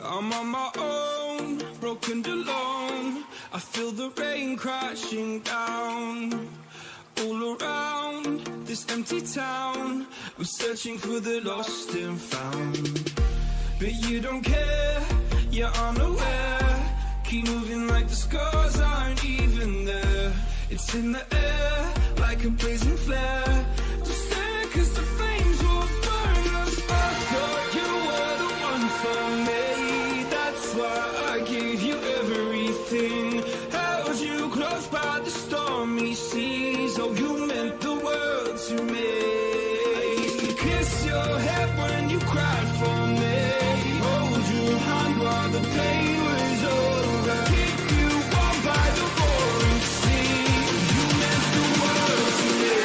I'm on my own, broken and alone. I feel the rain crashing down all around this empty town. I'm searching for the lost and found, but you don't care, you're unaware. Keep moving like the scars aren't even there. It's in the air like a blazing flare. Just stare 'cause the flames will burn us. I thought you were the one for me. That's why I gave you everything. Held you close by the stormy seas. Oh, you meant the world to me. I used to kiss your head when you cried for me. Hold your hand while the pain was over. Keep you warm by the roaring sea. You meant the world to me.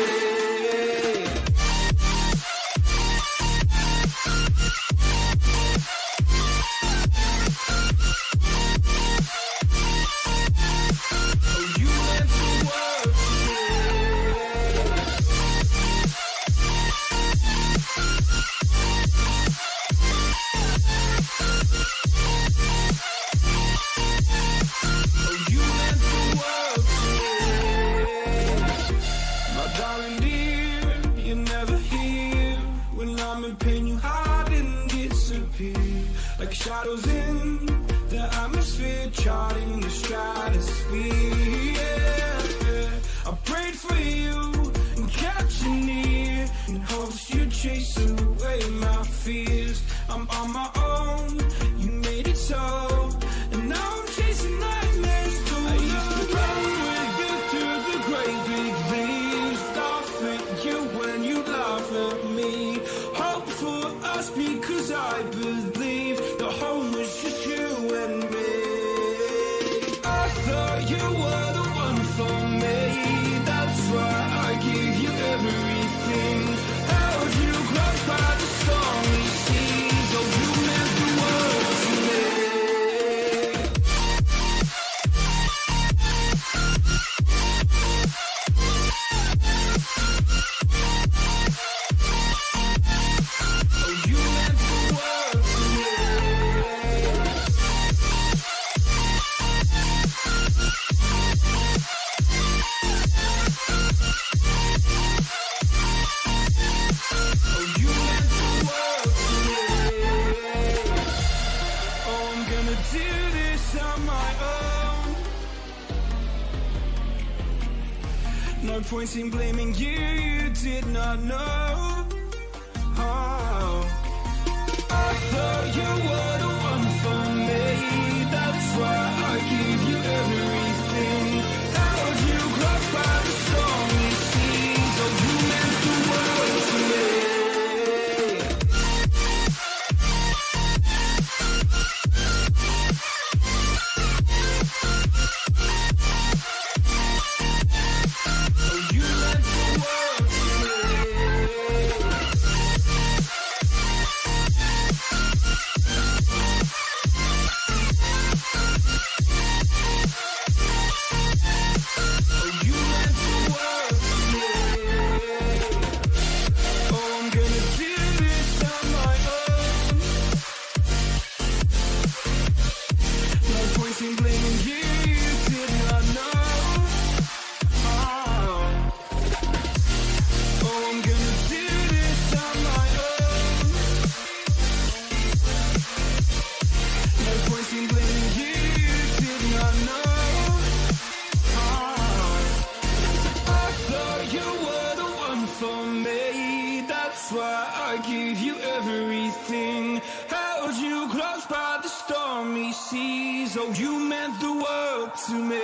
Like shadows in the atmosphere, charting the stratosphere. Yeah. I prayed for you and kept you near in hopes you'd chase away my fears. I'm on my own, you made it so, and now I'm chasing nightmares too. I used to run with you through the great big leaves, laugh at you when you laugh at me. Hope for us because I believe the home was just you and me. I thought you were the one for me. That's why I gave you everything. Held you close by the stormy seas. Oh, you meant the world to me. No point in blaming you, you did not know. Oh. I thought you were the one for me. That's why I gave you everything. Held you close by the stormy seas. Oh, you meant the world to me. Oh, you meant the world to me.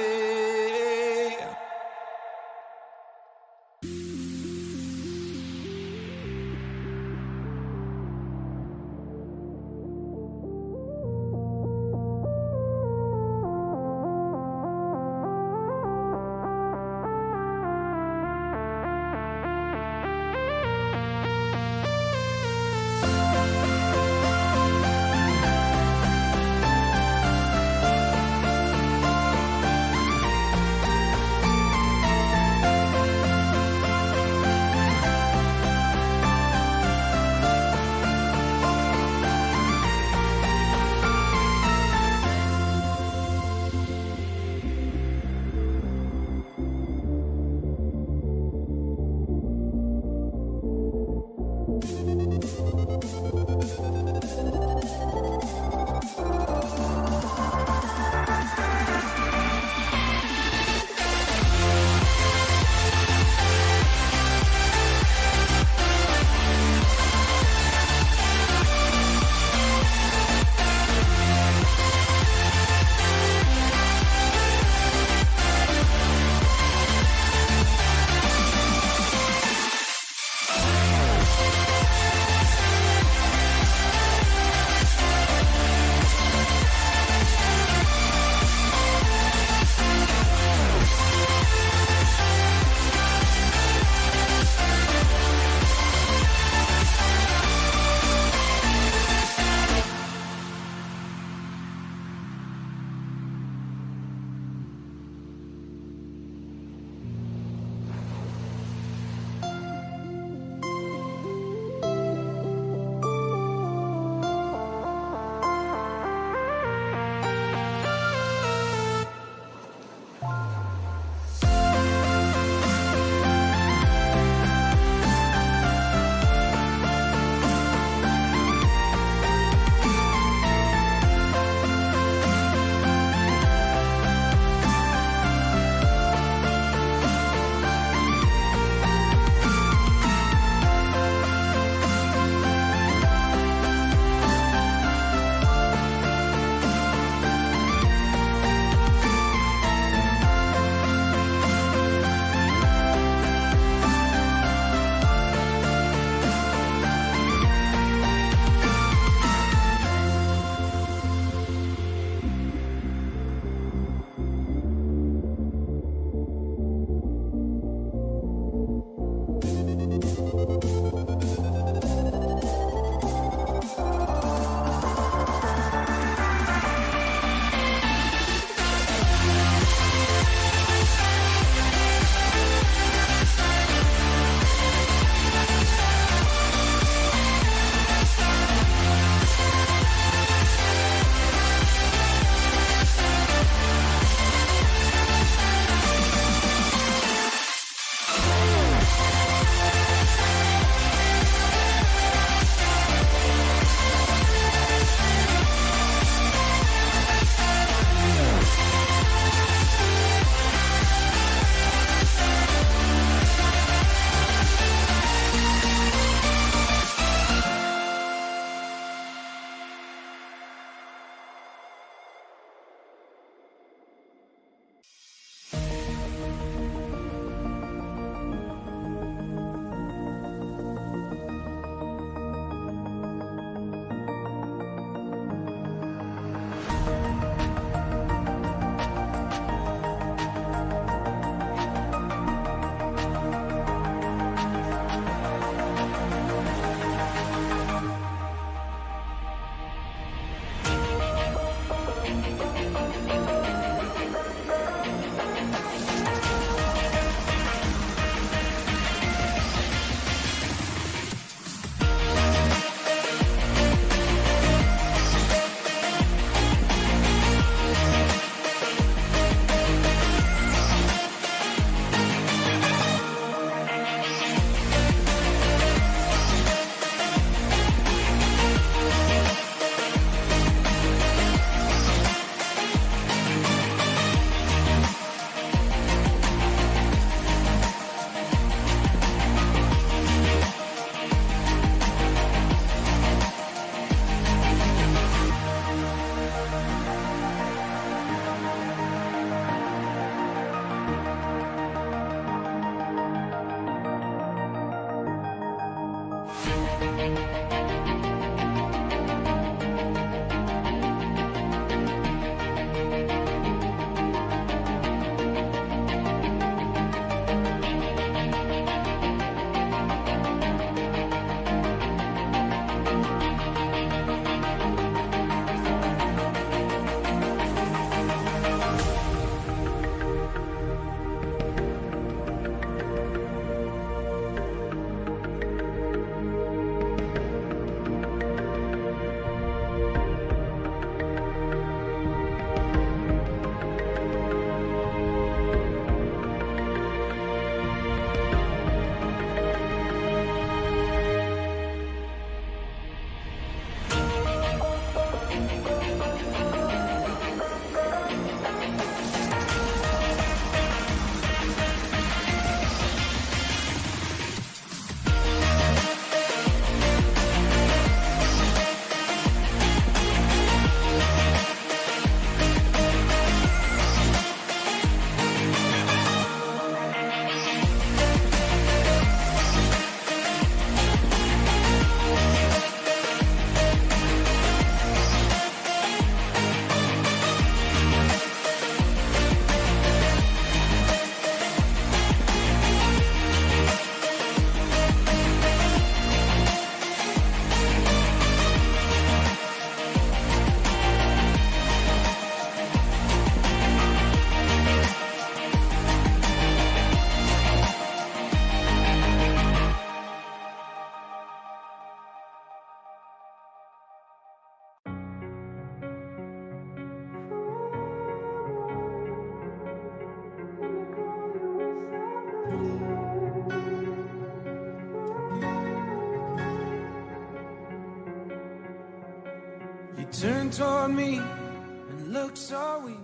turn toward me and look so weak.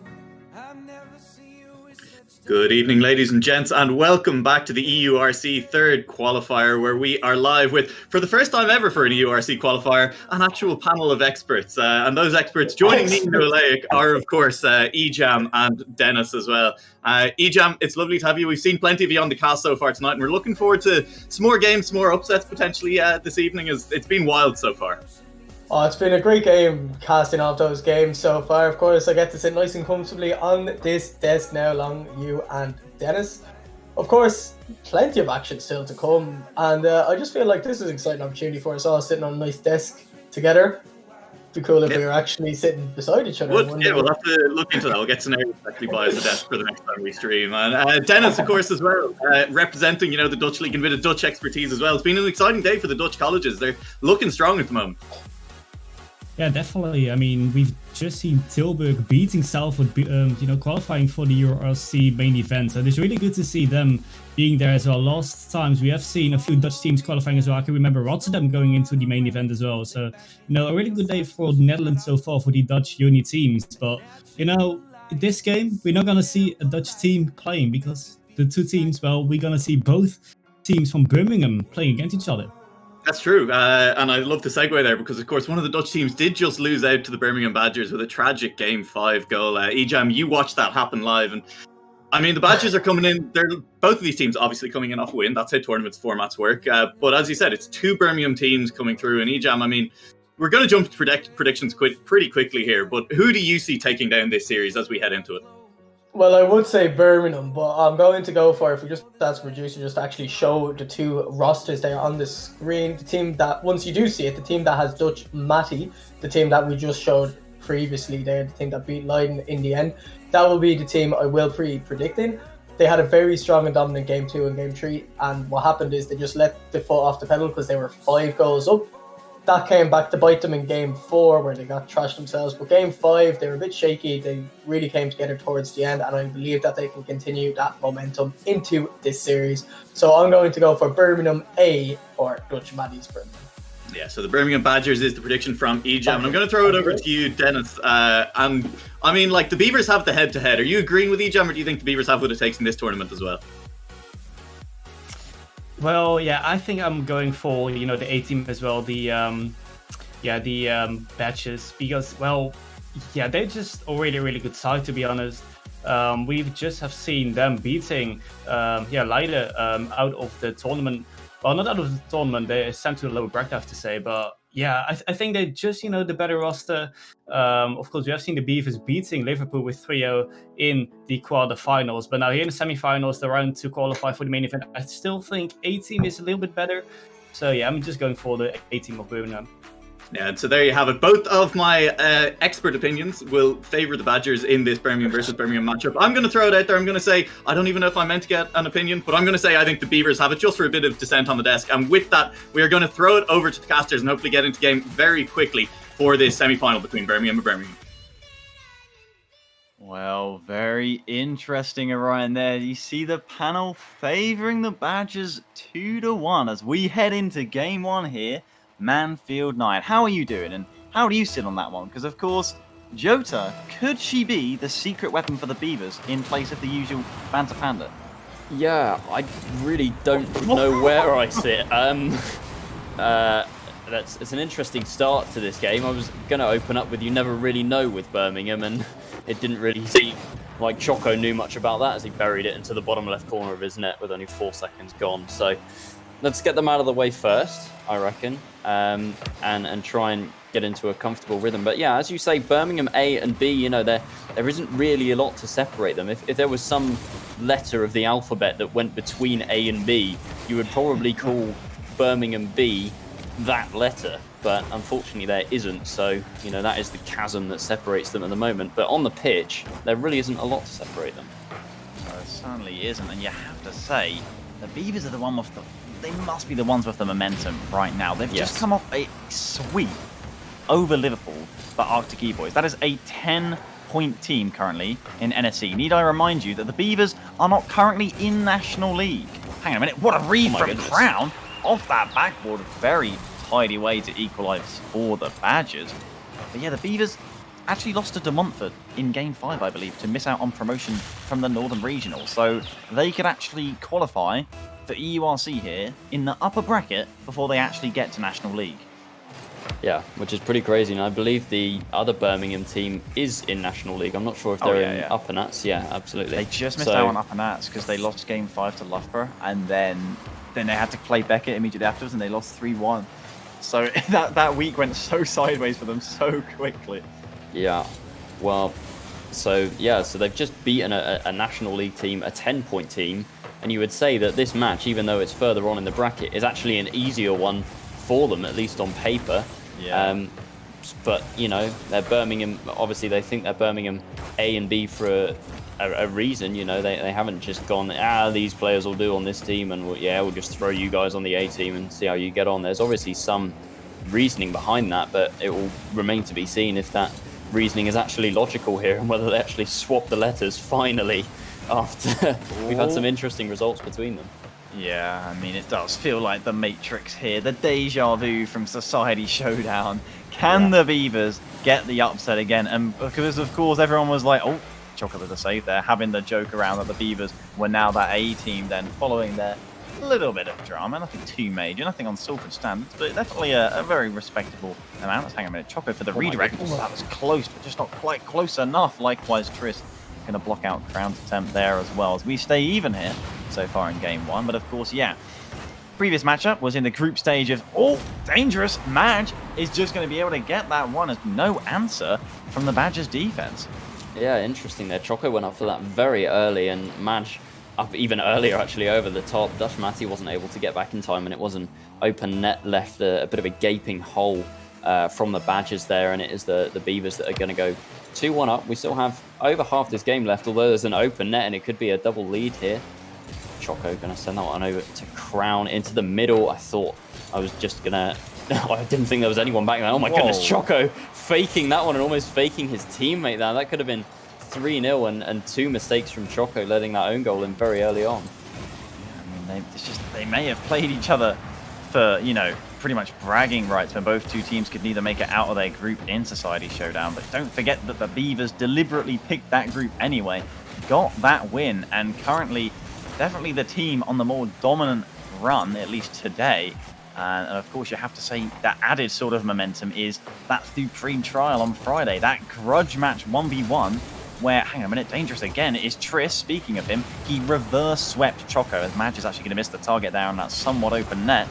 I've never seen you with such. Good evening, ladies and gents, and welcome back to the EURC third qualifier, where we are live with, for the first time ever for an EURC qualifier, an actual panel of experts. And those experts joining me in Noleic are, of course, Ejam and Dennis as well. Ejam, it's lovely to have you. We've seen plenty of you on the cast so far tonight, and we're looking forward to some more games, some more upsets potentially this evening, as it's been wild so far. Oh, it's been a great game casting off those games so far. Of course, I get to sit nice and comfortably on this desk now, along you and Dennis. Of course, plenty of action still to come, and I just feel like this is an exciting opportunity for us all sitting on a nice desk together. It'd be cool if we were actually sitting beside each other. We'll have to look into that. We'll get scenarios actually by the desk for the next time we stream. And Dennis, of course, as well, representing the Dutch League and a bit of Dutch expertise as well. It's been an exciting day for the Dutch colleges. They're looking strong at the moment. Yeah, definitely. I mean, we've just seen Tilburg beating Salford, qualifying for the EURC main event. And it's really good to see them being there as well. Last times we have seen a few Dutch teams qualifying as well. I can remember Rotterdam going into the main event as well. So, a really good day for the Netherlands so far for the Dutch uni teams. But, in this game, we're not going to see a Dutch team playing because the two teams, we're going to see both teams from Birmingham playing against each other. That's true, and I love the segue there because, of course, one of the Dutch teams did just lose out to the Birmingham Badgers with a tragic Game 5 goal. Ejam, you watched that happen live, and I mean, the Badgers are coming in. Both of these teams obviously coming in off a win. That's how tournaments formats work. But as you said, it's two Birmingham teams coming through, and Ejam, I mean, we're going to jump to predictions pretty quickly here, but who do you see taking down this series as we head into it? Well, I would say Birmingham, but I'm going to go for, if we just ask producer, just actually show the two rosters there on the screen. The team that, once you do see it, the team that has Dutch Matty, the team that we just showed previously there, the team that beat Leiden in the end, that will be the team I will be predicting. They had a very strong and dominant Game 2 and Game 3, and what happened is they just let the foot off the pedal because they were 5 goals up. That came back to bite them in Game 4 where they got trashed themselves. But Game 5, they were a bit shaky. They really came together towards the end, and I believe that they can continue that momentum into this series. So I'm going to go for Birmingham A or Dutch Matty's Birmingham. Yeah, so the Birmingham Badgers is the prediction from Ejam. And I'm going to throw it over to you, Dennis. And I mean, the Beavers have the head-to-head. Are you agreeing with Ejam, or do you think the Beavers have what it takes in this tournament as well? Well, yeah, I think I'm going for, the A team as well, the Badgers, because, they're just already a really good side, to be honest. We've just have seen them beating, Leiden out of the tournament. Well, not out of the tournament, they're sent to the lower bracket, I have to say, but yeah, I think they're just, the better roster. Of course, we have seen the Beavers beating Liverpool with 3-0 in the quarterfinals, but now here in the semifinals, they're round to qualify for the main event. I still think A team is a little bit better. So yeah, I'm just going for the A team of Birmingham. Yeah, and so there you have it. Both of my expert opinions will favour the Badgers in this Birmingham versus Birmingham matchup. I'm going to throw it out there. I'm going to say, I don't even know if I meant to get an opinion, but I'm going to say I think the Beavers have it, just for a bit of dissent on the desk. And with that, we are going to throw it over to the casters and hopefully get into game very quickly for this semi-final between Birmingham and Birmingham. Well, very interesting, Orion, there. You see the panel favouring the Badgers 2-1 as we head into game 1 here. Manfield 9. How are you doing, and how do you sit on that one? Because, of course, Jota, could she be the secret weapon for the Beavers in place of the usual Banter Panda? Yeah, I really don't know where I sit. It's an interesting start to this game. I was going to open up with you never really know with Birmingham, and it didn't really seem like Choco knew much about that as he buried it into the bottom left corner of his net with only 4 seconds gone. So let's get them out of the way first, I reckon, and try and get into a comfortable rhythm. But yeah, as you say, Birmingham A and B, there isn't really a lot to separate them. If there was some letter of the alphabet that went between A and B, you would probably call Birmingham B that letter. But unfortunately there isn't, so that is the chasm that separates them at the moment. But on the pitch, there really isn't a lot to separate them. Well, there certainly isn't, and you have to say, the Beavers are the one with they must be the ones with the momentum right now. They've just come off a sweep over Liverpool for Arctic E-Boys. That is a 10-point team currently in NSE. Need I remind you that the Beavers are not currently in National League? Hang on a minute, what a read from Crown off that backboard. Very tidy way to equalise for the Badgers. But yeah, the Beavers actually lost to De Montfort in Game 5, I believe, to miss out on promotion from the Northern Regional. So they could actually qualify for EURC here in the upper bracket before they actually get to National League. Yeah, which is pretty crazy. And I believe the other Birmingham team is in National League. I'm not sure if they're in Upper Nats. Yeah, absolutely. They just missed out on Upper Nats because they lost Game 5 to Loughborough, and then they had to play Beckett immediately afterwards, and they lost 3-1. So that week went so sideways for them so quickly. Yeah, well, so they've just beaten a National League team, a 10-point team, and you would say that this match, even though it's further on in the bracket, is actually an easier one for them, at least on paper. Yeah. But, you know, they're Birmingham. Obviously, they think they're Birmingham A and B for a reason. You know, they haven't just gone, these players will do on this team, and we'll just throw you guys on the A team and see how you get on. There's obviously some reasoning behind that, but it will remain to be seen if that reasoning is actually logical here and whether they actually swap the letters finally after we've had some interesting results between them. Yeah, I mean, it does feel like the Matrix here, the deja vu from Society Showdown. Can the Beavers get the upset again? And because, of course, everyone was like, oh, Choco with a save there, having the joke around that the Beavers were now that A team then, following their little bit of drama, nothing too major, nothing on Salford standards, but definitely a very respectable amount. Let's hang a minute. Choco for the redirect. Oh, that was close, but just not quite close enough. Likewise, Triss going to block out Crown's attempt there as well, as we stay even here so far in Game 1. But of course, previous matchup was in the group stage of, dangerous. Madge is just going to be able to get that one as no answer from the Badgers defense. Yeah, interesting there. Choco went up for that very early, and Madge up even earlier, actually, over the top. Dutch Matty wasn't able to get back in time, and it was an open net, left a bit of a gaping hole from the Badgers there, and it is the Beavers that are going to go 2-1 up. We still have over half this game left, although there's an open net, and it could be a double lead here. Choco going to send that one over to Crown into the middle. I thought I was just going to... I didn't think there was anyone back there. Oh my goodness, Choco faking that one and almost faking his teammate there. That could have been 3-0 and two mistakes from Choco, letting that own goal in very early on. Yeah, I mean, they may have played each other for, pretty much bragging rights when both two teams could neither make it out of their group in Society Showdown. But don't forget that the Beavers deliberately picked that group anyway, got that win, and currently definitely the team on the more dominant run, at least today. And of course, you have to say that added sort of momentum is that Supreme Trial on Friday, that grudge match 1v1, where, hang on a minute, dangerous again, is Triss. Speaking of him, he reverse swept Choco, as Madge is actually going to miss the target there on that somewhat open net.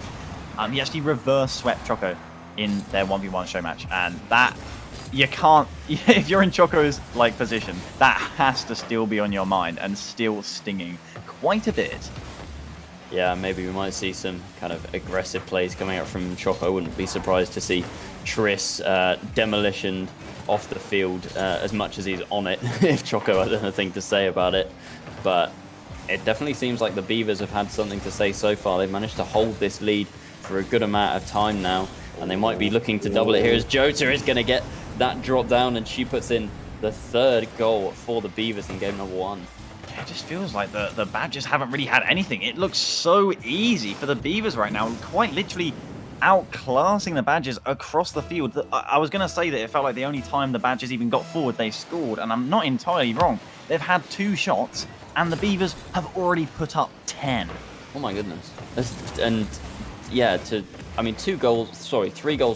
He actually reverse swept Choco in their 1v1 show match, and that, you can't, if you're in Choco's position, that has to still be on your mind and still stinging quite a bit. Yeah, maybe we might see some kind of aggressive plays coming out from Choco. I wouldn't be surprised to see Triss demolitioned off the field as much as he's on it, if Choco has anything to say about it. But it definitely seems like the Beavers have had something to say so far. They've managed to hold this lead for a good amount of time now, and they might be looking to double it here as Jota is going to get that drop down, and she puts in the third goal for the Beavers in game number 1. It just feels like the Badgers haven't really had anything. It looks so easy for the Beavers right now, quite literally outclassing the Badgers across the field. I was going to say that it felt like the only time the Badgers even got forward, they scored, and I'm not entirely wrong. They've had 2 shots, and the Beavers have already put up 10. Oh my goodness. And yeah, 3 goals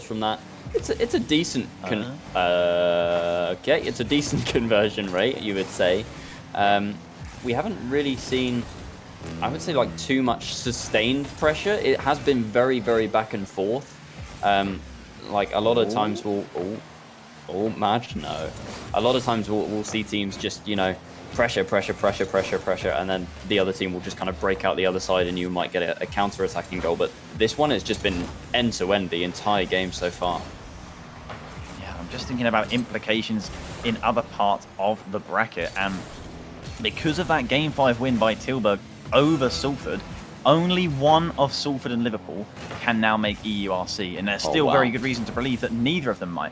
from that. It's a decent it's a decent conversion rate, you would say. We haven't really seen, I would say, too much sustained pressure. It has been very, very back and forth. A lot of times Madge, no. A lot of times we'll see teams just, pressure, and then the other team will just kind of break out the other side, and you might get a counter-attacking goal. But this one has just been end-to-end the entire game so far. Yeah, I'm just thinking about implications in other parts of the bracket, and because of that Game 5 win by Tilburg over Salford, only one of Salford and Liverpool can now make EURC, and there's still very good reason to believe that neither of them might.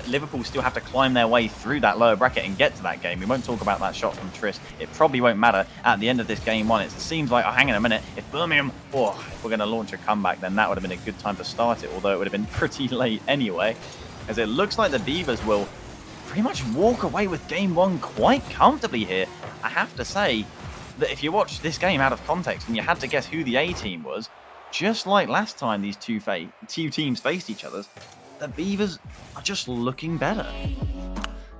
Liverpool still have to climb their way through that lower bracket and get to that game. We won't talk about that shot from Triss. It probably won't matter at the end of this Game 1. It seems like, hang on a minute, if Birmingham, if we're going to launch a comeback, then that would have been a good time to start it, although it would have been pretty late anyway. as it looks like the Beavers will pretty much walk away with game 1 quite comfortably here. I have to say that if you watch this game out of context and you had to guess who the A team was, just like last time these two teams faced each other, the Beavers are just looking better.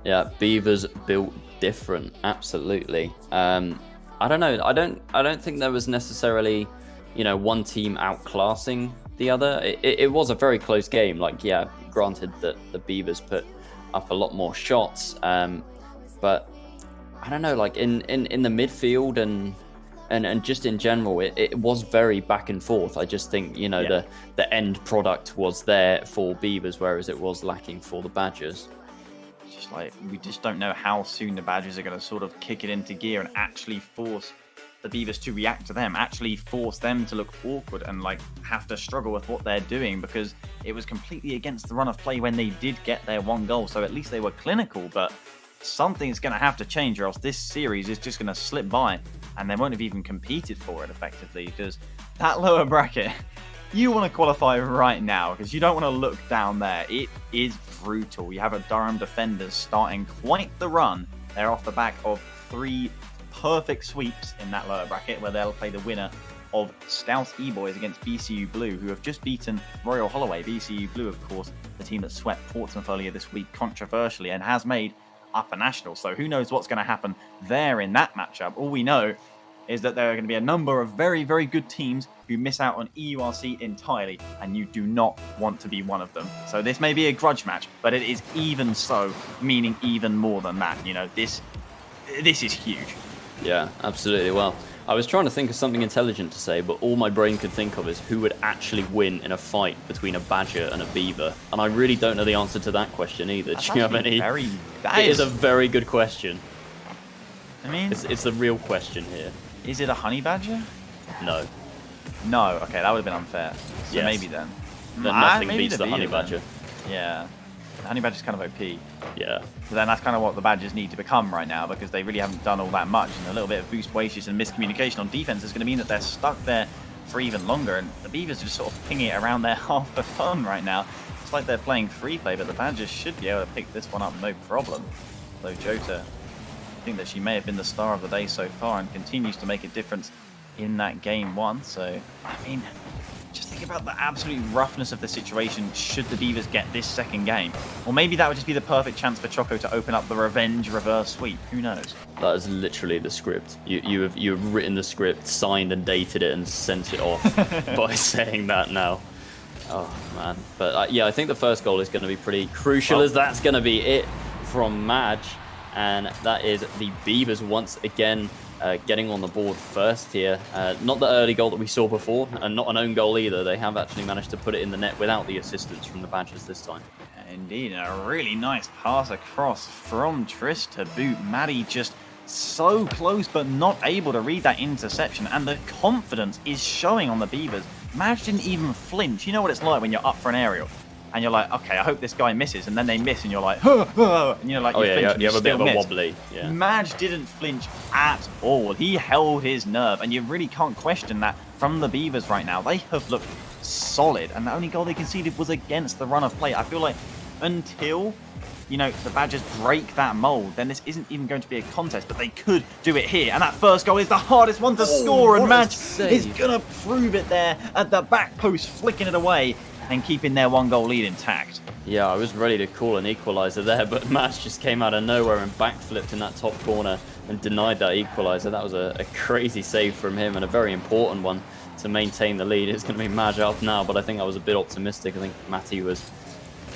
Yeah, Beavers built different, absolutely. I don't know. I don't think there was necessarily, one team outclassing the other. It was a very close game. Like, yeah, granted that the Beavers put up a lot more shots, but I don't know. Like in the midfield and just in general, it was very back and forth. I just think the end product was there for Beavers, whereas it was lacking for the Badgers. Just like, we just don't know how soon the Badgers are going to sort of kick it into gear and actually force the Beavers to react to them, actually force them to look awkward and like have to struggle with what they're doing, because it was completely against the run of play when they did get their 1 goal. So at least they were clinical, but something's going to have to change, or else this series is just going to slip by and they won't have even competed for it effectively, because that lower bracket, you want to qualify right now because you don't want to look down there. It is brutal. You have a Durham Defenders starting quite the run. They're off the back of 3 perfect sweeps in that lower bracket, where they'll play the winner of Scouse E-Boys against BCU Blue, who have just beaten Royal Holloway. BCU Blue, of course, the team that swept Portsmouth earlier this week controversially and has made upper national. So who knows what's going to happen there in that matchup. All we know is that there are going to be a number of very, very good teams who miss out on EURC entirely, and you do not want to be one of them. So this may be a grudge match, but it is even so, meaning even more than that. This is huge. Yeah, absolutely. Well, I was trying to think of something intelligent to say, but all my brain could think of is who would actually win in a fight between a Badger and a Beaver. And I really don't know the answer to that question either. Do you have any? It is a very good question. I mean, it's the real question here. Is it a Honey Badger? No. No, okay, that would have been unfair. So yes. Maybe then. Nothing beats the Honey Badger. Yeah. The Honey Badger's kind of OP. Yeah. But then that's kind of what the Badgers need to become right now, because they really haven't done all that much, and a little bit of boost wastage and miscommunication on defense is going to mean that they're stuck there for even longer, and the Beavers are just sort of pinging it around their half for fun right now. It's like they're playing free play, but the Badgers should be able to pick this one up no problem. Though Jota, I think that she may have been the star of the day so far and continues to make a difference in that game 1. So, I mean, just think about the absolute roughness of the situation should the Beavers get this second game. Or maybe that would just be the perfect chance for Choco to open up the revenge reverse sweep. Who knows? That is literally the script. You have written the script, signed and dated it, and sent it off by saying that now. Oh, man. But yeah, I think the first goal is going to be pretty crucial, as that's going to be it from Madge. And that is the Beavers once again getting on the board first here. Not the early goal that we saw before, and not an own goal either. They have actually managed to put it in the net without the assistance from the Badgers this time. Indeed, a really nice pass across from Trish to boot. Maddie just so close, but not able to read that interception, and the confidence is showing on the Beavers. Madge didn't even flinch. You know what it's like when you're up for an aerial, and you're like, okay, I hope this guy misses, and then they miss, and you're like, and you're like, oh yeah, you have a bit of a wobbly. Yeah. Madge didn't flinch at all. He held his nerve, and you really can't question that from the Beavers right now. They have looked solid, and the only goal they conceded was against the run of play. I feel like until the Badgers break that mold, then this isn't even going to be a contest, but they could do it here. And that first goal is the hardest one to score, and Madge is going to prove it there at the back post, flicking it away and keeping their 1-goal lead intact. Yeah, I was ready to call an equaliser there, but Madge just came out of nowhere and backflipped in that top corner and denied that equaliser. That was a crazy save from him, and a very important one to maintain the lead. It's going to be Madge up now, but I think I was a bit optimistic. I think Matty was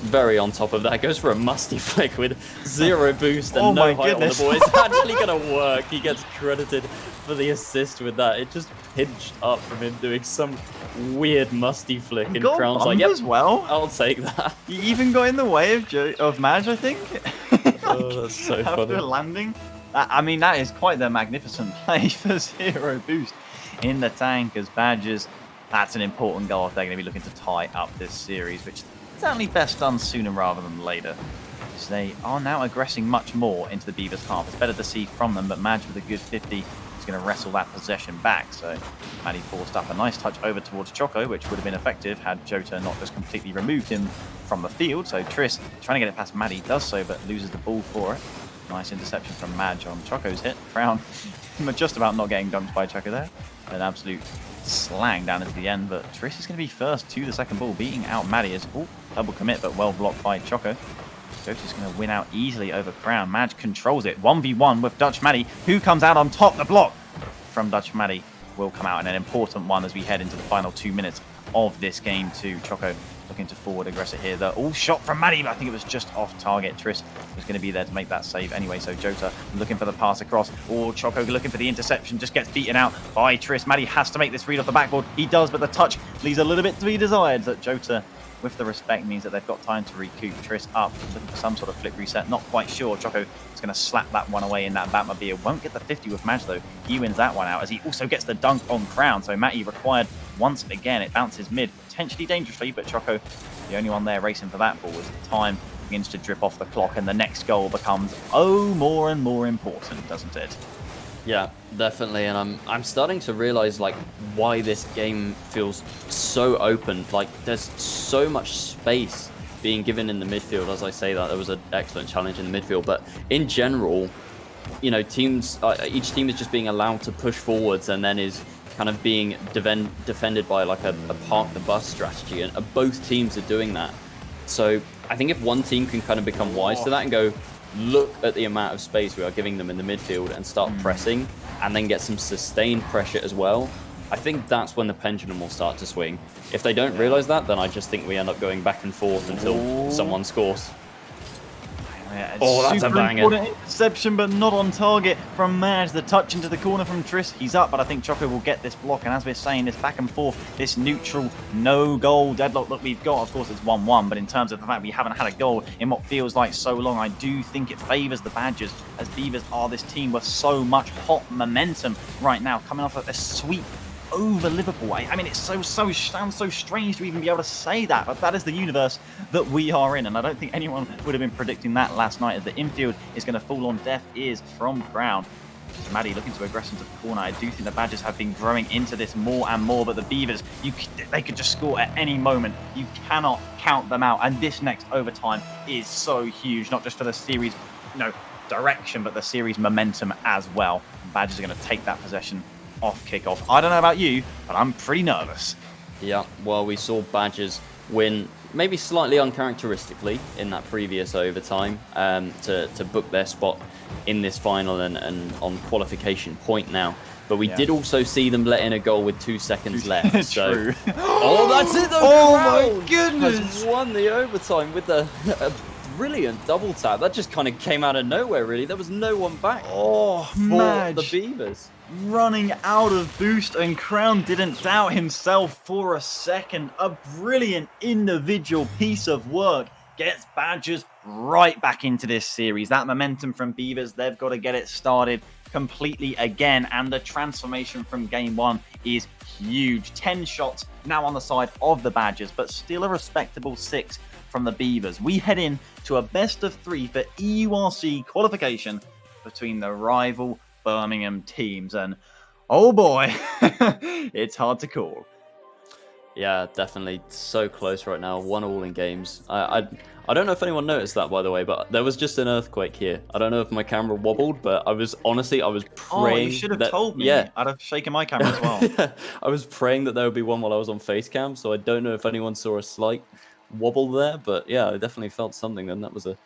very on top of that. Goes for a musty flick with 0 boost and no height on the ball. It's actually going to work. He gets credited for the assist with that. It just pinched up from him doing some weird musty flick, and Crown's like, yep, as well. I'll take that. He even got in the way of Madge, I think. Oh, that's so funny. After landing. I mean, that is quite the magnificent play for 0 boost in the tank as Badgers. That's an important goal if they're going to be looking to tie up this series, which certainly best done sooner rather than later. So they are now aggressing much more into the Beavers' half. It's better to see from them, but Madge with a good 50 is going to wrestle that possession back. So Maddie forced up a nice touch over towards Choco, which would have been effective had Jota not just completely removed him from the field. So Triss trying to get it past Maddie, does so, but loses the ball for it. Nice interception from Madge on Choco's hit. Crown just about not getting dunked by Choco there. An absolute slang down into the end, but Triss is going to be first to the second ball, beating out Maddie as double commit, but well blocked by Choco. Jota's going to win out easily over Crown. Madge controls it. 1v1 with Dutch Maddie, who comes out on top. The block from Dutch Maddie will come out, and an important one as we head into the final 2 minutes of this game too. Choco looking to forward aggressor here. The all shot from Maddie, but I think it was just off target. Triss was going to be there to make that save anyway, so Jota looking for the pass across. Choco looking for the interception, just gets beaten out by Triss. Maddie has to make this read off the backboard. He does, but the touch leaves a little bit to be desired. That Jota, with the respect, means that they've got time to recoup. Triss up, looking for some sort of flick reset. Not quite sure. Choco is going to slap that one away in that Batmobile. Won't get the 50 with Madge, though. He wins that one out, as he also gets the dunk on Crown. So Matty required once again. It bounces mid, potentially dangerously, but Choco, the only one there racing for that ball, as the time begins to drip off the clock, and the next goal becomes, more and more important, doesn't it? Yeah, definitely, and I'm starting to realize like why this game feels so open. Like there's so much space being given in the midfield. As I say that, there was an excellent challenge in the midfield, but in general, you know, teams, each team is just being allowed to push forwards, and then is kind of being defended by like a park the bus strategy, and both teams are doing that. So I think if one team can kind of become wise to that and go, look at the amount of space we are giving them in the midfield and start pressing, and then get some sustained pressure as well, I think that's when the pendulum will start to swing. If they don't realize that, then I just think we end up going back and forth until someone scores. Yeah, that's a banger. Important interception, but not on target from Madge. The touch into the corner from Triss. He's up, but I think Choco will get this block. And as we're saying, this back and forth, this neutral, no goal deadlock that we've got. Of course, it's 1-1, but in terms of the fact we haven't had a goal in what feels like so long, I do think it favours the Badgers, as Beavers are this team with so much hot momentum right now, coming off of a sweep over Liverpool. I mean, it sounds so strange to even be able to say that, but that is the universe that we are in, and I don't think anyone would have been predicting that last night, as the infield is going to fall on deaf ears from Crown. Maddie looking to aggress into the corner. I do think the Badgers have been growing into this more and more, but the Beavers, they could just score at any moment. You cannot count them out, and this next overtime is so huge, not just for the series direction, but the series momentum as well. The Badgers are going to take that possession off kickoff. I don't know about you, but I'm pretty nervous. Yeah, well, we saw Badgers win maybe slightly uncharacteristically in that previous overtime to book their spot in this final and on qualification point now. But we did also see them let in a goal with 2 seconds left. So, True. Oh, that's it though! Oh my goodness! Has won the overtime with a brilliant double tap. That just kind of came out of nowhere, really. There was no one back for Madge the Beavers. running out of boost, and Crown didn't doubt himself for a second. A brilliant individual piece of work gets Badgers right back into this series. That momentum from Beavers, they've got to get it started completely again, and the transformation from game one is huge. 10 shots now on the side of the Badgers, but still a respectable 6 from the Beavers. We head in to a best of 3 for EURC qualification between the rival Birmingham teams, and oh boy, it's hard to call. Yeah, definitely so close right now. 1-1 in games. I don't know if anyone noticed that, by the way, but there was just an earthquake here. I don't know if my camera wobbled, but I was praying. Oh, you should have told me. Yeah, I'd have shaken my camera as well. I was praying that there would be one while I was on Facecam, so I don't know if anyone saw a slight wobble there, but yeah, I definitely felt something then. That was a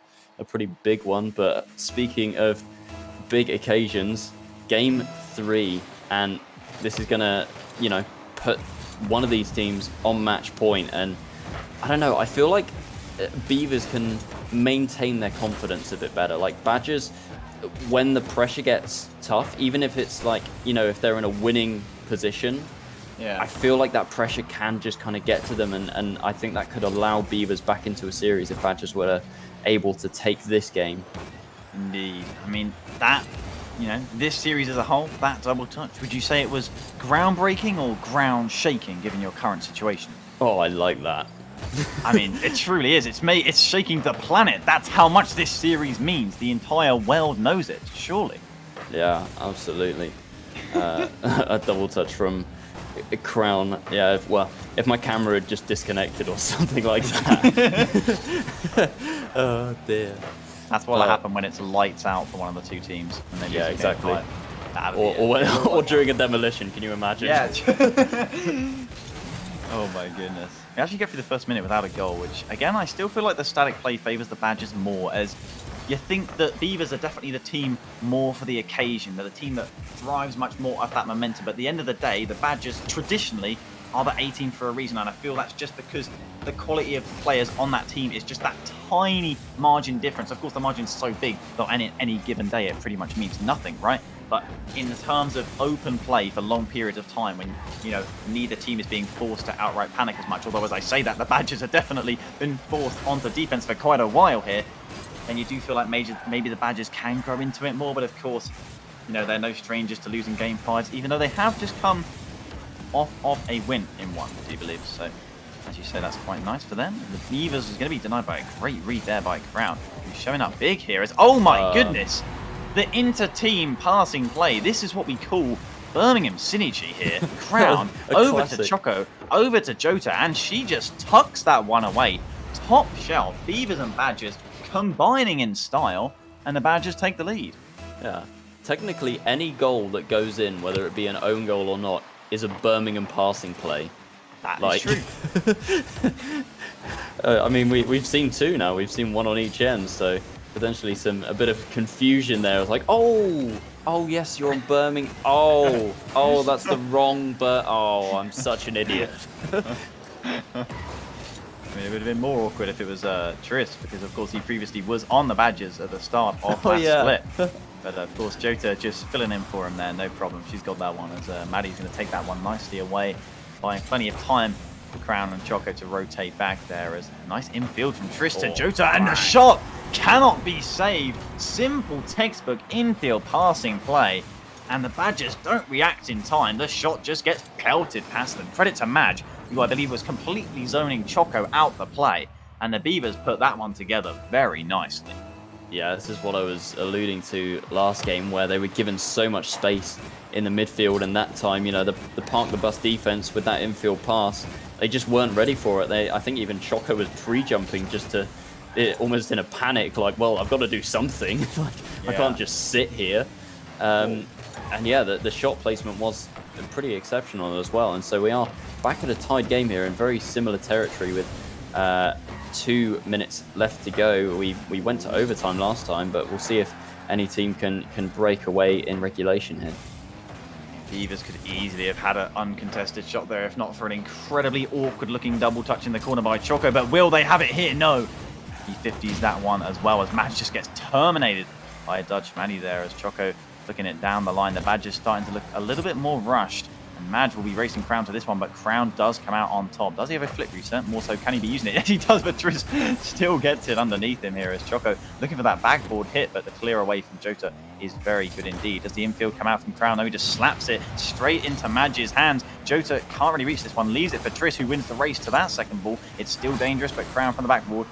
pretty big one. But speaking of big occasions, game 3, and this is gonna, put one of these teams on match point, and I don't know, I feel like Beavers can maintain their confidence a bit better. Like Badgers, when the pressure gets tough, even if it's like, if they're in a winning position, I feel like that pressure can just kind of get to them, and I think that could allow Beavers back into a series if Badgers were able to take this game. Indeed. I mean, that, this series as a whole, that double touch, would you say it was groundbreaking or ground shaking given your current situation? Oh, I like that. I mean, it truly is. It's shaking the planet. That's how much this series means. The entire world knows it, surely. Yeah, absolutely. a double touch from Crown. Yeah, if my camera had just disconnected or something like that. Oh dear. That's what'll happen when it's lights out for one of the two teams. And they Yeah, exactly. Or during a demolition, can you imagine? Yeah. Oh my goodness. We actually get through the first minute without a goal, which, again, I still feel like the static play favours the Badgers more, as you think that Beavers are definitely the team more for the occasion. They're the team that thrives much more off that momentum. But at the end of the day, the Badgers traditionally are the A team for a reason, and I feel that's just because the quality of players on that team is just that tiny margin difference. Of course, the margin's so big that on any given day it pretty much means nothing, right? But in terms of open play for long periods of time, when neither team is being forced to outright panic as much, although as I say that, the Badgers have definitely been forced onto defense for quite a while here, and you do feel like maybe the Badgers can grow into it more. But of course, they're no strangers to losing game 5s, even though they have just come off a win in one, I do believe. So, as you say, that's quite nice for them. The Beavers is going to be denied by a great read there by Crown, who's showing up big here. Oh my goodness! The inter-team passing play. This is what we call Birmingham synergy here. Crown over to Choco, over to Jota, and she just tucks that one away. Top shelf. Beavers and Badgers combining in style, and the Badgers take the lead. Yeah. Technically, any goal that goes in, whether it be an own goal or not, is a Birmingham passing play. That is true. I mean, we've seen two now. We've seen one on each end, so potentially a bit of confusion there. It's like, oh yes, you're on Birmingham. Oh, that's the wrong. I'm such an idiot. I mean, it would have been more awkward if it was Tris, because of course he previously was on the Badgers at the start of that split. But of course, Jota just filling in for him there, no problem. She's got that one, as Maddie's going to take that one nicely away, buying plenty of time for Crown and Choco to rotate back there. As nice infield from Tris to Jota, and the shot cannot be saved. Simple textbook infield passing play, and the Badgers don't react in time. The shot just gets pelted past them. Credit to Madge, who I believe was completely zoning Choco out the play, and the Beavers put that one together very nicely. Yeah, this is what I was alluding to last game, where they were given so much space in the midfield, and that time, the park the bus defense with that infield pass, they just weren't ready for it. I think even Choco was pre-jumping just to, almost in a panic, like, well, I've got to do something. I can't just sit here. And yeah, the shot placement was pretty exceptional as well. And so we are back at a tied game here in very similar territory with 2 minutes left to go. We went to overtime last time, but we'll see if any team can break away in regulation here. Beavers could easily have had an uncontested shot there, if not for an incredibly awkward-looking double touch in the corner by Choco. But will they have it here? No. He 50s that one, as well as Madge just gets terminated by a Dutch Maddie there, as Choco flicking it down the line. The Badgers starting to look a little bit more rushed. Madge will be racing Crown to this one, but Crown does come out on top. Does he have a flip reset? More so, can he be using it? Yes, he does, but Tris still gets it underneath him here as Choco looking for that backboard hit, but the clear away from Jota is very good indeed. Does the infield come out from Crown? No, he just slaps it straight into Madge's hands. Jota can't really reach this one, leaves it for Tris, who wins the race to that second ball. It's still dangerous, but Crown from the backboard,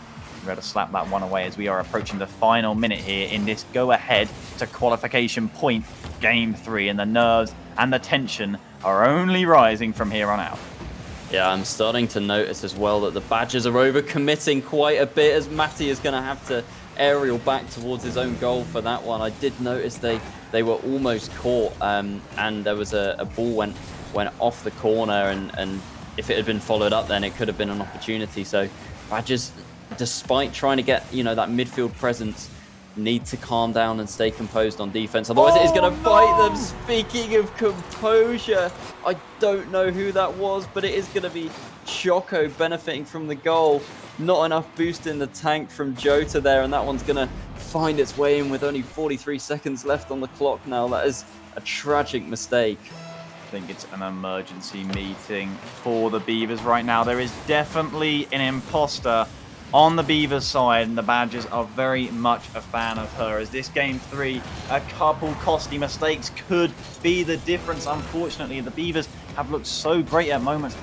we're able to slap that one away as we are approaching the final minute here in this go-ahead to qualification point game 3, and the nerves and the tension are only rising from here on out. Yeah, I'm starting to notice as well that the Badgers are overcommitting quite a bit, as Matty is going to have to aerial back towards his own goal for that one. I did notice they were almost caught, and there was a ball went off the corner, and if it had been followed up, then it could have been an opportunity. So Badgers, despite trying to get that midfield presence, need to calm down and stay composed on defense, otherwise it is going to bite them. Speaking of composure, I don't know who that was, but it is going to be Choco benefiting from the goal. Not enough boost in the tank from Jota there, and that one's going to find its way in with only 43 seconds left on the clock now. That is a tragic mistake. I think it's an emergency meeting for the Beavers right now. There is definitely an imposter on the Beavers side, and the Badgers are very much a fan of her, as this game 3, a couple costly mistakes could be the difference. Unfortunately, the Beavers have looked so great at moments,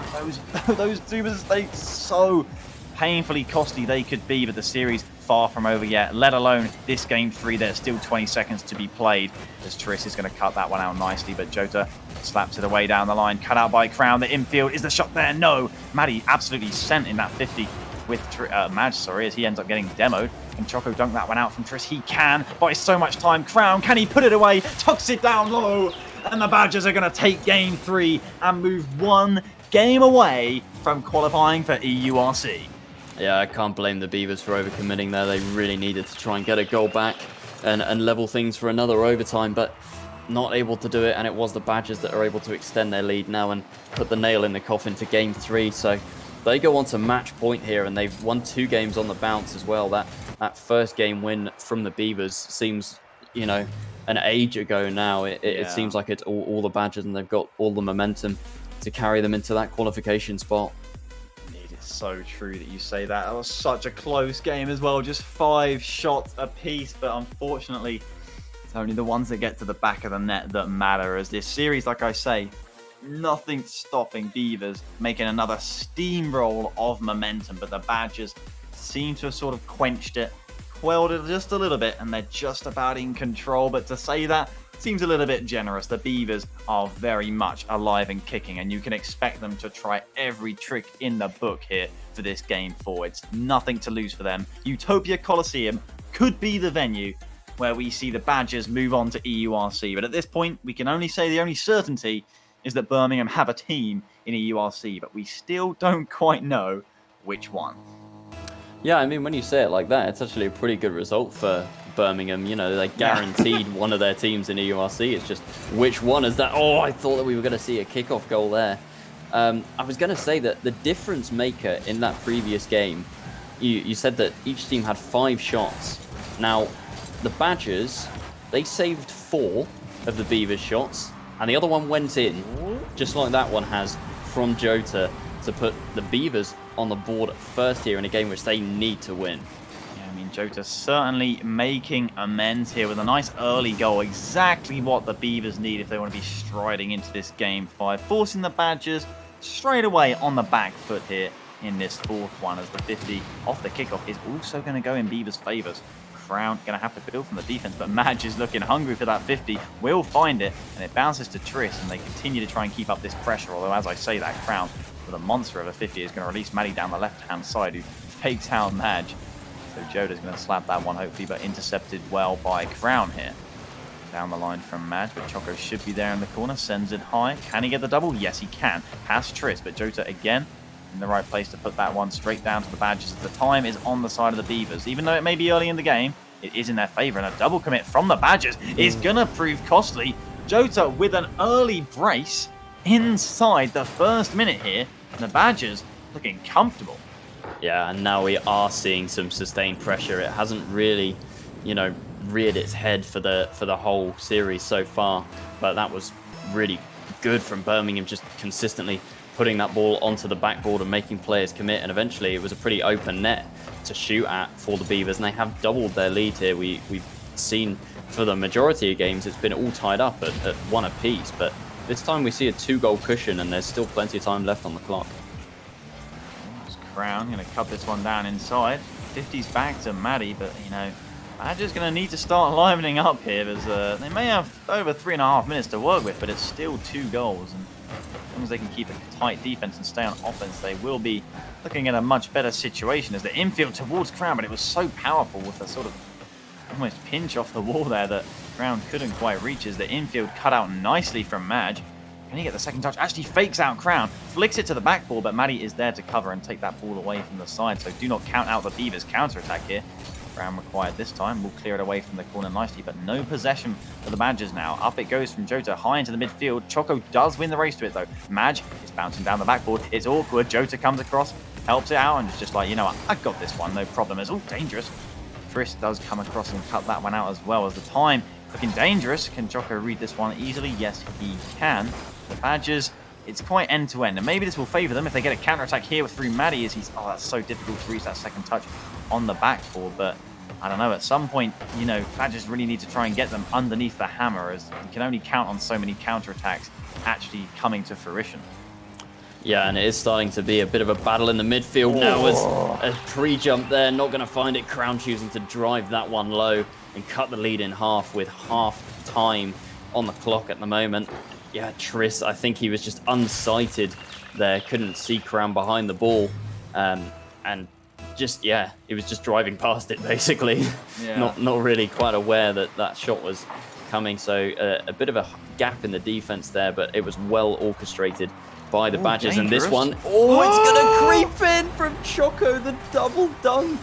but those two mistakes, so painfully costly they could be, but the series far from over yet, let alone this game 3. There's still 20 seconds to be played as Triss is going to cut that one out nicely, but Jota slaps it away down the line, cut out by Crown. The infield, is the shot there? No. Maddie absolutely sent in that 50 with Madge, sorry, as he ends up getting demoed. Can Choco dunk that one out from Triss? He can, by so much time. Crown, can he put it away? Tucks it down low, and the Badgers are going to take game 3 and move 1 game away from qualifying for EURC. Yeah, I can't blame the Beavers for overcommitting there. They really needed to try and get a goal back and level things for another overtime, but not able to do it, and it was the Badgers that are able to extend their lead now and put the nail in the coffin for game 3. So they go on to match point here, and they've won 2 games on the bounce as well. That first game win from the Beavers seems, you know, an age ago now. It seems like it's all the Badgers, and they've got all the momentum to carry them into that qualification spot. So true that you say that. That was such a close game as well, just 5 shots apiece, but unfortunately it's only the ones that get to the back of the net that matter, as this series, like I say, nothing stopping Beavers making another steamroll of momentum, but the Badgers seem to have sort of quenched it, quelled it just a little bit, and they're just about in control. But to say that seems a little bit generous. The Beavers are very much alive and kicking, and you can expect them to try every trick in the book here for this game 4. It's nothing to lose for them. Utopia Coliseum could be the venue where we see the Badgers move on to EURC, but at this point we can only say the only certainty is that Birmingham have a team in EURC, but we still don't quite know which one. Yeah, I mean, when you say it like that, it's actually a pretty good result for Birmingham. You know, they guaranteed one of their teams in EURC. It's just which one is that? Oh, I thought that we were going to see a kickoff goal there. I was going to say that the difference maker in that previous game, you said that each team had 5 shots. Now, the Badgers, they saved 4 of the Beavers' shots, and the other one went in, just like that one has, from Jota, to put the Beavers on the board first here in a game which they need to win. Yeah, I mean, Jota certainly making amends here with a nice early goal. Exactly what the Beavers need if they want to be striding into this game 5. Forcing the Badgers straight away on the back foot here in this 4th one, as the 50 off the kickoff is also going to go in Beavers' favours. Crown going to have to build from the defense, but Madge is looking hungry for that 50. Will find it, and it bounces to Triss, and they continue to try and keep up this pressure. Although, as I say, that Crown with a monster of a 50 is going to release Maddie down the left-hand side, who fakes out Madge. So Joda's going to slap that one, hopefully, but intercepted well by Crown here. Down the line from Madge, but Choco should be there in the corner. Sends it high. Can he get the double? Yes, he can. Has Triss, but Jota again in the right place to put that one straight down to the Badgers. The time is on the side of the Beavers. Even though it may be early in the game, it is in their favour, and a double commit from the Badgers is going to prove costly. Jota with an early brace inside the first minute here, and the Badgers looking comfortable. Yeah, and now we are seeing some sustained pressure. It hasn't really, you know, reared its head for the whole series so far, but that was really good from Birmingham, just consistently putting that ball onto the backboard and making players commit, and eventually it was a pretty open net to shoot at for the Beavers, and they have doubled their lead here. We've seen for the majority of games it's been all tied up at 1 apiece, but this time we see a 2-goal cushion, and there's still plenty of time left on the clock. Crown going to cut this one down inside. 50's back to Maddie, but you know, Badger's going to need to start livening up here, as they may have over 3.5 minutes to work with, but it's still 2 goals, and as long as they can keep a tight defense and stay on offense, they will be looking at a much better situation. As the infield towards Crown, but it was so powerful with the sort of almost pinch off the wall there that Crown couldn't quite reach, as the infield cut out nicely from Madge. Can he get the second touch? Actually fakes out Crown, flicks it to the back ball, but Maddie is there to cover and take that ball away from the side, so do not count out the Beavers' counter-attack here. Crown required this time, will clear it away from the corner nicely, but no possession for the Badgers now. Up it goes from Jota, high into the midfield. Choco does win the race to it though. Madge is bouncing down the backboard. It's awkward. Jota comes across, helps it out, and it's just like, you know what, I got this one, no problem. It's all dangerous. Triss does come across and cut that one out as well, as the time looking dangerous. Can Choco read this one easily? Yes, he can. The Badgers, it's quite end-to-end, and maybe this will favour them if they get a counter-attack here through Maddie, as he's, oh, that's so difficult to reach that second touch on the backboard, but I don't know, at some point, you know, Badgers really need to try and get them underneath the hammer, as you can only count on so many counter-attacks actually coming to fruition. Yeah, and it is starting to be a bit of a battle in the midfield now as a pre-jump there. Not going to find it. Crown choosing to drive that one low and cut the lead in half with half time on the clock at the moment. Yeah, Triss, I think he was just unsighted there. Couldn't see Crown behind the ball. And just, yeah, he was just driving past it, basically. Yeah. Not really quite aware that that shot was coming. So a bit of a gap in the defense there, but it was well orchestrated by the Badgers. And this one, it's going to creep in from Choco, the double dunk.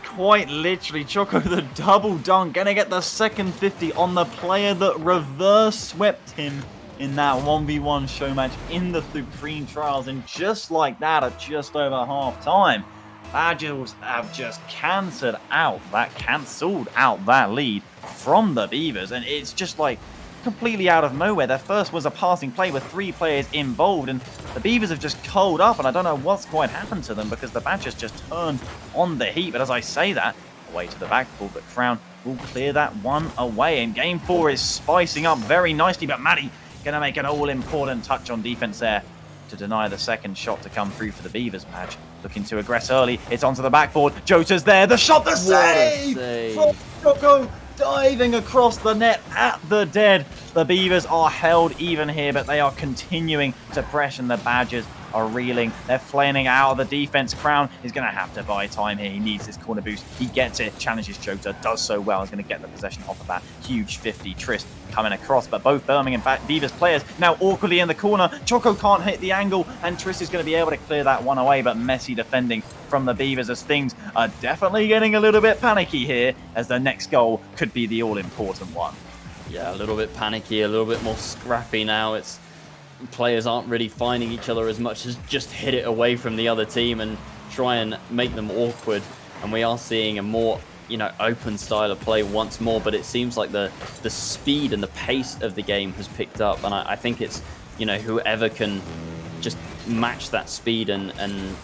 Quite literally, Choco the double dunk, gonna get the second 50 on the player that reverse swept him in that 1v1 show match in the Supreme Trials. And just like that, at just over half time, Badgers have just cancelled out that lead from the Beavers. And it's just like completely out of nowhere. Their first was a passing play with 3 players involved, and the Beavers have just curled up, and I don't know what's quite happened to them because the Badgers just turned on the heat. But as I say that, away to the backboard, but Crown will clear that one away, and game 4 is spicing up very nicely. But Maddie gonna make an all-important touch on defense there to deny the second shot to come through for the Beavers. Badge looking to aggress early. It's onto the backboard. Jota's there. The shot, the save from Choco, diving across the net at the dead. The Beavers are held even here, but they are continuing to press, and the Badgers are reeling. They're flaning out of the defense. Crown is going to have to buy time here. He needs this corner boost. He gets it, challenges Jota, does so well. He's going to get the possession off of that huge 50. Triss coming across, but both Birmingham Beavers players now awkwardly in the corner. Choco can't hit the angle, and Triss is going to be able to clear that one away, but messy defending from the Beavers as things are definitely getting a little bit panicky here, as the next goal could be the all-important one. Yeah, a little bit panicky, a little bit more scrappy now. It's players aren't really finding each other as much as just hit it away from the other team and try and make them awkward. And we are seeing a more, open style of play once more, but it seems like the speed and the pace of the game has picked up. And I think it's, whoever can just match that speed and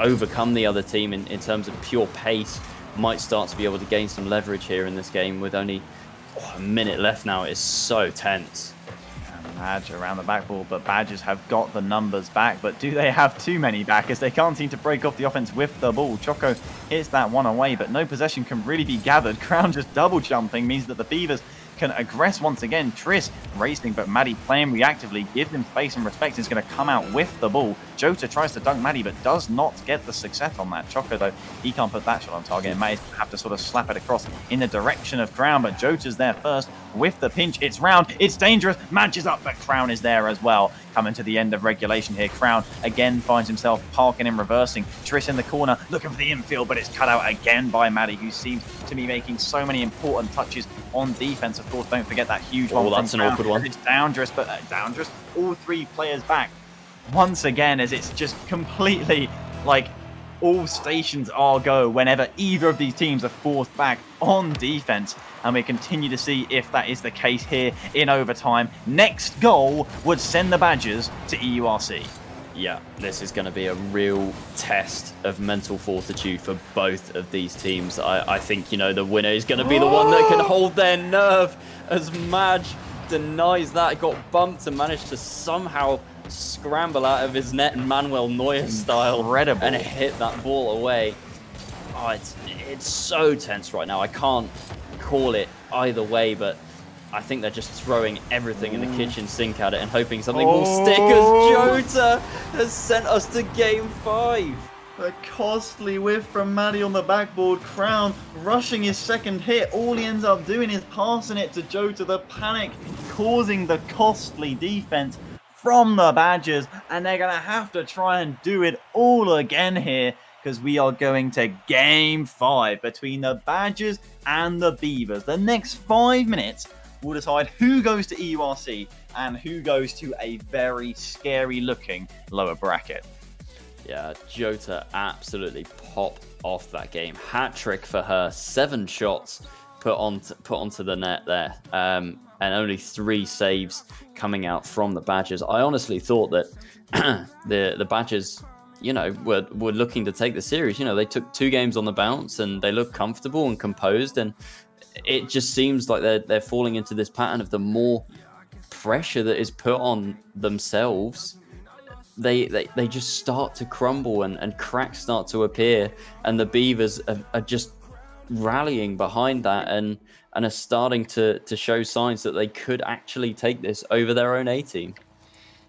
overcome the other team in terms of pure pace might start to be able to gain some leverage here in this game with only a minute left now. It is so tense. Badge around the backboard, but Badgers have got the numbers back. But do they have too many back, as they can't seem to break off the offense with the ball? Choco hits that one away, but no possession can really be gathered. Crown just double jumping means that the Beavers can aggress once again. Triss racing, but Maddie playing reactively, gives him space and respect. He's going to come out with the ball. Jota tries to dunk Maddie, but does not get the success on that. Choco, though, he can't put that shot on target, and Maddie's have to sort of slap it across in the direction of Crown, but Jota's there first with the pinch. It's round, it's dangerous, matches up, but Crown is there as well. Coming to the end of regulation here, Crown again finds himself parking and reversing. Triss in the corner, looking for the infield, but it's cut out again by Maddie, who seems to be making so many important touches on defense. Of course, don't forget that huge one. That's an awkward one. It's dangerous, but dangerous. All 3 players back once again, as it's just completely like all stations are go whenever either of these teams are forced back on defense. And we continue to see if that is the case here in overtime. Next goal would send the Badgers to EURC. Yeah, this is going to be a real test of mental fortitude for both of these teams. I think, the winner is going to be the one that can hold their nerve, as Madge denies that, got bumped and managed to somehow scramble out of his net in Manuel Neuer style. Incredible. And hit that ball away. Oh, it's so tense right now. I can't call it either way, but I think they're just throwing everything in the kitchen sink at it and hoping something will stick, as Jota has sent us to game 5. A costly whiff from Maddie on the backboard. Crown rushing his second hit. All he ends up doing is passing it to Jota. The panic causing the costly defense from the Badgers, and they're going to have to try and do it all again here, because we are going to game 5 between the Badgers and the Beavers. The next 5 minutes will decide who goes to EURC and who goes to a very scary looking lower bracket. Yeah, Jota absolutely popped off that game. Hat-trick for her, 7 shots put onto the net there, and only 3 saves coming out from the Badgers. I honestly thought that the Badgers, were looking to take the series. They took 2 games on the bounce and they looked comfortable and composed, and it just seems like they're falling into this pattern of the more pressure that is put on themselves, they just start to crumble and cracks start to appear, and the Beavers are just rallying behind that and are starting to show signs that they could actually take this over their own A team.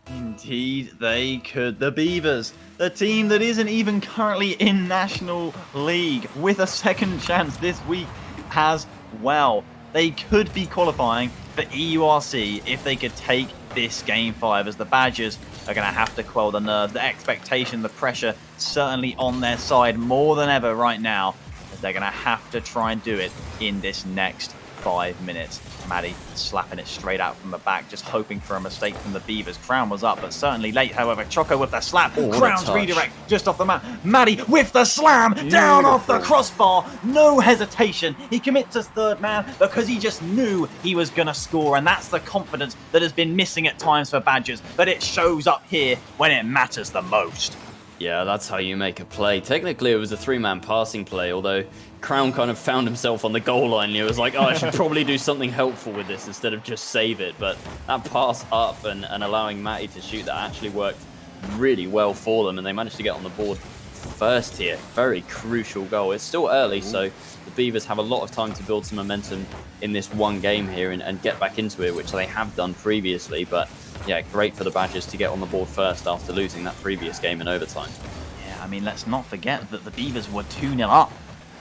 Indeed, they could. The Beavers, the team that isn't even currently in National League, with a second chance this week as well. They could be qualifying for EURC if they could take this Game 5, as the Badgers are going to have to quell the nerves. The expectation, the pressure, certainly on their side more than ever right now, as they're going to have to try and do it in this next 5 minutes. Maddie slapping it straight out from the back, just hoping for a mistake from the Beavers. Crown was up, but certainly late. However, Choco with the slap. Crown's redirect just off the mat. Maddie with the slam. Beautiful. Down off the crossbar. No hesitation. He commits as third man because he just knew he was going to score. And that's the confidence that has been missing at times for Badgers. But it shows up here when it matters the most. Yeah, that's how you make a play. Technically, it was a three-man passing play, although Crown kind of found himself on the goal line. He was like, oh, I should probably do something helpful with this instead of just save it. But that pass up and allowing Matty to shoot, that actually worked really well for them, and they managed to get on the board first here. Very crucial goal. It's still early, so the Beavers have a lot of time to build some momentum in this one game here and get back into it, which they have done previously. But yeah, great for the Badgers to get on the board first after losing that previous game in overtime. Yeah, I mean, let's not forget that the Beavers were 2-0 up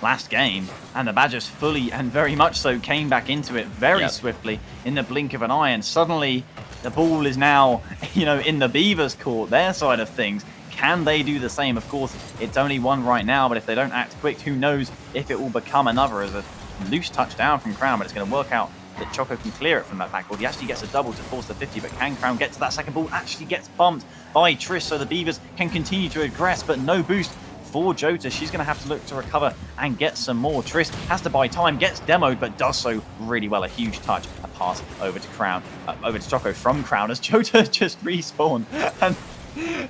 last game, and the Badgers fully and very much so came back into it very swiftly in the blink of an eye, and suddenly the ball is now, in the Beavers' court, their side of things. Can they do the same? Of course, it's only one right now, but if they don't act quick, who knows if it will become another, as a loose touchdown from Crown, but it's going to work out that Choco can clear it from that backboard. He actually gets a double to force the 50, but can Crown get to that second ball? Actually gets bumped by Trish, so the Beavers can continue to aggress, but no boost for Jota. She's going to have to look to recover and get some more. Triss has to buy time, gets demoed, but does so really well. A huge touch, a pass over to Crown, over to Choco from Crown, as Jota just respawned. And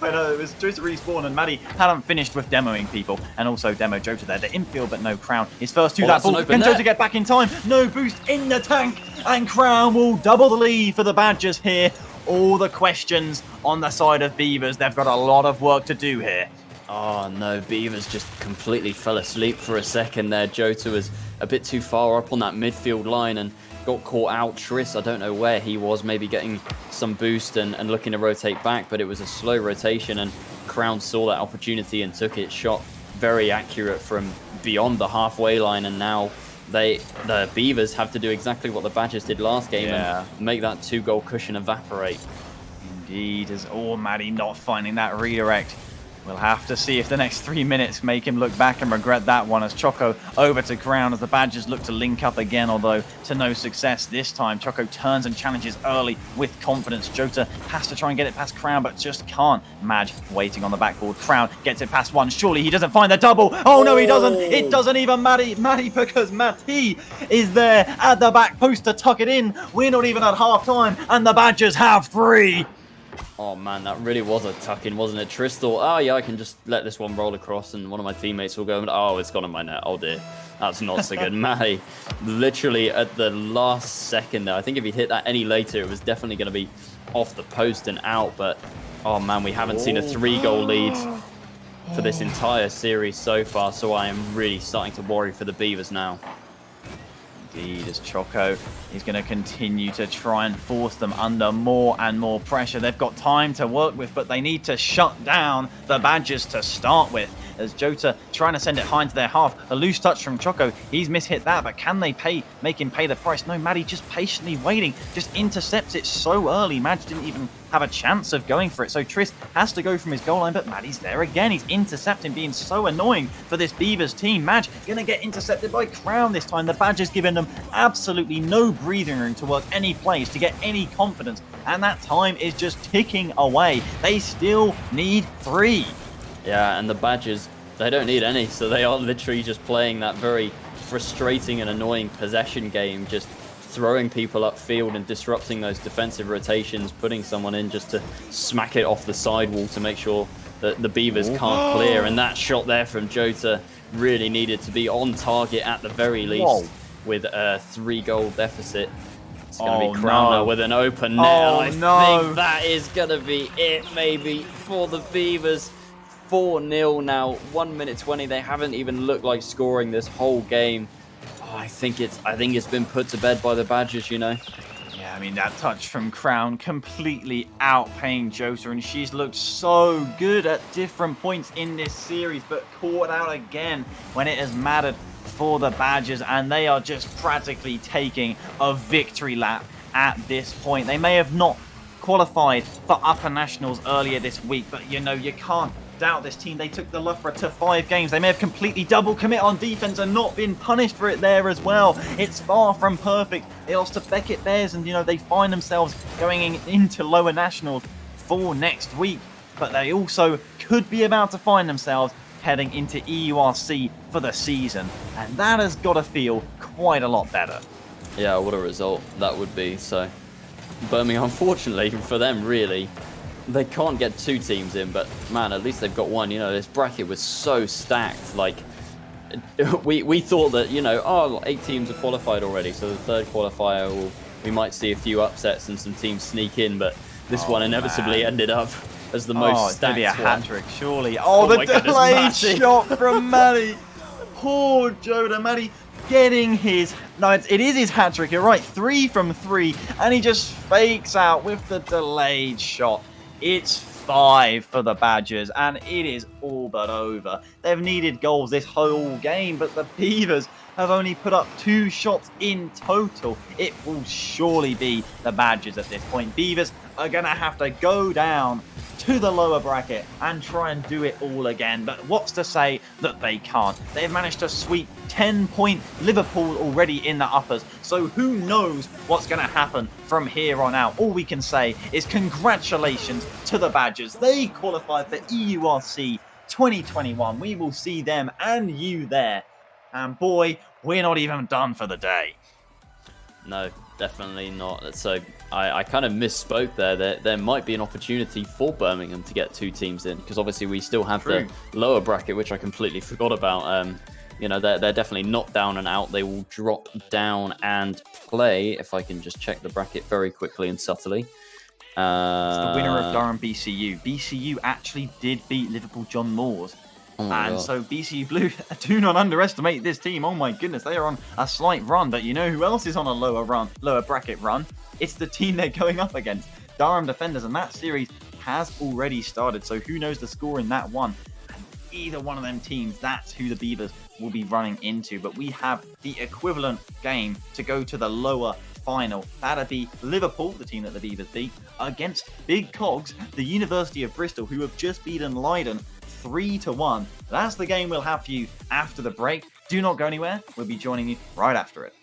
I know it was Jota respawn, and Maddie hadn't finished with demoing people, and also demo Jota there. The infield, but no Crown. His first to that ball. Can Jota get back in time? No boost in the tank, and Crown will double the lead for the Badgers here. All the questions on the side of Beavers. They've got a lot of work to do here. Oh no, Beavers just completely fell asleep for a second there. Jota was a bit too far up on that midfield line and got caught out. Triss, I don't know where he was, maybe getting some boost and looking to rotate back, but it was a slow rotation, and Crown saw that opportunity and took it. Shot very accurate from beyond the halfway line, and now the Beavers have to do exactly what the Badgers did last game and make that 2-goal cushion evaporate. Indeed, as Maddie not finding that redirect. We'll have to see if the next 3 minutes make him look back and regret that one, as Choco over to Crown as the Badgers look to link up again, although to no success this time. Choco turns and challenges early with confidence. Jota has to try and get it past Crown, but just can't. Madge waiting on the backboard. Crown gets it past one. Surely he doesn't find the double. Oh no, he doesn't. It doesn't even Maddie, because Matty is there at the back post to tuck it in. We're not even at half time, and the Badgers have 3. Oh man, that really was a tuck-in, wasn't it? Triss thought, oh yeah, I can just let this one roll across and one of my teammates will go, oh, it's gone in my net. Oh dear, that's not so good. Matty, literally at the last second there, I think if he'd hit that any later, it was definitely going to be off the post and out. But, oh man, we haven't seen a 3-goal lead for this entire series so far, so I am really starting to worry for the Beavers now. Indeed, as Choco is going to continue to try and force them under more and more pressure. They've got time to work with, but they need to shut down the Badgers to start with. As Jota trying to send it high into their half. A loose touch from Choco. He's mishit that, but can they make him pay the price? No, Maddie just patiently waiting. Just intercepts it so early. Madge didn't even have a chance of going for it. So Triss has to go from his goal line, but Maddie's there again. He's intercepting, being so annoying for this Beavers team. Madge going to get intercepted by Crown this time. The Badgers giving them absolutely no breathing room to work any plays, to get any confidence. And that time is just ticking away. They still need 3. Yeah, and the Badgers, they don't need any, so they are literally just playing that very frustrating and annoying possession game, just throwing people upfield and disrupting those defensive rotations, putting someone in just to smack it off the sidewall to make sure that the Beavers can't clear. And that shot there from Jota really needed to be on target at the very least with a 3-goal deficit. It's going to be Crown now with an open net. Oh, I think that is going to be it, maybe, for the Beavers. 4-0 now, 1 minute 20. They haven't even looked like scoring this whole game. Oh, I think it's been put to bed by the Badgers, you know. Yeah, I mean, that touch from Crown completely outplaying Jota, and she's looked so good at different points in this series, but caught out again when it has mattered for the Badgers, and they are just practically taking a victory lap at this point. They may have not qualified for Upper Nationals earlier this week, but you know, you can't doubt this team. They took the Loughborough to 5 games. They may have completely double commit on defense and not been punished for it there as well. It's far from perfect. They lost to Beckett Bears, and you know, they find themselves going into Lower Nationals for next week, but they also could be about to find themselves heading into EURC for the season, and that has got to feel quite a lot better. Yeah, what a result that would be. So Birmingham, unfortunately for them, really, they can't get 2 teams in, but man, at least they've got 1. You know, this bracket was so stacked. Like, we thought that, you know, 8 teams are qualified already, so the 3rd qualifier, we might see a few upsets and some teams sneak in, but this one inevitably ended up as the most stacked one. It's going to be a hat-trick, surely. The delayed shot from Matty. Poor Jota. Matty getting his... No, it is his hat-trick, you're right. 3 from 3, and he just fakes out with the delayed shot. It's 5 for the Badgers, and it is all but over. They've needed goals this whole game, but the Beavers have only put up 2 shots in total. It will surely be the Badgers at this point. Beavers are going to have to go down to the lower bracket and try and do it all again. But what's to say that they can't? They've managed to sweep 10-point Liverpool already in the uppers. So who knows what's going to happen from here on out? All we can say is congratulations to the Badgers. They qualified for EURC 2021. We will see them and you there. And boy, we're not even done for the day. No, definitely not. So I kind of misspoke there. There might be an opportunity for Birmingham to get 2 teams in, because obviously we still have the lower bracket, which I completely forgot about. You know, they're definitely not down and out. They will drop down and play. If I can just check the bracket very quickly and subtly. It's the winner of Durham BCU. BCU actually did beat Liverpool John Moores. And so BCU Blue, do not underestimate this team. Oh my goodness, they are on a slight run. But you know who else is on a lower bracket run? It's the team they're going up against, Durham Defenders, and that series has already started. So who knows the score in that one? And either one of them teams, that's who the Beavers will be running into. But we have the equivalent game to go to the lower final. That'll be Liverpool, the team that the Beavers beat, against Big Cogs, the University of Bristol, who have just beaten Leiden 3-1. That's the game we'll have for you after the break. Do not go anywhere. We'll be joining you right after it.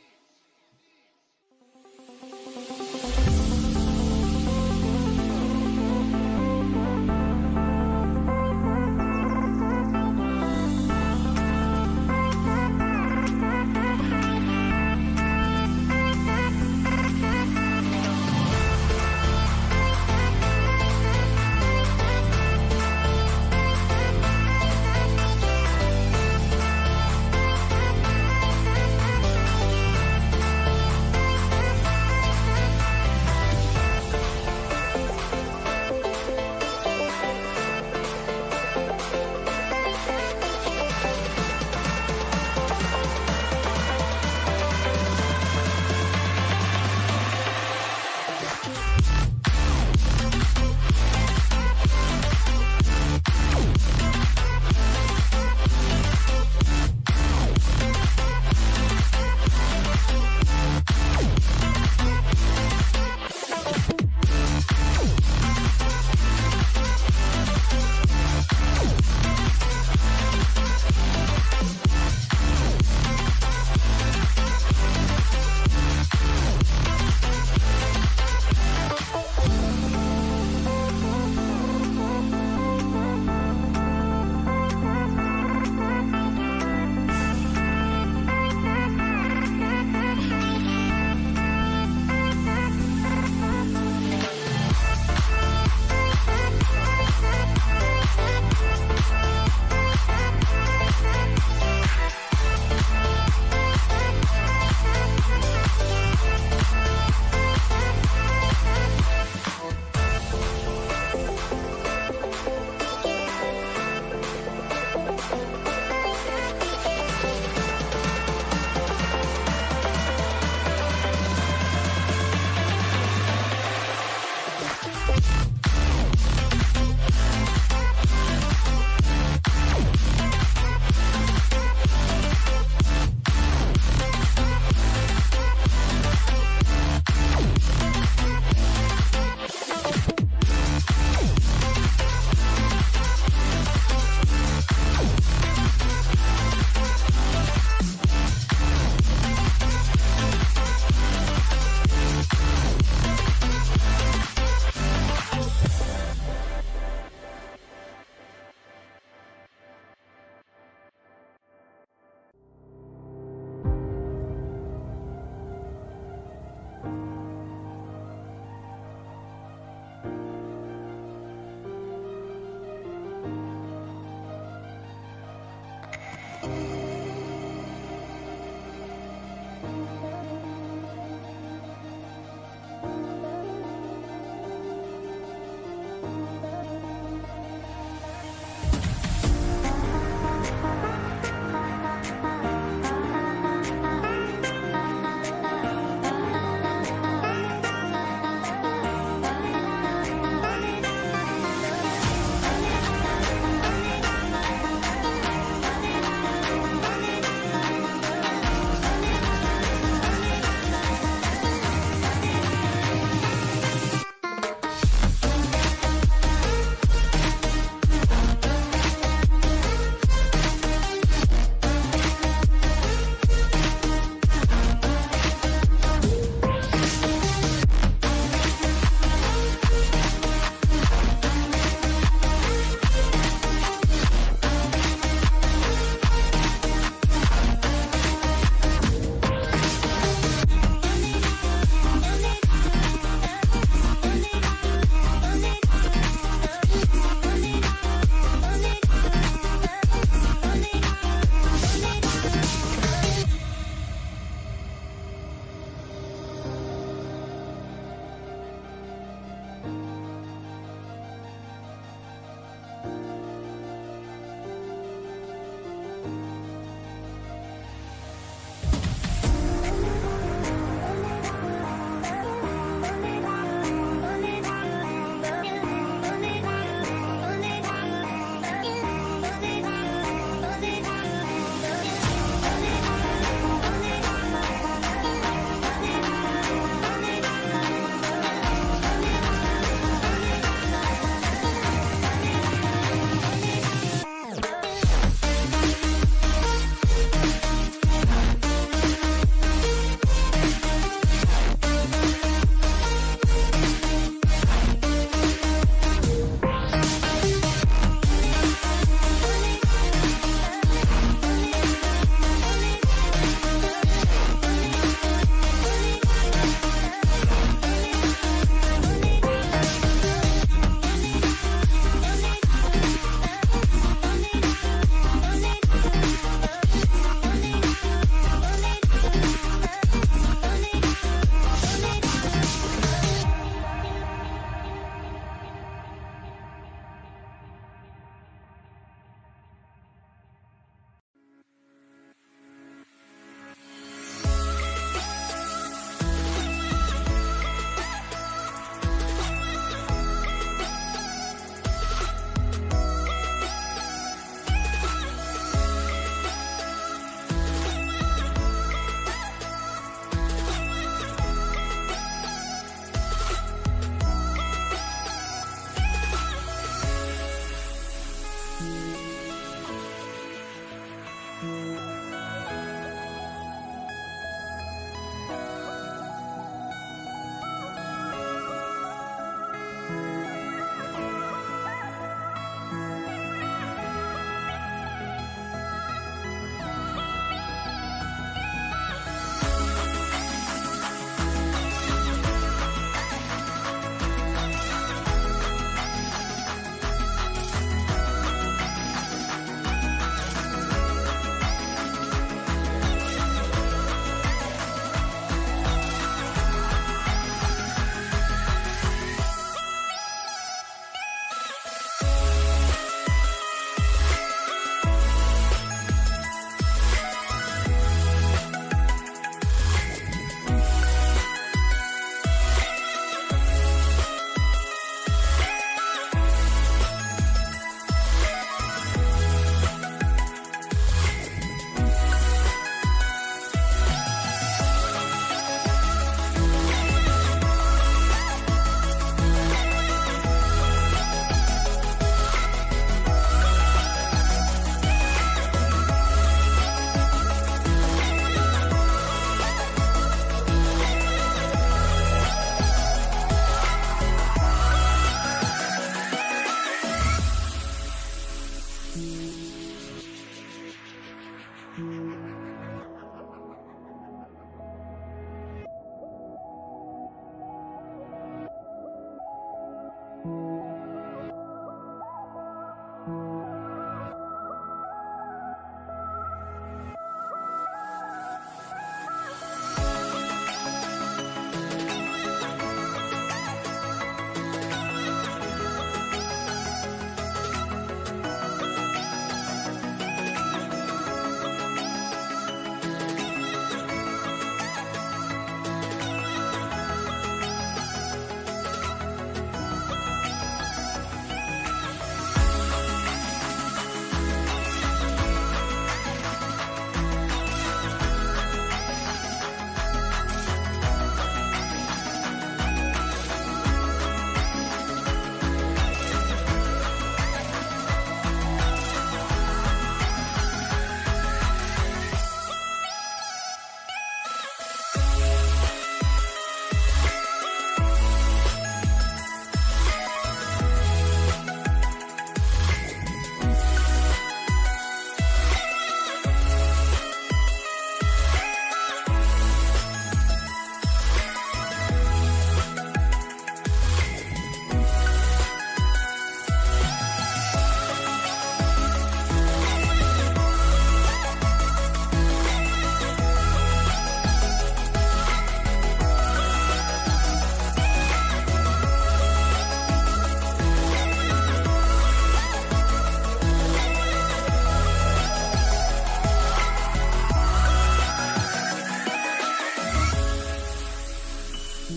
I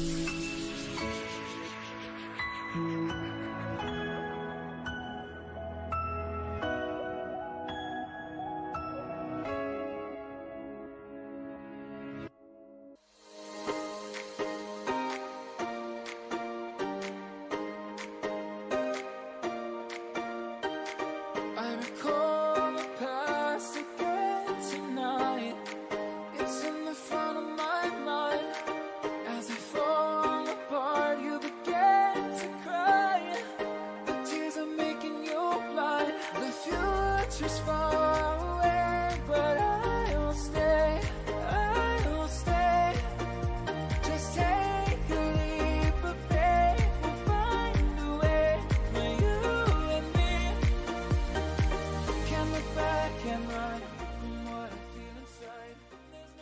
recall the past again tonight. It's in the front of my mind. As I fall apart, you begin to cry. The tears are making you blind. The future's far away, but I will stay. I will stay. Just take a leap of faith. We'll find a way for you and me. Can look back and run from what I feel inside.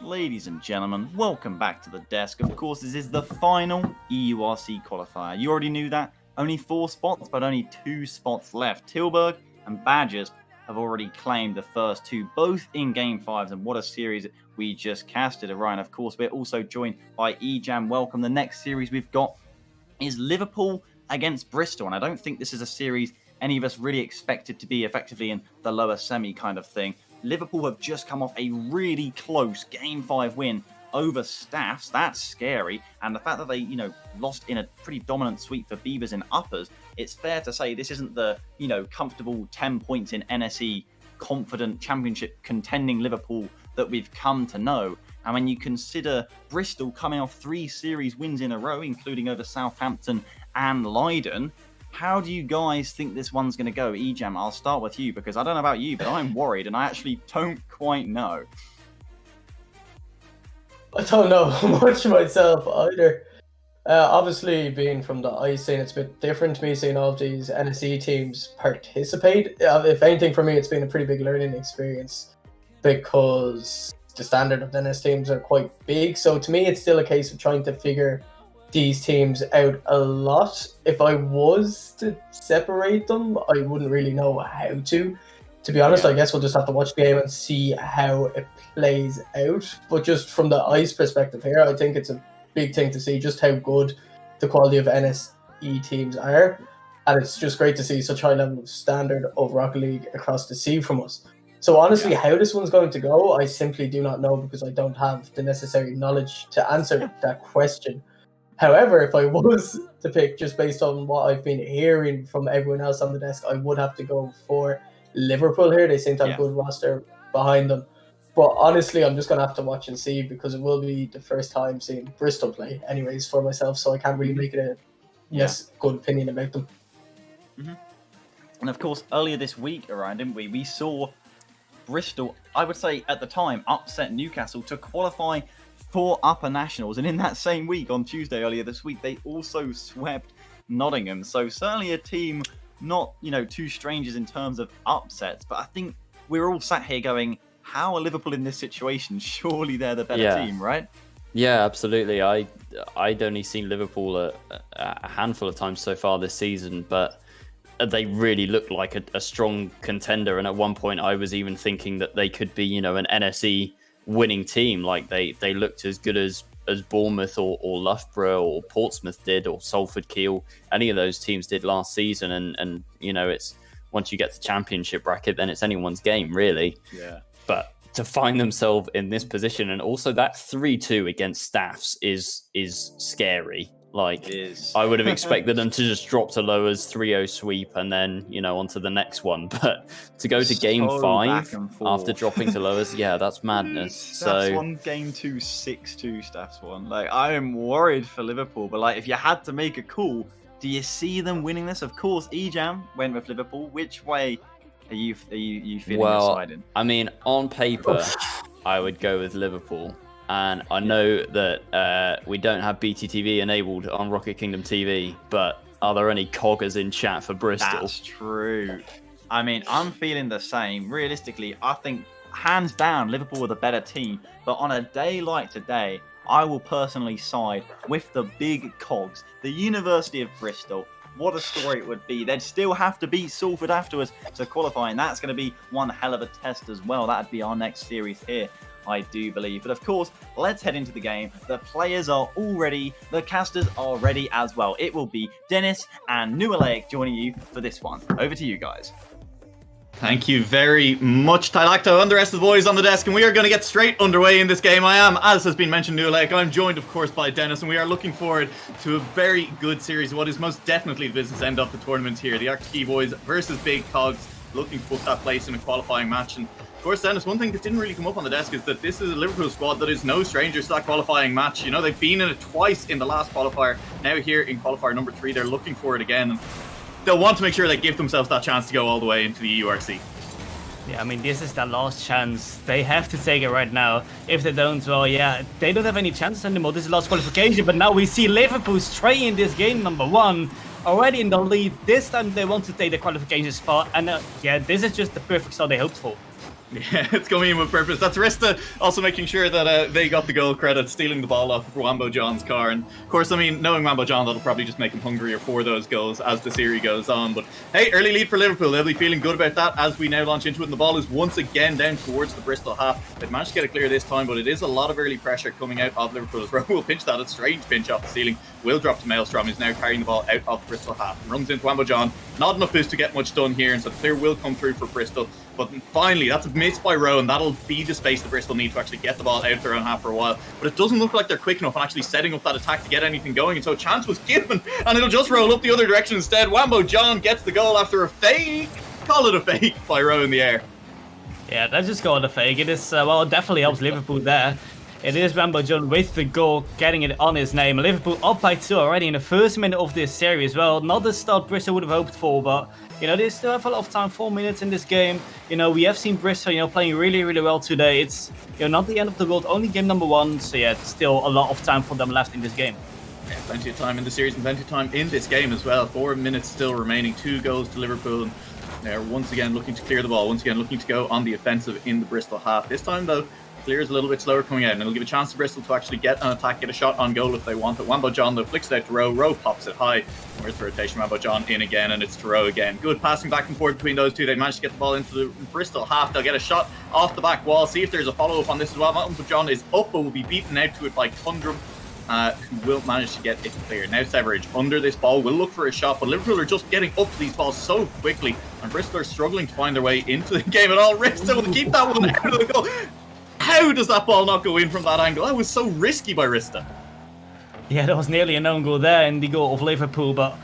Ladies and gentlemen, welcome back to the desk. Of course, this is the final EURC qualifier. You already knew that. Only 4 spots, but only 2 spots left. Tilburg and Badgers have already claimed the first 2, both in Game 5s, and what a series we just casted, Orion. Of course, we're also joined by EJAM. Welcome. The next series we've got is Liverpool against Bristol, and I don't think this is a series any of us really expected to be effectively in the lower semi kind of thing. Liverpool have just come off a really close Game 5 win over Staffs. That's scary. And the fact that they, lost in a pretty dominant sweep for Beavers in uppers, it's fair to say this isn't the, comfortable 10 points in NSE confident championship contending Liverpool that we've come to know. And when you consider Bristol coming off 3 series wins in a row, including over Southampton and Leiden, how do you guys think this one's going to go? EJAM, I'll start with you because I don't know about you, but I'm worried and I actually don't quite know. I don't know much myself either. Obviously, being from the ice scene, it's a bit different to me seeing all of these NSE teams participate. If anything, for me, it's been a pretty big learning experience because the standard of the NS teams are quite big. So to me, it's still a case of trying to figure these teams out a lot. If I was to separate them, I wouldn't really know how to. To be honest, I guess we'll just have to watch the game and see how it plays out. But just from the ice perspective here, I think it's a big thing to see just how good the quality of NSE teams are. And it's just great to see such high level of standard of Rocket League across the sea from us. So honestly, how this one's going to go, I simply do not know because I don't have the necessary knowledge to answer that question. However, if I was to pick just based on what I've been hearing from everyone else on the desk, I would have to go for Liverpool here. They seem to have a good roster behind them. But honestly, I'm just going to have to watch and see because it will be the first time seeing Bristol play anyways for myself. So I can't really make it a good opinion about them. Mm-hmm. And of course, earlier this week, Orion, didn't we? We saw Bristol, I would say at the time, upset Newcastle to qualify for Upper Nationals. And in that same week, on Tuesday earlier this week, they also swept Nottingham. So certainly a team not, two strangers in terms of upsets. But I think we're all sat here going, how are Liverpool in this situation? Surely they're the better team, right? Yeah, absolutely. I'd only seen Liverpool a handful of times so far this season, but they really look like a strong contender. And at one point, I was even thinking that they could be, an NSE winning team. Like they looked as good as Bournemouth or Loughborough or Portsmouth did, or Salford Kiel. Any of those teams did last season. And it's once you get to championship bracket, then it's anyone's game, really. Yeah. But to find themselves in this position, and also that 3-2 against Staffs is scary. Like, I would have expected them to just drop to Lowers 3-0 sweep and then, on to the next one. But to go to game 5 after dropping to Lowers, that's madness. Staffs won game 2, 6-2 Staffs won. Like, I am worried for Liverpool, but like, if you had to make a call, do you see them winning this? Of course, EJAM went with Liverpool. Which way are you feeling decided? I mean, on paper, I would go with Liverpool. And I know that we don't have BTTV enabled on Rocket Kingdom TV, but are there any coggers in chat for Bristol? That's true. I mean, I'm feeling the same. Realistically, I think, hands down, Liverpool are the better team. But on a day like today, I will personally side with the big cogs. The University of Bristol. What a story it would be. They'd still have to beat Salford afterwards to qualify, and that's going to be one hell of a test as well. That'd be our next series here. I do believe. But of course, let's head into the game. The players are all ready. The casters are ready as well. It will be Dennis and Nualaic joining you for this one. Over to you guys. Thank you very much, Tylacto, and the rest of the boys on the desk, and we are going to get straight underway in this game. I am, as has been mentioned, Nualaic. I'm joined, of course, by Dennis, and we are looking forward to a very good series. What is most definitely the business end of the tournament here. The Arctic boys versus Big Cogs, looking to put that place in a qualifying match. And of course, Dennis, one thing that didn't really come up on the desk is that this is a Liverpool squad that is no stranger to that qualifying match. You know, they've been in it twice in the last qualifier. Now here in qualifier number 3, they're looking for it again. And they'll want to make sure they give themselves that chance to go all the way into the EURC. Yeah, I mean, this is their last chance. They have to take it right now. If they don't, well, yeah, they don't have any chances anymore. This is last qualification, but now we see Liverpool straight in this game, number 1, already in the lead. This time they want to take the qualification spot, and yeah, this is just the perfect start they hoped for. Yeah, it's coming in with purpose. That's Rista also making sure that they got the goal credit, stealing the ball off of Wambo John's car. And of course, I mean, knowing Wambo John, that'll probably just make him hungrier for those goals as the series goes on. But hey, early lead for Liverpool. They'll be feeling good about that as we now launch into it. And the ball is once again down towards the Bristol half. They've managed to get it clear this time, but it is a lot of early pressure coming out of Liverpool. As Rowe will pinch that, a strange pinch off the ceiling. Will drop to Maelstrom, who's now carrying the ball out of the Bristol half. Runs into Wambo John. Not enough boost to get much done here, and so the clear will come through for Bristol. But finally, that's a miss by Rowe, and that'll be the space that Bristol need to actually get the ball out of their own half for a while. But it doesn't look like they're quick enough on actually setting up that attack to get anything going, and so a chance was given, and it'll just roll up the other direction instead. Wambo John gets the goal after a fake, call it a fake, by Rowe in the air. Yeah, that's just called a fake. It is, well, it definitely helps Liverpool there. It is Wambo John with the goal, getting it on his name. Liverpool up by 2 already in the first minute of this series. Well, not the start Bristol would have hoped for, but, you know, they still have a lot of time, 4 minutes in this game. You know, we have seen Bristol, you know, playing really, really well today. It's, you know, not the end of the world, only game number 1, so yeah, it's still a lot of time for them left in this game. Yeah, plenty of time in the series and plenty of time in this game as well. 4 minutes still remaining, 2 goals to Liverpool. And they're once again looking to clear the ball, once again looking to go on the offensive in the Bristol half. This time, though, clear is a little bit slower coming out, and it'll give a chance to Bristol to actually get an attack, get a shot on goal if they want it. Wambo John, though, flicks it out to Rowe. Rowe pops it high. Where's the rotation? Wambo John in again, and it's to Rowe again. Good passing back and forth between those two. They managed to get the ball into the Bristol half. They'll get a shot off the back wall. See if there's a follow-up on this as well. Wambo John is up, but will be beaten out to it by Kundrum, who will manage to get it clear. Now Severage under this ball will look for a shot, but Liverpool are just getting up to these balls so quickly, and Bristol are struggling to find their way into the game at all. Rista will keep that one out of the goal. How does that ball not go in from that angle? That was so risky by Rista. Yeah, there was nearly an own goal there in the goal of Liverpool, but,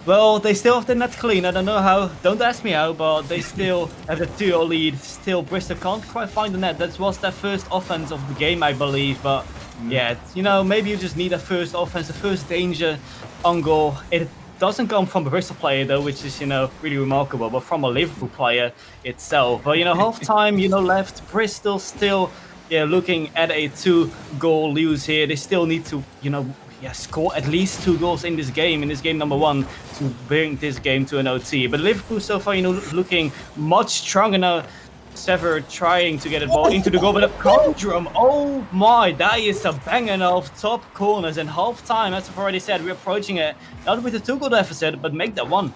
well, they still have the net clean. I don't know how, don't ask me how, but they still have a 2-0 lead. Still, Bristol can't quite find the net. That was their first offense of the game, I believe, but yeah, you know, maybe you just need a first offense, a first danger on goal. It doesn't come from a Bristol player, though, which is, you know, really remarkable, but from a Liverpool player itself. But, you know, half time, you know, left, Bristol still, yeah, looking at a 2-goal lose here. They still need to, you know, yeah, score at least 2 goals in this game number 1, to bring this game to an OT. But Liverpool so far, you know, looking much stronger now. Sever trying to get the ball into the goal, but a Kundrum, oh my, that is a banger of top corners. And half time, as I've already said, we're approaching it, not with a 2-goal deficit, but make that 1.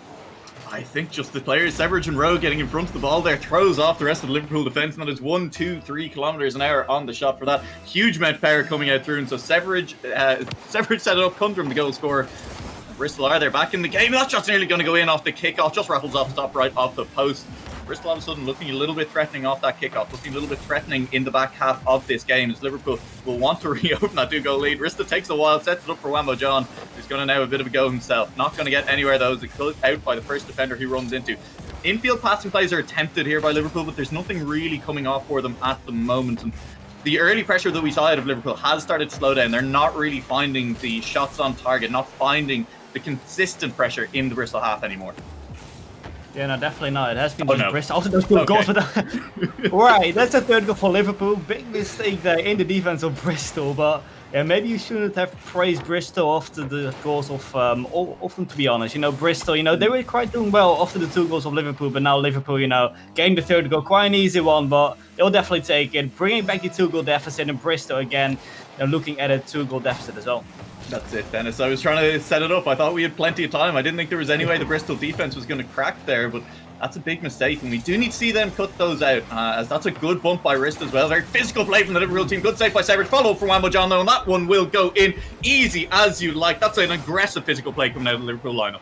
I think just the players, Severage and Rowe, getting in front of the ball there, throws off the rest of the Liverpool defence, and that is 1, 2, 3 kilometres an hour on the shot for that. Huge amount of power coming out through, and so Severage set it up, Kundrum the goal scorer. Bristol are there back in the game. That shot's nearly going to go in off the kickoff, just rattles off top right off the post. Bristol all of a sudden looking a little bit threatening off that kickoff, looking a little bit threatening in the back half of this game, as Liverpool will want to reopen that 2-goal lead. Rista takes a while, sets it up for Wambo John, who's going to now have a bit of a go himself. Not going to get anywhere though, as it goes out by the first defender he runs into. Infield passing plays are attempted here by Liverpool, but there's nothing really coming off for them at the moment. And the early pressure that we saw out of Liverpool has started to slow down. They're not really finding the shots on target, not finding the consistent pressure in the Bristol half anymore. Yeah, no, definitely not. It has been no. Bristol. Also, those 2 goals. Right, that's a 3rd goal for Liverpool. Big mistake there in the defense of Bristol, but yeah, maybe you shouldn't have praised Bristol after the goals of all of them, to be honest. You know, Bristol, you know, they were quite doing well after the 2 goals of Liverpool, but now Liverpool, you know, getting the 3rd goal, quite an easy one, but they'll definitely take it. Bringing back the 2-goal deficit, and Bristol again, you know, looking at a 2-goal deficit as well. That's it, Dennis. I was trying to set it up. I thought we had plenty of time. I didn't think there was any way the Bristol defense was going to crack there, but That's a big mistake, and we do need to see them cut those out, as that's a good bump by Wrist as well. Very physical play from the Liverpool team. Good save by Savage. Follow from Wambo John, though, and that one will go in easy as you like. That's an aggressive physical play coming out of the Liverpool lineup.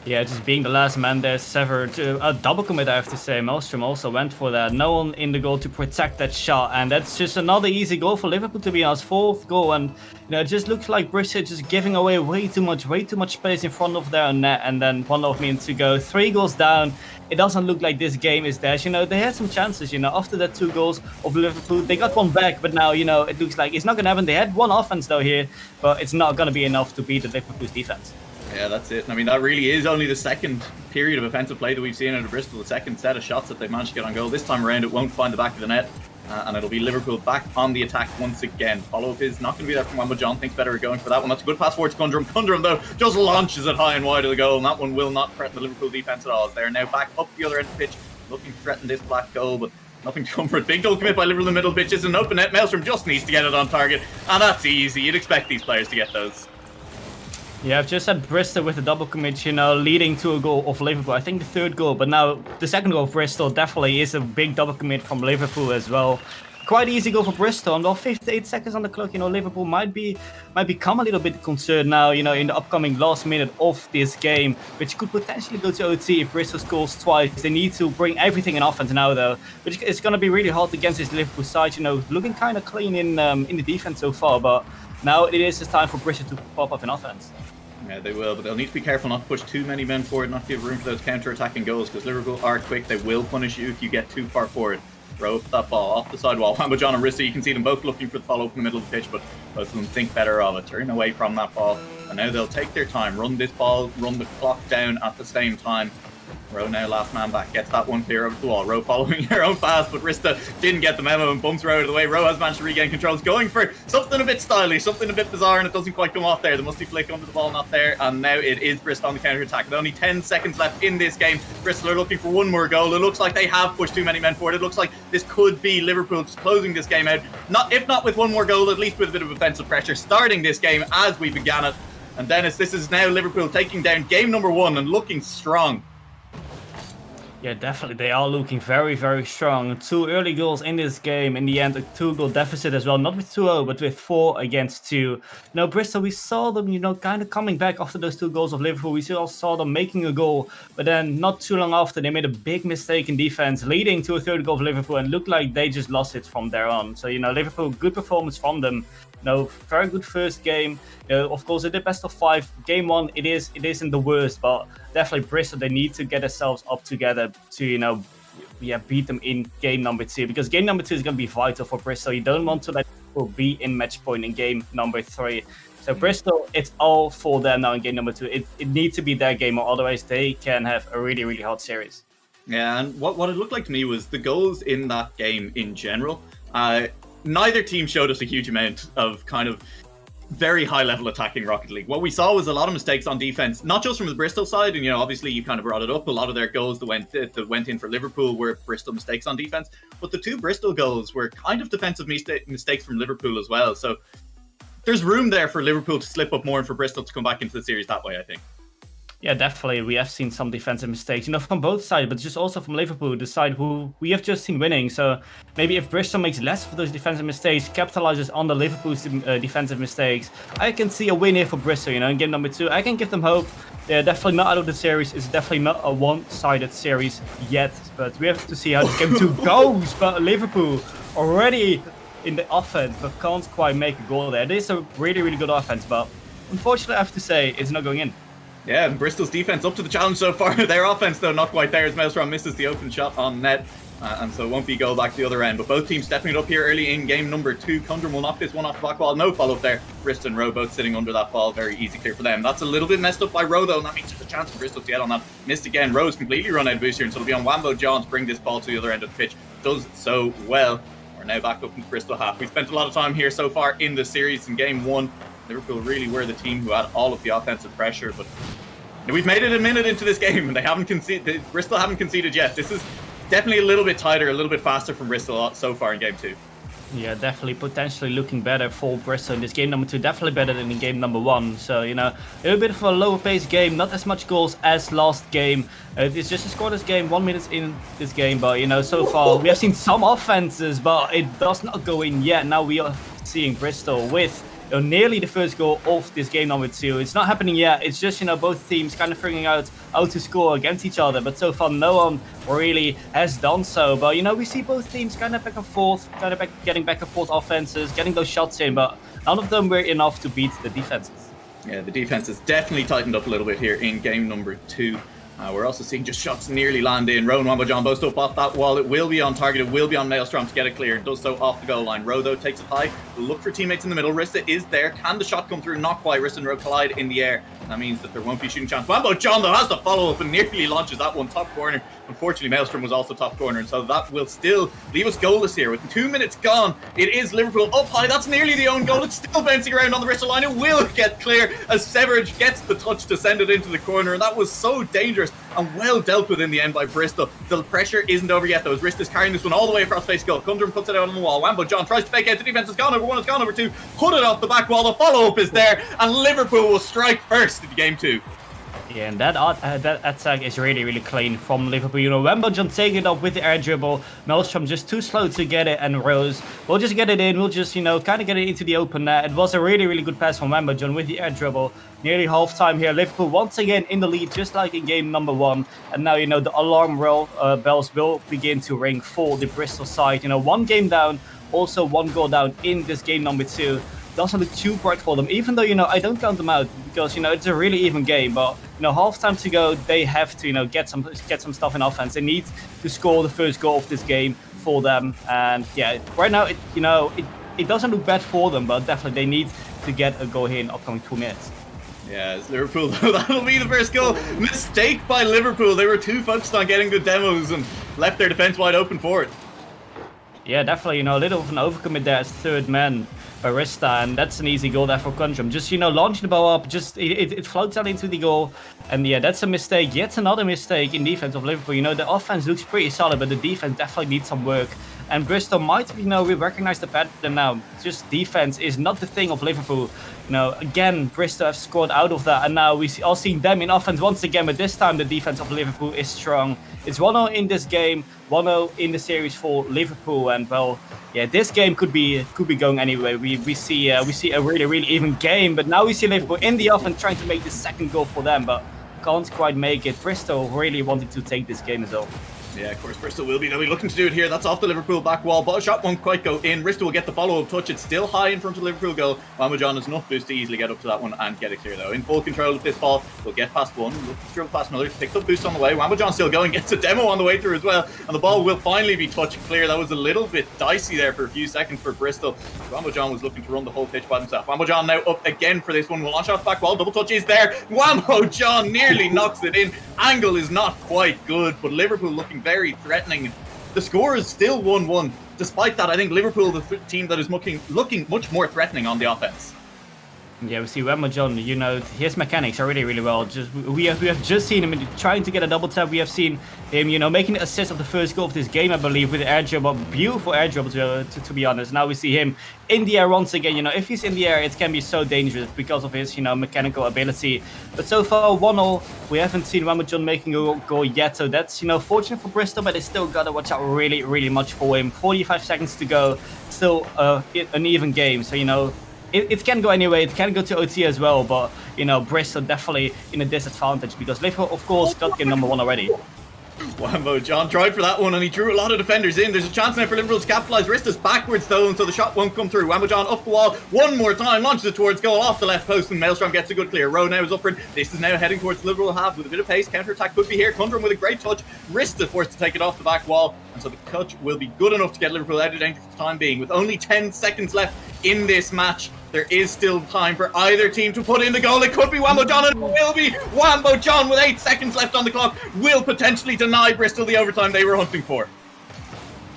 Yeah, just being the last man there, severed a double commit, I have to say. Maelstrom also went for that. No one in the goal to protect that shot, and that's just another easy goal for Liverpool to be honest. 4th goal, and it just looks like Bristol just giving away way too much space in front of their net, and then 1 minute to go. 3 goals down. It doesn't look like this game is theirs. They had some chances. After that 2 goals of Liverpool, they got one back, but now it looks like it's not gonna happen. They had one offense though here, but it's not gonna be enough to beat the Liverpool's defense. Yeah, that's it. I mean, that really is only the second period of offensive play that we've seen out of Bristol, the second set of shots that they've managed to get on goal. This time around, it won't find the back of the net, and it'll be Liverpool back on the attack once again. Follow-up is not going to be there from Wambo John. Thinks better of going for that one. That's a good pass forward to Kundrum. Kundrum, though, just launches it high and wide of the goal, and that one will not threaten the Liverpool defence at all. As they're now back up the other end of the pitch, looking to threaten this black goal, but nothing to come for it. Big goal commit by Liverpool in the middle pitch. Is an open net. Maelstrom just needs to get it on target, and that's easy. You'd expect these players to get those. Yeah, I've just had Bristol with a double commit, leading to a goal of Liverpool. I think the 3rd goal, but now the 2nd goal of Bristol definitely is a big double commit from Liverpool as well. Quite easy goal for Bristol, and 58 seconds on the clock. Liverpool might become a little bit concerned now, in the upcoming last minute of this game, which could potentially go to OT if Bristol scores twice. They need to bring everything in offense now, though, which is going to be really hard against this Liverpool side. Looking kind of clean in the defense so far, but now it is time for Bristol to pop up in offense. Yeah, they will, but they'll need to be careful not to push too many men forward, not to give room for those counter-attacking goals, because Liverpool are quick. They will punish you if you get too far forward. Throw that ball off the sidewall. Wambo John and Rissa, you can see them both looking for the follow-up in the middle of the pitch, but both of them think better of it. Turn away from that ball, and now they'll take their time, run this ball, run the clock down at the same time. Rowe now last man back, gets that one clear over the wall. Rowe following her own pass, but Rista didn't get the memo and bumps Rowe out of the way. Rowe has managed to regain control. He's going for something a bit stylish, something a bit bizarre, and it doesn't quite come off there. The musty flick under the ball, not there, and now it is Bristol on the counter-attack. With only 10 seconds left in this game, Bristol are looking for one more goal. It looks like they have pushed too many men forward. It looks like this could be Liverpool closing this game out. If not with one more goal, at least with a bit of offensive pressure, starting this game as we began it. And Dennis, this is now Liverpool taking down game number 1 and looking strong. Yeah, definitely. They are looking very, very strong. 2 early goals in this game. In the end, a 2-goal deficit as well. Not with 2-0, but with 4-2. Bristol, we saw them, kind of coming back after those 2 goals of Liverpool. We still saw them making a goal. But then, not too long after, they made a big mistake in defense, leading to a 3rd goal of Liverpool. And looked like they just lost it from there on. So, Liverpool, good performance from them. Very good first game. Of course, they did best of 5. Game 1, it isn't the worst, but definitely Bristol, they need to get themselves up together to, beat them in game number 2, because game number 2 is going to be vital for Bristol. You don't want to let people be in match point in game number 3. So Bristol, it's all for them now in game number 2. It needs to be their game, or otherwise they can have a really, really hard series. Yeah, and what it looked like to me was the goals in that game in general. Neither team showed us a huge amount of kind of very high-level attacking Rocket League. What we saw was a lot of mistakes on defense, not just from the Bristol side, and obviously you kind of brought it up. A lot of their goals that went in for Liverpool were Bristol mistakes on defense, but the 2 Bristol goals were kind of defensive mistakes from Liverpool as well. So there's room there for Liverpool to slip up more and for Bristol to come back into the series that way, I think. Yeah, definitely. We have seen some defensive mistakes, from both sides, but just also from Liverpool, the side who we have just seen winning. So maybe if Bristol makes less of those defensive mistakes, capitalizes on the Liverpool's defensive mistakes, I can see a win here for Bristol, in game number 2. I can give them hope. They're definitely not out of the series. It's definitely not a one-sided series yet, but we have to see how this game 2 goes. But Liverpool already in the offense, but can't quite make a goal there. It is a really, really good offense, but unfortunately, I have to say, it's not going in. Yeah, and Bristol's defense up to the challenge so far. Their offense, though, not quite there as Maelstrom misses the open shot on net. And so it won't be goal back to the other end. But both teams stepping it up here early in game number 2. Kundrum will knock this one off the back wall. No follow-up there. Bristol and Rowe both sitting under that ball. Very easy clear for them. That's a little bit messed up by Rowe, though, and that means there's a chance for Bristol to get on that. Missed again. Rowe's completely run out of boost here, and so it'll be on Wambo John to bring this ball to the other end of the pitch. Does so well. We're now back up in the Bristol half. We spent a lot of time here so far in the series. In game 1, Liverpool really were the team who had all of the offensive pressure, but we've made it a minute into this game, and they haven't conceded. Bristol haven't conceded yet. This is definitely a little bit tighter, a little bit faster from Bristol so far in game 2. Yeah, definitely potentially looking better for Bristol in this game number 2. Definitely better than in game number 1. So, you know, a little bit of a lower pace game. Not as much goals as last game. It's just a scoreless game, 1 minute in this game. But, you know, so far we have seen some offenses, but it does not go in yet. Now we are seeing Bristol with nearly the first goal of this game number 2. It's not happening yet. It's just, you know, both teams kind of figuring out how to score against each other. But so far, no one really has done so. But, you know, we see both teams kind of back and forth, getting back and forth offenses, getting those shots in. But none of them were enough to beat the defenses. Yeah, the defense has definitely tightened up a little bit here in game number 2. We're also seeing just shots nearly land in. Rowan Wambo-John both up off that wall. It will be on target. It will be on Maelstrom to get it clear. It does so off the goal line. Rowe, though, takes it high. Look for teammates in the middle. Rista is there. Can the shot come through? Not quite. Rista and Rowe collide in the air. That means that there won't be a shooting chance. Wambo-John, though, has the follow-up and nearly launches that one top corner. Unfortunately, Maelstrom was also top corner, and so that will still leave us goalless here. With 2 minutes gone, it is Liverpool up high. That's nearly the own goal. It's still bouncing around on the Bristol line. It will get clear as Severage gets the touch to send it into the corner, and that was so dangerous and well dealt with in the end by Bristol. The pressure isn't over yet, though, as Rista's carrying this one all the way across face goal. Kundrum puts it out on the wall. Wambo-John tries to fake out. The defense has gone over 1, it's gone over 2. Put it off the back wall. The follow-up is there, and Liverpool will strike first in game 2. Yeah, and that attack is really, really clean from Liverpool. You know, Wambo-John taking it up with the air dribble. Maelstrom just too slow to get it, and Rose will just get it in. We'll just, you know, kind of get it into the open net. It was a really, really good pass from Wambo-John with the air dribble. Nearly half time here. Liverpool once again in the lead, just like in game number 1. And now, you know, the alarm bells will begin to ring for the Bristol side. You know, 1 game down, also 1 goal down in this game number 2. Doesn't look too bright for them, even though, you know, I don't count them out because, you know, it's a really even game. But, you know, half time to go, they have to, you know, get some stuff in offense. They need to score the first goal of this game for them. And yeah, right now, it doesn't look bad for them, but definitely they need to get a goal here in upcoming 2 minutes. Yeah, it's Liverpool, though. That'll be the first goal. Mistake by Liverpool. They were too focused on getting good demos and left their defense wide open for it. Yeah, definitely, you know, a little of an overcommit there as third man by Rista, and that's an easy goal there for Kundrum. Just, you know, launching the ball up, just it floats out into the goal, and yeah, that's a mistake. Yet another mistake in defense of Liverpool. You know, the offense looks pretty solid, but the defense definitely needs some work. And Bristol might, you know, we recognize the pattern now. Just defense is not the thing of Liverpool. You know, again, Bristol have scored out of that, and now we are seeing them in offense once again, but this time the defense of Liverpool is strong. It's 1-0 in this game, 1-0 in the series for Liverpool, and well, yeah, this game could be going anyway. We see a really, really even game, but now we see Liverpool in the offense trying to make the second goal for them, but can't quite make it. Bristol really wanted to take this game as well. Yeah, of course, Bristol will be. They'll be looking to do it here. That's off the Liverpool back wall, but a shot won't quite go in. Bristol will get the follow-up touch. It's still high in front of the Liverpool goal. Wambo-John has enough boost to easily get up to that one and get it clear, though. In full control of this ball, we'll get past one, look to dribble past another, picks up boost on the way. Wambo-John still going, gets a demo on the way through as well, and the ball will finally be touched clear. That was a little bit dicey there for a few seconds for Bristol. Wambo-John was looking to run the whole pitch by himself. Wambo-John now up again for this one. Will launch off the back wall. Double touch is there. Wambo-John nearly knocks it in. Angle is not quite good, but Liverpool looking very threatening. The score is still 1-1. Despite that, I think Liverpool, the team that is looking much more threatening on the offense. Yeah, we see Wambo-John, you know, his mechanics are really, really well. Just we have just seen him trying to get a double tap. We have seen him, you know, making the assist of the first goal of this game, I believe, with the air dribble. Beautiful air dribble, to be honest. Now we see him in the air once again. You know, if he's in the air, it can be so dangerous because of his, you know, mechanical ability. But so far, 1-0. We haven't seen Wambo-John making a goal yet, so that's, you know, fortunate for Bristol, but they still got to watch out really, really much for him. 45 seconds to go. Still an even game, so, you know, it can go anyway. It can go to OT as well, but, you know, Bristol definitely in a disadvantage because Liverpool, of course, got game number 1 already. Wambo-John tried for that one and he drew a lot of defenders in. There's a chance now for Liverpool to capitalise. Rista's backwards though, and so the shot won't come through. Wambo-John up the wall one more time, launches it towards goal off the left post, and Maelstrom gets a good clear. Rowe now is up front. This is now heading towards the Liverpool half with a bit of pace. Counter-attack could be here. Kundrum with a great touch. Rista forced to take it off the back wall, and so the touch will be good enough to get Liverpool out of danger for the time being. With only 10 seconds left in this match, there is still time for either team to put in the goal. It could be Wambo-John, and it will be Wambo-John with 8 seconds left on the clock. Will potentially deny Bristol the overtime they were hunting for.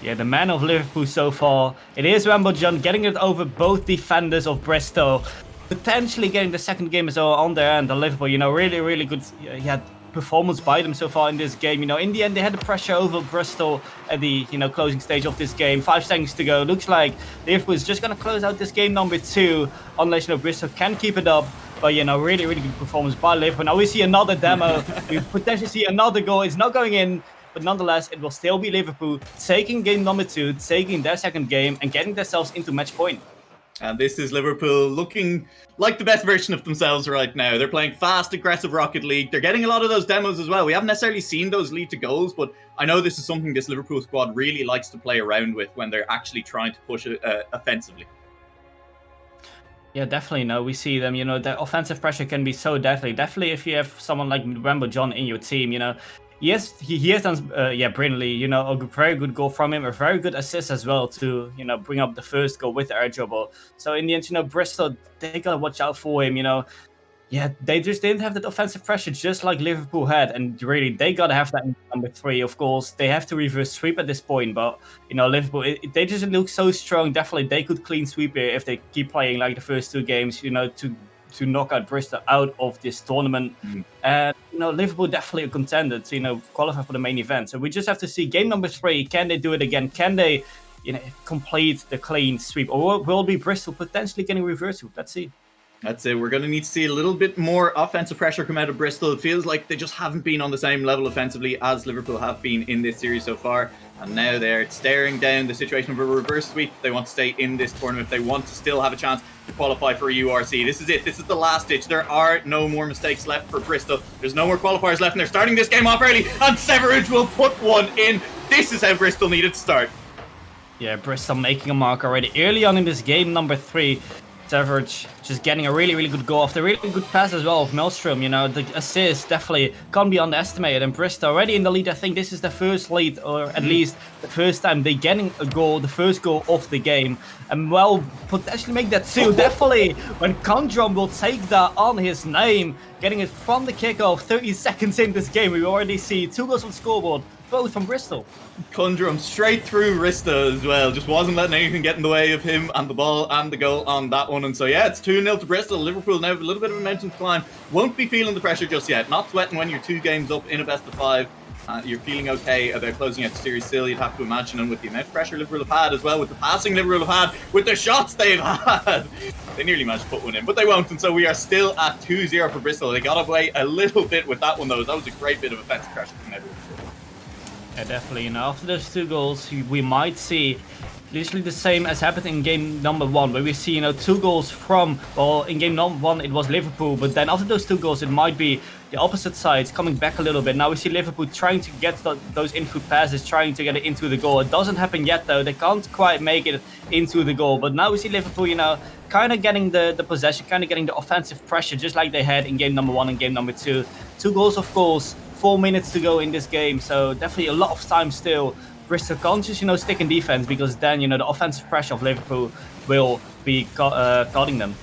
Yeah, the man of Liverpool so far. It is Wambo-John getting it over both defenders of Bristol. Potentially getting the second game as well on there, and the Liverpool, you know, really, really good. Yeah, performance by them so far in this game. You know, in the end, they had the pressure over Bristol at the, you know, closing stage of this game. 5 seconds to go. Looks like Liverpool is just going to close out this game number 2, unless, you know, Bristol can keep it up. But, you know, really, really good performance by Liverpool. Now we see another demo. We potentially see another goal. It's not going in. But nonetheless, it will still be Liverpool taking game number 2, taking their second game, and getting themselves into match point. And this is Liverpool looking like the best version of themselves right now. They're playing fast, aggressive Rocket League. They're getting a lot of those demos as well. We haven't necessarily seen those lead to goals, but I know this is something this Liverpool squad really likes to play around with when they're actually trying to push it offensively. Yeah, definitely. No, we see them. You know, the offensive pressure can be so deadly. Definitely, if you have someone like Rambo John in your team, you know. Yes, he has done, brilliantly, you know, a very good goal from him, a very good assist as well to, you know, bring up the first goal with the air dribble. So in the end, you know, Bristol, they gotta watch out for him, you know. Yeah, they just didn't have that offensive pressure just like Liverpool had, and really, they gotta have that in number 3, of course. They have to reverse sweep at this point, but, you know, Liverpool, they just look so strong. Definitely, they could clean sweep here if they keep playing like the first 2 games, you know, to knock out Bristol out of this tournament. And, you know, Liverpool definitely a contender to, you know, qualify for the main event. So we just have to see game number 3. Can they do it again? Can they, you know, complete the clean sweep? Or will be Bristol potentially getting reverse sweep? Let's see. That's it. We're going to need to see a little bit more offensive pressure come out of Bristol. It feels like they just haven't been on the same level offensively as Liverpool have been in this series so far. And now they're staring down the situation of a reverse sweep. They want to stay in this tournament. They want to still have a chance to qualify for a URC. This is it. This is the last ditch. There are no more mistakes left for Bristol. There's no more qualifiers left, and they're starting this game off early. And Severidge will put one in. This is how Bristol needed to start. Yeah, Bristol making a mark already early on in this game number 3. Severidge just getting a really, really good goal off the really good pass as well of Maelstrom. You know, the assist definitely can't be underestimated. And Bristol already in the lead. I think this is the first lead, or at least the first time they're getting a goal, the first goal of the game. And well, potentially make that 2. Definitely when Condrom will take that on his name, getting it from the kickoff. 30 seconds in this game, we already see 2 goals on the scoreboard, both from Bristol. Condrum straight through Rista as well. Just wasn't letting anything get in the way of him and the ball and the goal on that one. And so, yeah, it's 2-0 to Bristol. Liverpool now have a little bit of momentum to climb. Won't be feeling the pressure just yet. Not sweating when you're 2 games up in a best of 5. You're feeling okay about closing out the series still, you'd have to imagine. And with the amount of pressure Liverpool have had as well, with the passing Liverpool have had, with the shots they've had, they nearly managed to put one in, but they won't. And so we are still at 2-0 for Bristol. They got away a little bit with that one, though. That was a great bit of offensive pressure from everyone. Yeah, definitely. You know, after those 2 goals, we might see literally the same as happened in game number 1, where we see, you know, 2 goals from, well, in game number 1 it was Liverpool, but then after those 2 goals it might be the opposite sides coming back a little bit. Now we see Liverpool trying to get those in-foot passes, trying to get it into the goal. It doesn't happen yet, though. They can't quite make it into the goal. But now we see Liverpool, you know, kind of getting the possession, kind of getting the offensive pressure, just like they had in game number 1 and game number 2. 2 goals, of course. 4 minutes to go in this game, so definitely a lot of time still. Bristol can't just, you know, stick in defense, because then, you know, the offensive pressure of Liverpool will be guarding them.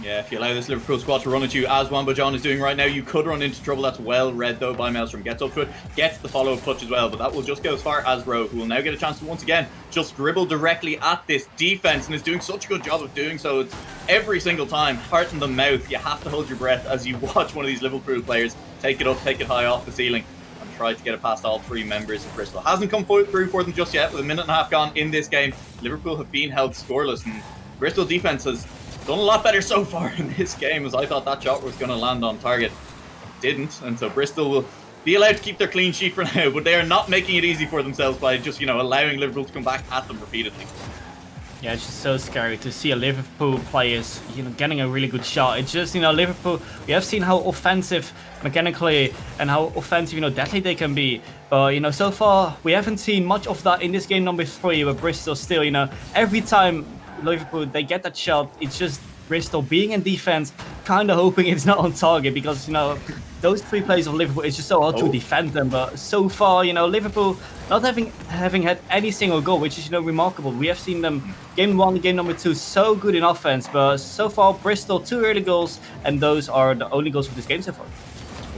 Yeah, if you allow this Liverpool squad to run at you, as Wamba John is doing right now, you could run into trouble. That's well read, though, by Maelstrom. Gets up to it, gets the follow-up touch as well, but that will just go as far as Rowe, who will now get a chance to, once again, just dribble directly at this defense, and is doing such a good job of doing so. It's every single time, heart in the mouth. You have to hold your breath as you watch one of these Liverpool players take it up, take it high off the ceiling, and try to get it past all 3 members of Bristol. Hasn't come through for them just yet. With a minute and a half gone in this game, Liverpool have been held scoreless, and Bristol defense has done a lot better so far in this game, as I thought that shot was going to land on target. It didn't, and so Bristol will be allowed to keep their clean sheet for now, but they are not making it easy for themselves by just, you know, allowing Liverpool to come back at them repeatedly. Yeah, it's just so scary to see a Liverpool players, you know, getting a really good shot. It's just, you know, Liverpool, we have seen how offensive mechanically and how offensive, you know, deadly they can be. But, you know, so far we haven't seen much of that in this game number 3, where Bristol still, you know, every time Liverpool, they get that shot, it's just Bristol being in defense, kind of hoping it's not on target, because, you know, those 3 players of Liverpool, it's just so hard to defend them. But so far, you know, Liverpool not having had any single goal, which is, you know, remarkable. We have seen them game 1, game number 2, so good in offense, but so far Bristol 2 early goals, and those are the only goals for this game so far.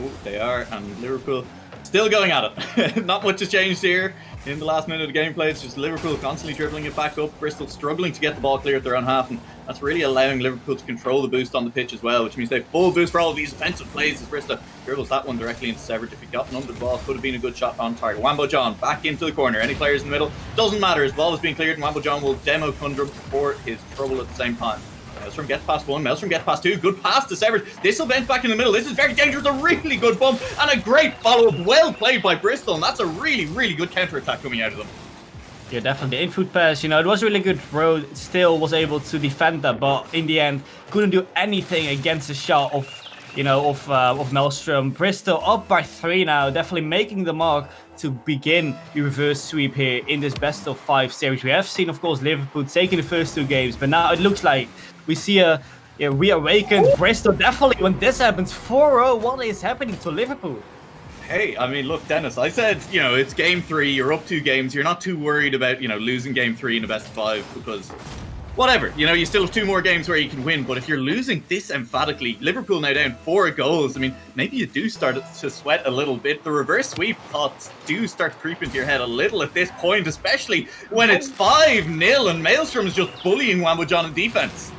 Oh, they are, and Liverpool still going at it. Not much has changed here. in the last minute of the gameplay. It's just Liverpool constantly dribbling it back up, Bristol struggling to get the ball clear at their own half, and that's really allowing Liverpool to control the boost on the pitch as well, which means they have full boost for all of these offensive plays as Bristol dribbles that one directly into Severed. If he got under the ball, could have been a good shot on target. Wambo John back into the corner. Any players in the middle, doesn't matter. His ball is being cleared, and Wambo John will demo Kundrum for his trouble at the same time. Maelstrom gets past one, Maelstrom gets past two, good pass to Severed. This will bounce back in the middle. This is very dangerous, a really good bump, and a great follow-up, well played by Bristol, and that's a really, really good counter-attack coming out of them. Yeah, definitely. The infield pass, it was really good. Road still was able to defend that, but in the end, couldn't do anything against the shot of Maelstrom. Bristol up by 3 now, definitely making the mark to begin the reverse sweep here in this best of 5 series. We have seen, of course, Liverpool taking the first 2 games, but now it looks like we see a reawakened Bristol. Definitely, when this happens, 4-0, what is happening to Liverpool? Hey, I mean, look, Dennis, I said, it's game 3, you're up 2 games, you're not too worried about, losing game 3 in a best of 5, because whatever, you still have 2 more games where you can win, but if you're losing this emphatically, Liverpool now down 4 goals, I mean, maybe you do start to sweat a little bit. The reverse sweep thoughts do start creeping to your head a little at this point, especially when it's 5-0 and Maelstrom is just bullying Wambo John in defense.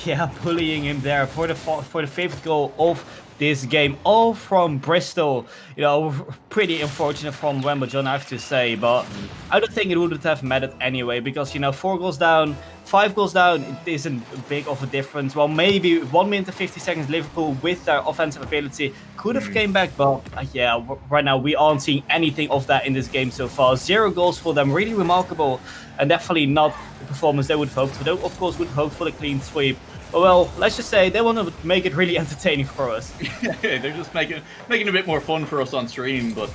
Yeah, bullying him there for the 5th goal of this game, all from Bristol. Pretty unfortunate from Wambo John, I have to say, but I don't think it would have mattered anyway, because 4 goals down, 5 goals down, it isn't big of a difference. Well, maybe 1 minute and 50 seconds Liverpool with their offensive ability could have came back, but yeah, right now we aren't seeing anything of that in this game so far. 0 goals for them, really remarkable, and definitely not the performance they would have hoped for. They, of course, would have hoped for the clean sweep. Well, let's just say they want to make it really entertaining for us. They're just making a bit more fun for us on stream, but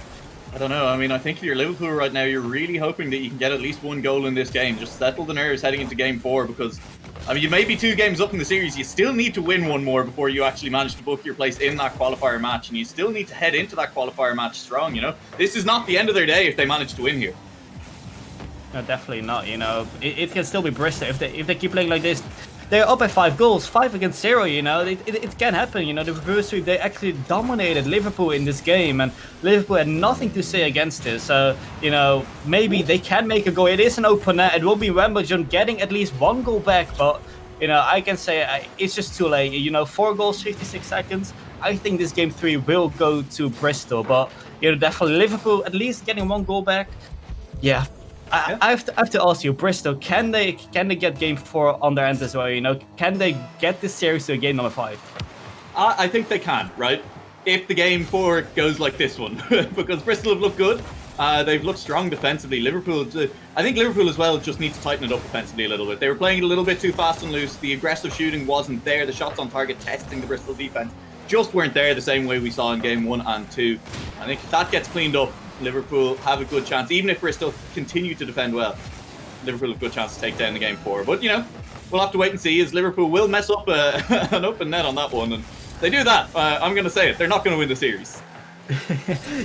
I don't know. I mean, I think if you're Liverpool right now, you're really hoping that you can get at least 1 goal in this game. Just settle the nerves heading into game 4, because, I mean, you may be 2 games up in the series. You still need to win 1 more before you actually manage to book your place in that qualifier match, and you still need to head into that qualifier match strong, This is not the end of their day if they manage to win here. No, definitely not, It can still be Bristol if they keep playing like this. They're up by 5 goals, 5 against 0, It can happen, The reverse sweep, they actually dominated Liverpool in this game, and Liverpool had nothing to say against this. So, maybe they can make a goal. It is an open net. It will be Wambo John getting at least 1 goal back, but, I can say it's just too late. 4 goals, 56 seconds. I think this game 3 will go to Bristol, but, definitely Liverpool at least getting 1 goal back. Yeah. I have to ask you, Bristol, can they get game 4 on their end as well? Can they get this series to a game number 5? I think they can, right? If the game 4 goes like this one, because Bristol have looked good. They've looked strong defensively. I think Liverpool as well just need to tighten it up defensively a little bit. They were playing it a little bit too fast and loose. The aggressive shooting wasn't there. The shots on target testing the Bristol defense just weren't there the same way we saw in game 1 and 2. I think if that gets cleaned up, Liverpool have a good chance. Even if Bristol continue to defend well, Liverpool have a good chance to take down the game 4. But, we'll have to wait and see, as Liverpool will mess up an open net on that one. And if they do that, I'm going to say it, they're not going to win the series.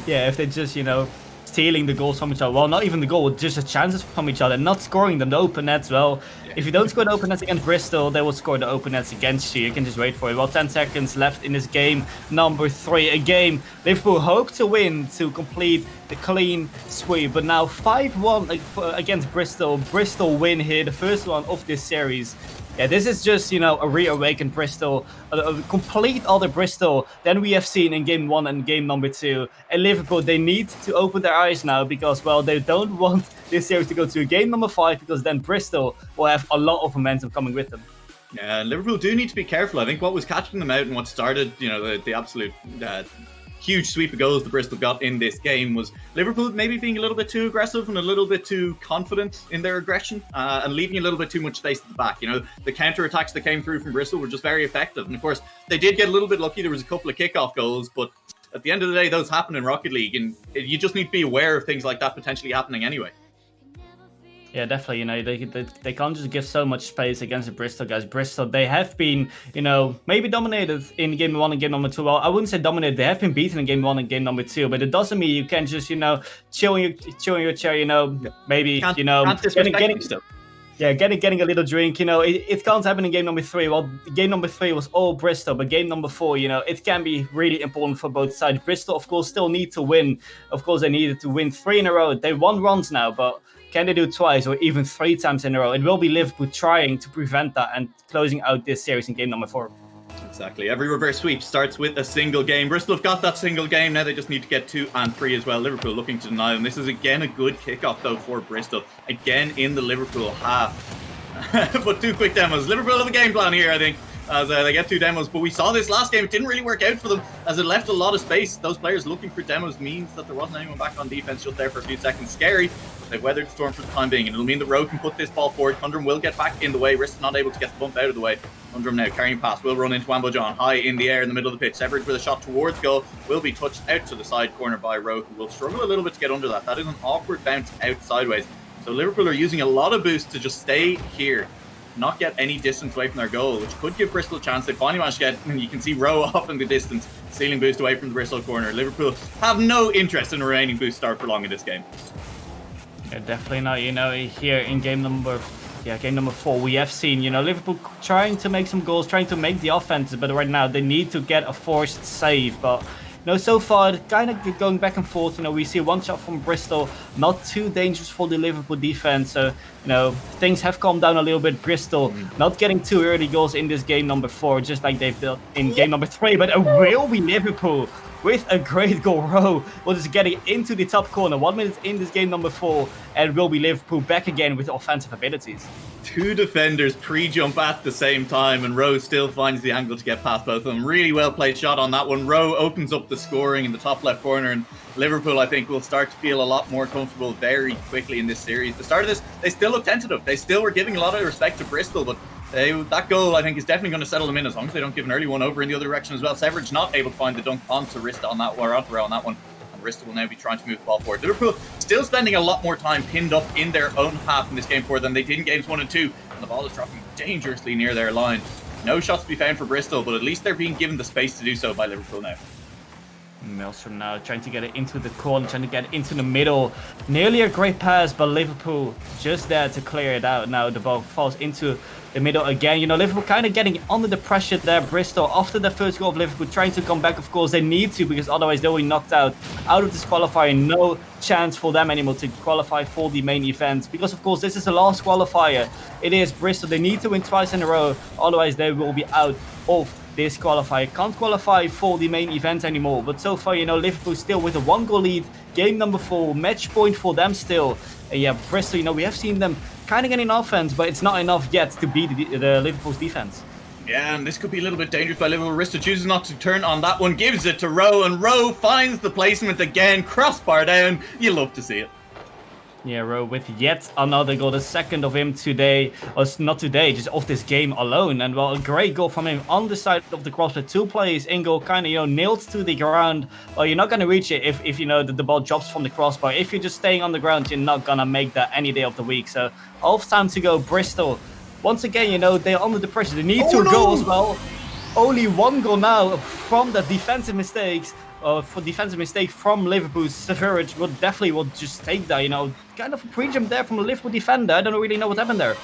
Yeah, if they just, stealing the goals from each other. Well, not even the goal, just the chances from each other, not scoring them, the open nets. Well, if you don't score the open nets against Bristol, they will score the open nets against you. You can just wait for it. Well, 10 seconds left in this game number 3. A game Liverpool hope to win to complete the clean sweep, but now 5-1 against Bristol. Bristol win here, the first one of this series. Yeah, this is just, a reawakened Bristol, a complete other Bristol than we have seen in game 1 and game number 2. And Liverpool, they need to open their eyes now, because, well, they don't want this series to go to game number 5, because then Bristol will have a lot of momentum coming with them. Yeah, Liverpool do need to be careful. I think what was catching them out and what started, the absolute huge sweep of goals the Bristol got in this game was Liverpool maybe being a little bit too aggressive and a little bit too confident in their aggression, and leaving a little bit too much space at the back. The counter-attacks that came through from Bristol were just very effective. And of course, they did get a little bit lucky. There was a couple of kickoff goals, but at the end of the day, those happen in Rocket League, and you just need to be aware of things like that potentially happening anyway. Yeah, definitely. They can't just give so much space against the Bristol guys. Bristol, they have been, maybe dominated in game 1 and game number 2. Well, I wouldn't say dominated. They have been beaten in game 1 and game number 2, but it doesn't mean you can just, chill in your chair, maybe, can't disrespect them still. Yeah, getting a little drink, it can't happen in game number 3. Well, game number 3 was all Bristol, but game number 4, it can be really important for both sides. Bristol, of course, still need to win. Of course, they needed to win 3 in a row. They won once now, but can they do it twice or even 3 times in a row? It will be Liverpool trying to prevent that and closing out this series in game number 4. Exactly. Every reverse sweep starts with a single game. Bristol have got that single game. Now they just need to get 2 and 3 as well. Liverpool looking to deny them. This is again a good kickoff though for Bristol. Again in the Liverpool half. But 2 quick demos. Liverpool have a game plan here, I think, as they get 2 demos. But we saw this last game. It didn't really work out for them as it left a lot of space. Those players looking for demos means that there wasn't anyone back on defense just there for a few seconds. Scary. They've weathered the storm for the time being, and it'll mean that Rowe can put this ball forward. Kundrum will get back in the way. Rist not able to get the bump out of the way. Kundrum now carrying pass, will run into Wambo John, high in the air in the middle of the pitch. Severed with a shot towards goal, will be touched out to the side corner by Rowe, who will struggle a little bit to get under that. That is an awkward bounce out sideways. So Liverpool are using a lot of boost to just stay here, not get any distance away from their goal, which could give Bristol a chance. They finally managed to get, and you can see Rowe off in the distance, stealing boost away from the Bristol corner. Liverpool have no interest in remaining boost star for long in this game. Yeah, definitely not. Here in game number 4, we have seen, Liverpool trying to make some goals, trying to make the offense, but right now they need to get a forced save. But so far, kind of going back and forth. We see one shot from Bristol, not too dangerous for the Liverpool defense. So, things have calmed down a little bit. Bristol not getting 2 early goals in this game number 4, just like they've done in game number 3. But it will be Liverpool with a great goal. Rowe will just getting into the top corner. 1 minute in this game number 4, and will be Liverpool back again with offensive abilities. 2 defenders pre-jump at the same time, and Rowe still finds the angle to get past both of them. Really well played shot on that one. Rowe opens up the scoring in the top left corner, and Liverpool, I think, will start to feel a lot more comfortable very quickly in this series. The start of this, they still look tentative. They still were giving a lot of respect to Bristol, but that goal, I think, is definitely going to settle them in as long as they don't give an early one over in the other direction as well. Severidge not able to find the dunk onto Rista on that, or onto Rowe on that one. Rista will now be trying to move the ball forward. Liverpool still spending a lot more time pinned up in their own half in this game 4 than they did in games 1 and 2. And the ball is dropping dangerously near their line. No shots to be found for Bristol, but at least they're being given the space to do so by Liverpool now. Maelstrom now trying to get it into the corner, trying to get it into the middle. Nearly a great pass, but Liverpool just there to clear it out. Now the ball falls into the middle again. Liverpool kind of getting under the pressure there. Bristol, after the first goal of Liverpool, trying to come back. Of course, they need to, because otherwise they will be knocked out of this qualifier. No chance for them anymore to qualify for the main event, because of course this is the last qualifier. It is Bristol. They need to win twice in a row, otherwise they will be out of this qualifier. Can't qualify for the main event anymore. But so far, Liverpool still with a 1-goal lead. Game number 4, match point for them still. Yeah, Bristol, we have seen them kind of getting offense, but it's not enough yet to beat the Liverpool's defense. Yeah, and this could be a little bit dangerous by Liverpool. Rista chooses not to turn on that one, gives it to Rowe, and Rowe finds the placement again. Crossbar down. You love to see it. Yeah, Rowe with yet another goal, the second of him today, or not today, just off this game alone. And well, a great goal from him on the side of the cross with 2 players in goal, kind of, nailed to the ground. Well, you're not going to reach it if the ball drops from the crossbar. If you're just staying on the ground, you're not going to make that any day of the week. So, half time to go. Bristol, once again, they're under the pressure. They need 2 goals. Well, only 1 goal now from the defensive mistakes. For defensive mistake from Liverpool. Severidge will definitely just take that, kind of a pre-jump there from a Liverpool defender. I don't really know what happened there.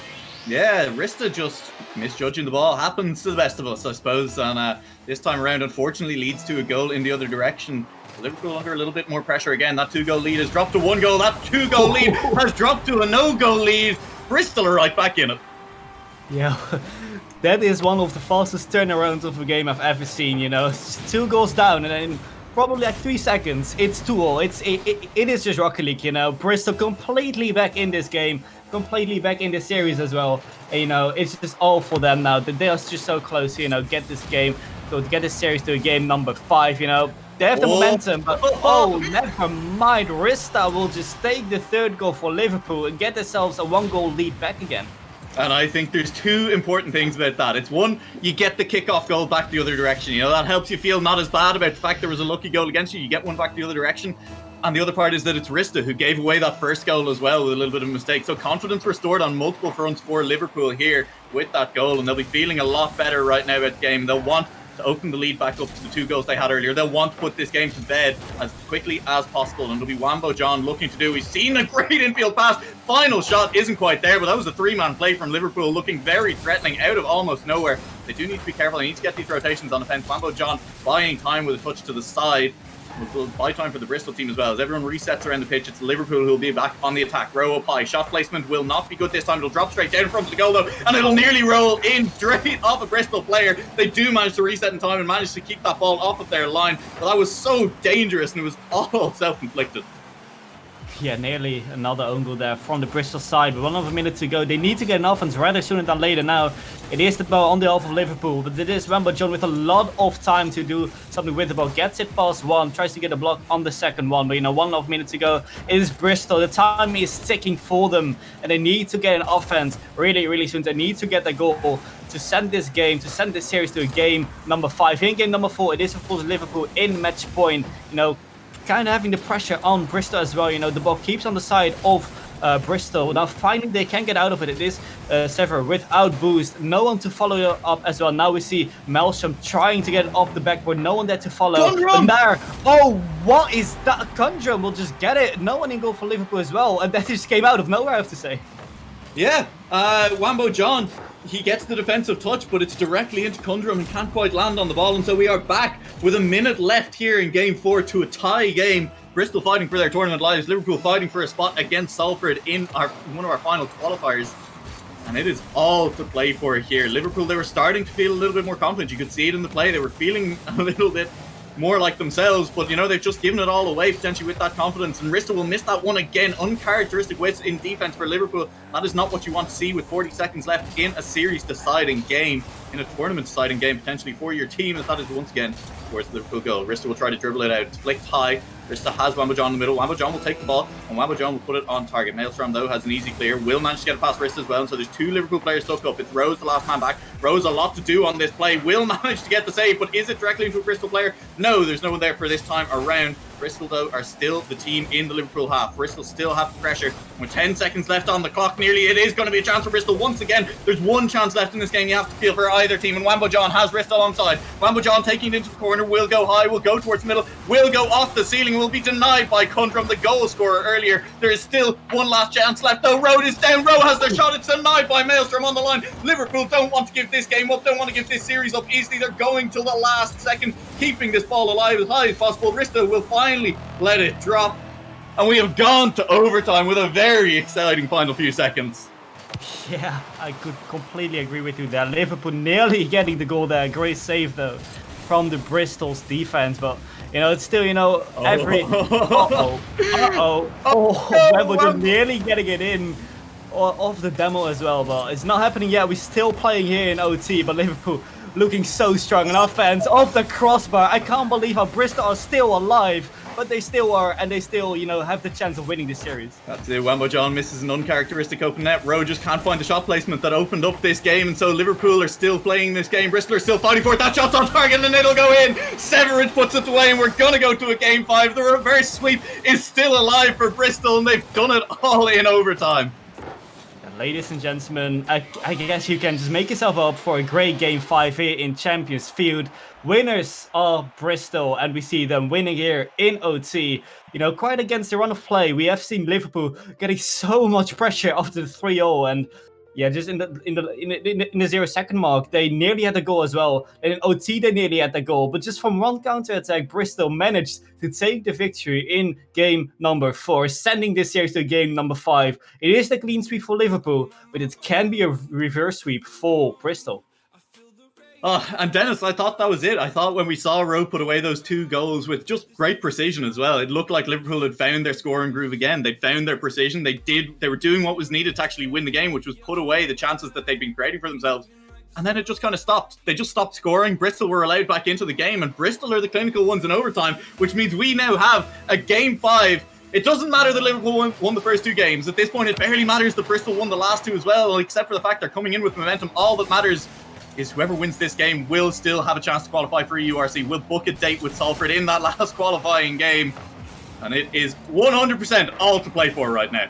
Yeah, Rista just misjudging the ball. Happens to the best of us, I suppose. And this time around, unfortunately, leads to a goal in the other direction. Liverpool under a little bit more pressure again. That 2-goal lead has dropped to 1 goal. That 2-goal lead has dropped to a no-goal lead. Bristol are right back in it. Yeah. That is one of the fastest turnarounds of a game I've ever seen, It's 2 goals down and then probably like 3 seconds, it's 2-all. It is just Rocket League, Bristol completely back in this game, completely back in this series as well. And, it's just all for them now. They are just so close to, get this game, to get this series to a game number 5, They have the momentum, but never mind. Rista will just take the 3rd goal for Liverpool and get themselves a 1-goal lead back again. And I think there's 2 important things about that. It's one, you get the kickoff goal back the other direction. That helps you feel not as bad about the fact there was a lucky goal against you. You get one back the other direction. And the other part is that it's Rista who gave away that first goal as well with a little bit of a mistake. So confidence restored on multiple fronts for Liverpool here with that goal. And they'll be feeling a lot better right now about the game. They'll want to open the lead back up to the 2 goals they had earlier. They'll want to put this game to bed as quickly as possible, and it'll be Wambo John looking to do. We've seen a great infield pass. Final shot isn't quite there, but that was a 3-man play from Liverpool, looking very threatening out of almost nowhere. They do need to be careful. They need to get these rotations on offense. Wambo John buying time with a touch to the side. We'll buy time for the Bristol team as well. As everyone resets around the pitch, it's Liverpool who will be back on the attack. Row up high. Shot placement will not be good this time. It'll drop straight down in front of the goal though, and it'll nearly roll in straight off a Bristol player. They do manage to reset in time and manage to keep that ball off of their line. But that was so dangerous, and it was all self-inflicted. Yeah, nearly another own goal there from the Bristol side. With 1 minute to go, they need to get an offense rather sooner than later now. It is the ball on the half of Liverpool, but it is Wambo John with a lot of time to do something with the ball. Gets it past one, tries to get a block on the second one, but 1.5 minutes to go. It is Bristol. The time is ticking for them, and they need to get an offense really, really soon. They need to get the goal to send this game, to send this series to a game number 5. In game number 4, it is of course Liverpool in match point. Kind of having the pressure on Bristol as well. The ball keeps on the side of Bristol. Now finally they can get out of it. It is Sever without boost. No one to follow up as well. Now we see Maelstrom trying to get it off the backboard. No one there to follow. And there, what is that? Kundrum will just get it. No one in goal for Liverpool as well. And that just came out of nowhere, I have to say. Yeah, Wambo John, he gets the defensive touch, but it's directly into Kundrum and can't quite land on the ball. And so we are back with a minute left here in game 4 to a tie game. Bristol fighting for their tournament lives. Liverpool fighting for a spot against Salford in one of our final qualifiers. And it is all to play for here. Liverpool, they were starting to feel a little bit more confident. You could see it in the play. They were feeling a little bit more like themselves, but they've just given it all away potentially with that confidence, and Bristol will miss that one again. Uncharacteristic waste in defense for Liverpool. That is not what you want to see with 40 seconds left in a series deciding game, in a tournament deciding game potentially for your team, as that is once again towards the Liverpool goal. Bristol will try to dribble it out. It's flicked high. Bristol has Wambo John in the middle. Wambo John will take the ball, and Wambo John will put it on target. Maelstrom, though, has an easy clear. Will manage to get it past Bristol as well, and so there's 2 Liverpool players stuck up. It's Rose, the last man back. Rose, a lot to do on this play. Will manage to get the save, but is it directly into a Bristol player? No, there's no one there for this time around. Bristol, though, are still the team in the Liverpool half. Bristol still have the pressure. With 10 seconds left on the clock, nearly, it is going to be a chance for Bristol once again. There's one chance left in this game. You have to feel for either team, and Wambo John has Bristol alongside. Wambo John taking it into the corner, will go high, will go towards the middle, will go off the ceiling, will be denied by Kundrum, the goal scorer earlier. There is still one last chance left, though. Road is down. Rowe has their shot. It's denied by Maelstrom on the line. Liverpool don't want to give this game up, don't want to give this series up easily. They're going till the last second, keeping this ball alive as high as possible. Bristol will finally let it drop, and we have gone to overtime with a very exciting final few seconds. Yeah, I could completely agree with you there. Liverpool nearly getting the goal there. Great save though from the Bristol's defense, but it's still every Wembley nearly getting it in off the demo as well, but it's not happening yet. We're still playing here in OT, but Liverpool looking so strong, and our fans off the crossbar. I can't believe how Bristol are still alive, but they still are, and they still, have the chance of winning this series. That's it. Wambo John misses an uncharacteristic open net. Rowe just can't find the shot placement that opened up this game, and so Liverpool are still playing this game. Bristol are still fighting for it. That shot's on target, and it'll go in. Severin puts it away, and we're going to go to a game 5. The reverse sweep is still alive for Bristol, and they've done it all in overtime. Ladies and gentlemen, I guess you can just make yourself up for a great game 5 here in Champions Field. Winners are Bristol, and we see them winning here in OT. Quite against the run of play. We have seen Liverpool getting so much pressure after the 3-0, and yeah, just in the 0-second mark, they nearly had a goal as well. And in OT, they nearly had the goal. But just from one counter-attack, Bristol managed to take the victory in game number 4, sending this series to game number 5. It is the clean sweep for Liverpool, but it can be a reverse sweep for Bristol. And Dennis, I thought that was it. I thought when we saw Rowe put away those 2 goals with just great precision as well, it looked like Liverpool had found their scoring groove again. They'd found their precision. They were doing what was needed to actually win the game, which was put away the chances that they'd been creating for themselves. And then it just kind of stopped. They just stopped scoring. Bristol were allowed back into the game, and Bristol are the clinical ones in overtime, which means we now have a game 5. It doesn't matter that Liverpool won the first 2 games. At this point, it barely matters that Bristol won the last 2 as well, except for the fact they're coming in with momentum. All that matters is whoever wins this game will still have a chance to qualify for EURC. We'll book a date with Salford in that last qualifying game. And it is 100% all to play for right now.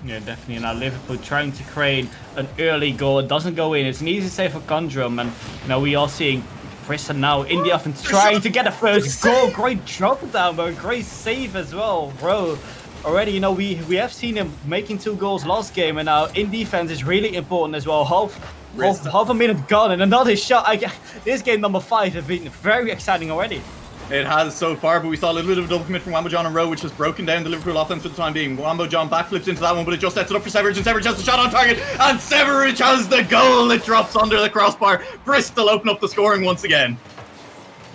Yeah, definitely. Now Liverpool trying to create an early goal. It doesn't go in. It's an easy save for Kundrum. And we are seeing Bristol now in the offense trying to get a first goal. Great drop down, but great save as well, bro. Already, you know, we have seen him making 2 goals last game, and now in defense is really important as well. Half a minute gone and another shot. This game number 5 has been very exciting already. It has so far, but we saw a little bit of a double commit from Wambo John and Rowe, which has broken down the Liverpool offense for the time being. Wambo John backflips into that one, but it just sets it up for Severidge, and Severidge has the shot on target, and Severidge has the goal. It drops under the crossbar. Bristol open up the scoring once again.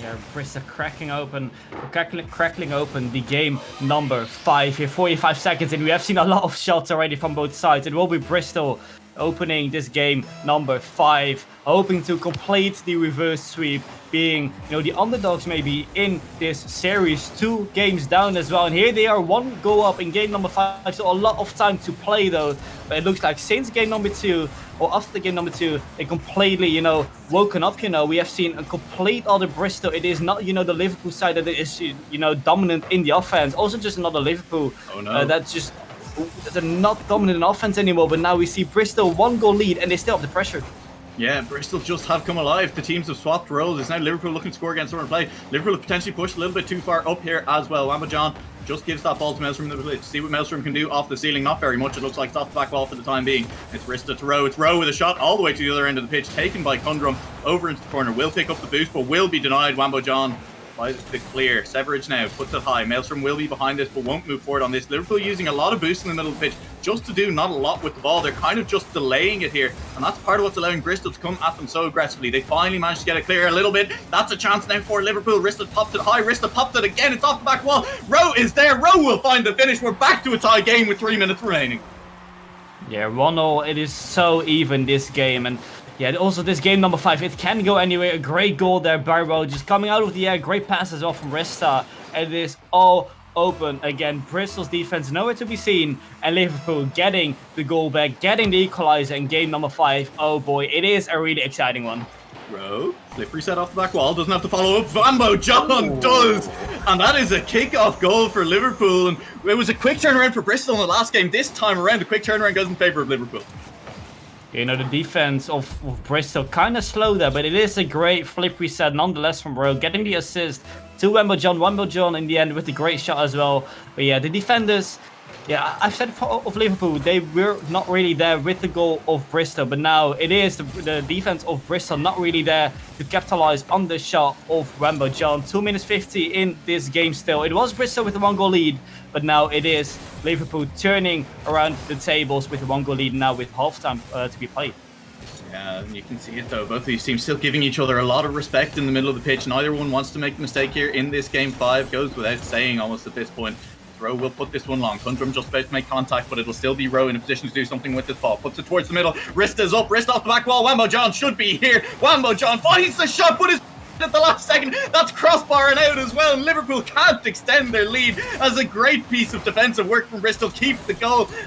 Yeah, Bristol crackling open the game number 5 here, 45 seconds, and we have seen a lot of shots already from both sides. It will be Bristol opening this game number 5, hoping to complete the reverse sweep, being, you know, the underdogs maybe in this series, 2 games down as well. And here they are 1 goal up in game number 5, so a lot of time to play though. But it looks like since game number 2, or after the game number 2, they completely, you know, woken up. You know, we have seen a complete other Bristol. It is not, you know, the Liverpool side that is, you know, dominant in the offense. Also just another Liverpool they're not dominant in offense anymore. But now we see Bristol 1 goal lead, and they still have the pressure. Yeah, Bristol just have come alive. The teams have swapped roles. It's now Liverpool looking to score against someone play. Liverpool have potentially pushed a little bit too far up here as well. Wambo John just gives that ball to Maelstrom to see what Maelstrom can do off the ceiling. Not very much. It looks like it's off the back wall for the time being. It's Rista to Rowe. It's Rowe with a shot all the way to the other end of the pitch, taken by Kundrum over into the corner. Will pick up the boost, but will be denied. Wambo John by the clear. Severidge now puts it high. Maelstrom will be behind this, but won't move forward on this. Liverpool using a lot of boost in the middle of the pitch just to do not a lot with the ball. They're kind of just delaying it here, and that's part of what's allowing Bristol to come at them so aggressively. They finally managed to get it clear a little bit. That's a chance now for Liverpool. Rista popped it high. Rista popped it again. It's off the back wall. Rowe is there. Rowe will find the finish. We're back to a tie game with 3 minutes remaining. Yeah, 1-0. It is so even this game, and yeah, also this game number 5, it can go anywhere. A great goal there by Rowe, just coming out of the air. Great pass as well from Resta. And it is all open again. Bristol's defense nowhere to be seen, and Liverpool getting the goal back, getting the equalizer in game number 5. Oh boy, it is a really exciting one. Rowe, slippery set off the back wall, doesn't have to follow up. Wambo John does, and that is a kick-off goal for Liverpool. And it was a quick turnaround for Bristol in the last game. This time around, a quick turnaround goes in favour of Liverpool. You know, the defense of Bristol kind of slow there, but it is a great flip reset nonetheless from Rowe, getting the assist to Wambo John. Wambo John in the end with the great shot as well. But yeah, the defenders, yeah, I've said of Liverpool, they were not really there with the goal of Bristol, but now it is the defense of Bristol not really there to capitalize on the shot of Wambo John. 2 minutes 50 in this game still. It was Bristol with a 1 goal lead, but now it is Liverpool turning around the tables with a 1 goal lead now with halftime to be played. Yeah, and you can see it though. Both of these teams still giving each other a lot of respect in the middle of the pitch. Neither one wants to make a mistake here in this game 5. Goes without saying almost at this point. Rowe will put this one long. Kundrum just about to make contact, but it'll still be Rowe in a position to do something with this ball. Puts it towards the middle. Wrist is up. Wrist off the back wall. Wambo John should be here. Wambo John finds the shot, but his at the last second. That's crossbar and out as well. And Liverpool can't extend their lead as a great piece of defensive work from Bristol. Keep the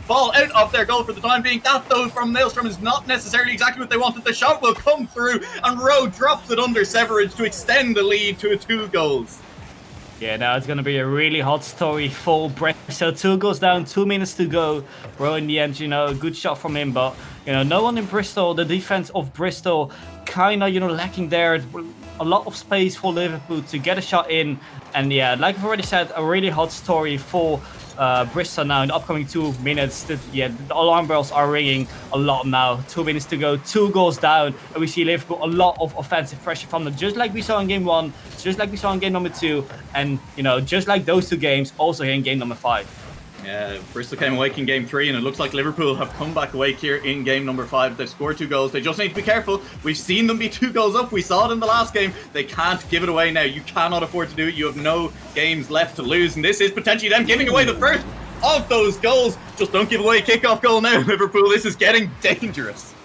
ball out of their goal for the time being. That though from Maelstrom is not necessarily exactly what they wanted. The shot will come through, and Rowe drops it under Severidge to extend the lead to 2 goals. Yeah, now it's going to be a really hot story for Bristol. 2 goals down, 2 minutes to go. Rowe in the end, you know, a good shot from him, but, you know, no one in Bristol. The defense of Bristol kind of, you know, lacking there. A lot of space for Liverpool to get a shot in. And yeah, like I've already said, a really hot story for Bristol now in the upcoming 2 minutes. The alarm bells are ringing a lot now. 2 minutes to go, 2 goals down, and we see Liverpool a lot of offensive pressure from them, just like we saw in game 1, just like we saw in game number 2, and you know, just like those 2 games, also here in game number 5. Yeah, Bristol came awake in game 3, and it looks like Liverpool have come back awake here in game number 5. They've scored 2 goals. They just need to be careful. We've seen them be 2 goals up. We saw it in the last game. They can't give it away now. You cannot afford to do it. You have no games left to lose, and this is potentially them giving away the first of those goals. Just don't give away a kickoff goal now, Liverpool. This is getting dangerous.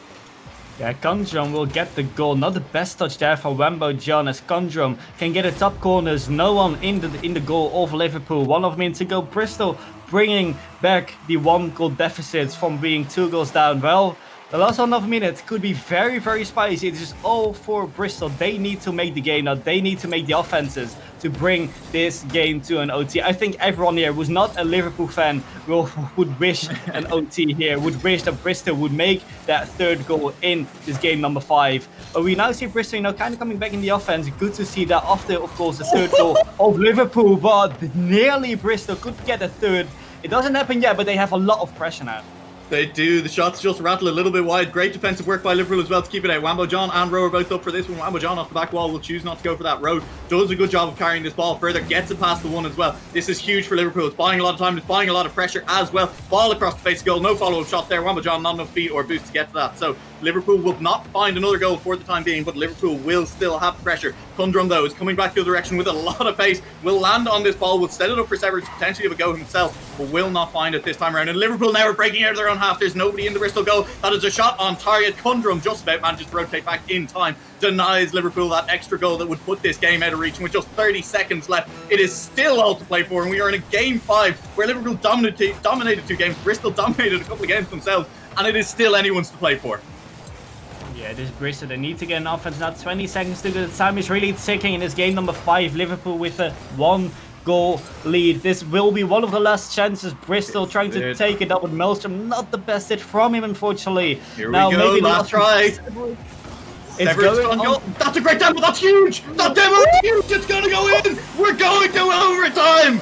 Yeah, Kundrum will get the goal. Not the best touch there for Wambo John, as Kundrum can get a top corners. No one in the goal of Liverpool. 1 minute to go. Bristol bringing back the 1 goal deficit from being 2 goals down. Well, the last 1 minute could be very, very spicy. It's just all for Bristol. They need to make the game now. They need to make the offenses to bring this game to an OT. I think everyone here who's not a Liverpool fan would wish an OT here, would wish that Bristol would make that third goal in this game number 5. But we now see Bristol, kind of coming back in the offense. Good to see that after, of course, the third goal of Liverpool, but nearly Bristol could get a third. It doesn't happen yet, but they have a lot of pressure now. They do. The shots just rattle a little bit wide. Great defensive work by Liverpool as well to keep it out. Wambo John and Rowe are both up for this one. Wambo John off the back wall will choose not to go for that. Rowe does a good job of carrying this ball further. Gets it past the one as well. This is huge for Liverpool. It's buying a lot of time. It's buying a lot of pressure as well. Ball across the face of goal. No follow-up shot there. Wambo John not enough speed or boost to get to that. So Liverpool will not find another goal for the time being, but Liverpool will still have pressure. Kundrum, though, is coming back the other direction with a lot of pace. Will land on this ball. Will set it up for Severage, potentially have a go himself, but will not find it this time around. And Liverpool now are breaking out of their own half. There's nobody in the Bristol goal. That is a shot on target. Kundrum just about manages to rotate back in time. Denies Liverpool that extra goal that would put this game out of reach. And with just 30 seconds left, it is still all to play for. And we are in a game 5 where Liverpool dominated 2 games. Bristol dominated a couple of games themselves. And it is still anyone's to play for. Yeah, this Bristol, they need to get an offense now. 20 seconds to go. The time is really ticking in this game number 5. Liverpool with a 1-goal lead. This will be one of the last chances. Bristol trying to take it up with Maelstrom. Not the best hit from him, unfortunately. Here we go, last try. It's going on. That's a great demo. That's huge. That demo is huge. It's going to go in. We're going to overtime.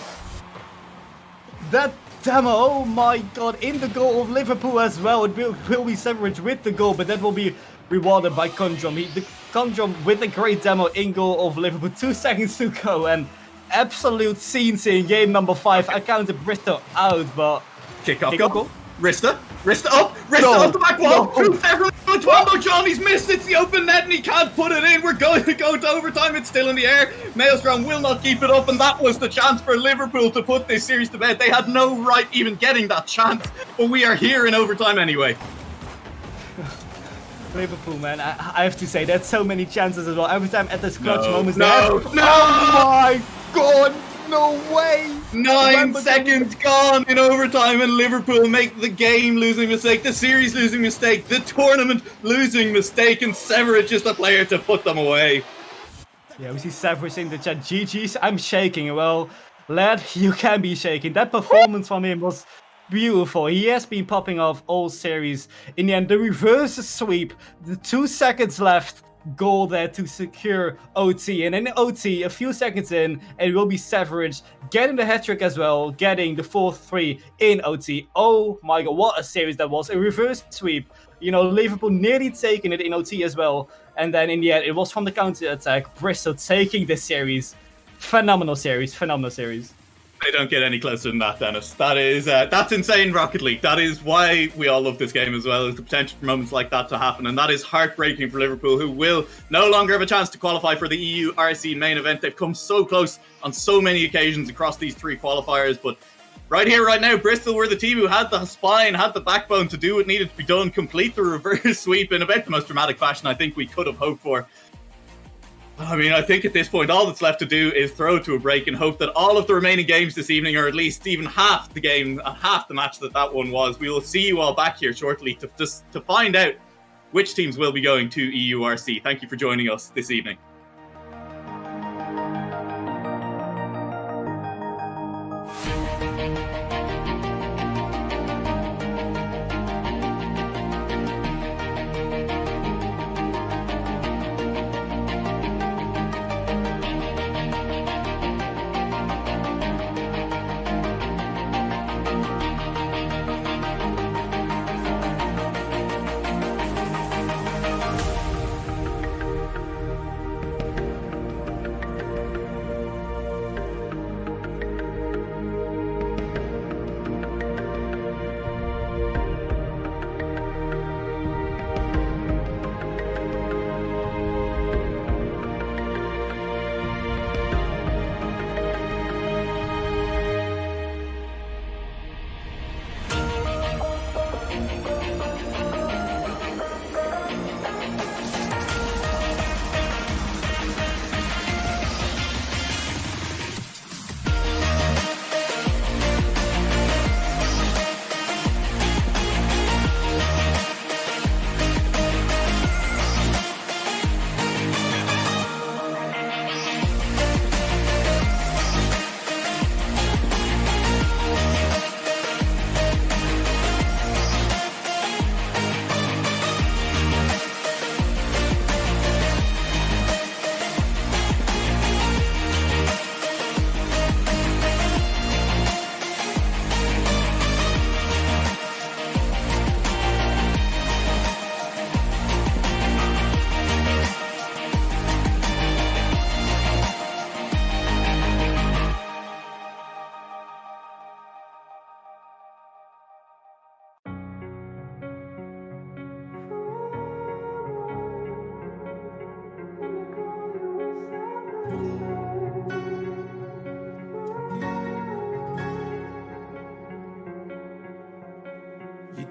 That demo, oh my god, in the goal of Liverpool as well. It will be Severage with the goal, but that will be rewarded by Kundrum. Kundrum with a great demo in goal of Liverpool. 2 seconds to go, and absolute scenes in game number 5. I counted Bristol out, but kick off goal. Rista up, Rista off the back wall. Wambo John, he's missed. It's the open net and he can't put it in. We're going to go to overtime. It's still in the air. Maelstrom will not keep it up, and that was the chance for Liverpool to put this series to bed. They had no right even getting that chance, but we are here in overtime anyway. Liverpool, man, I have to say, that's so many chances as well. Every time at this clutch moments. No! Oh my god! No way! 9 seconds gone in overtime, and Liverpool make the game losing mistake, the series losing mistake, the tournament losing mistake, and Severage is the player to put them away. Yeah, we see Severage in the chat. GG's, I'm shaking. Well, lad, you can be shaking. That performance from him was beautiful. He has been popping off all series. In the end, the reverse sweep, the 2 seconds left, goal there to secure OT. And in OT, a few seconds in, it will be Severage getting the hat-trick as well, getting the 4-3 in OT. Oh my god, what a series that was. A reverse sweep. Liverpool nearly taking it in OT as well. And then in the end, it was from the counter-attack. Bristol taking this series. Phenomenal series. They don't get any closer than that, Dennis. That's insane, Rocket League. That is why we all love this game as well, is the potential for moments like that to happen. And that is heartbreaking for Liverpool, who will no longer have a chance to qualify for the EURC main event. They've come so close on so many occasions across these 3 qualifiers. But right here, right now, Bristol were the team who had the spine, had the backbone to do what needed to be done, complete the reverse sweep in about the most dramatic fashion I think we could have hoped for. I mean, I think at this point, all that's left to do is throw to a break and hope that all of the remaining games this evening, or at least even half the game, half the match that one was, we will see you all back here shortly to find out which teams will be going to EURC. Thank you for joining us this evening.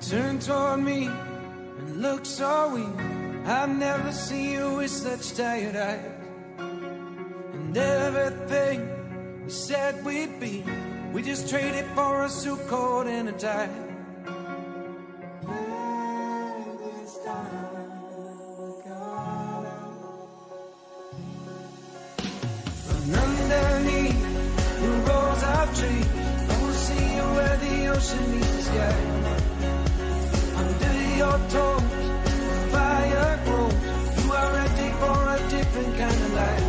turn toward me and look so weak. I've never seen you with such tired eyes. And everything we said we'd be, we just traded for a suit coat and a tie. And underneath the rows of trees, I will see you where the ocean meets the sky. Under your toes, fire grows. You are ready for a different kind of life.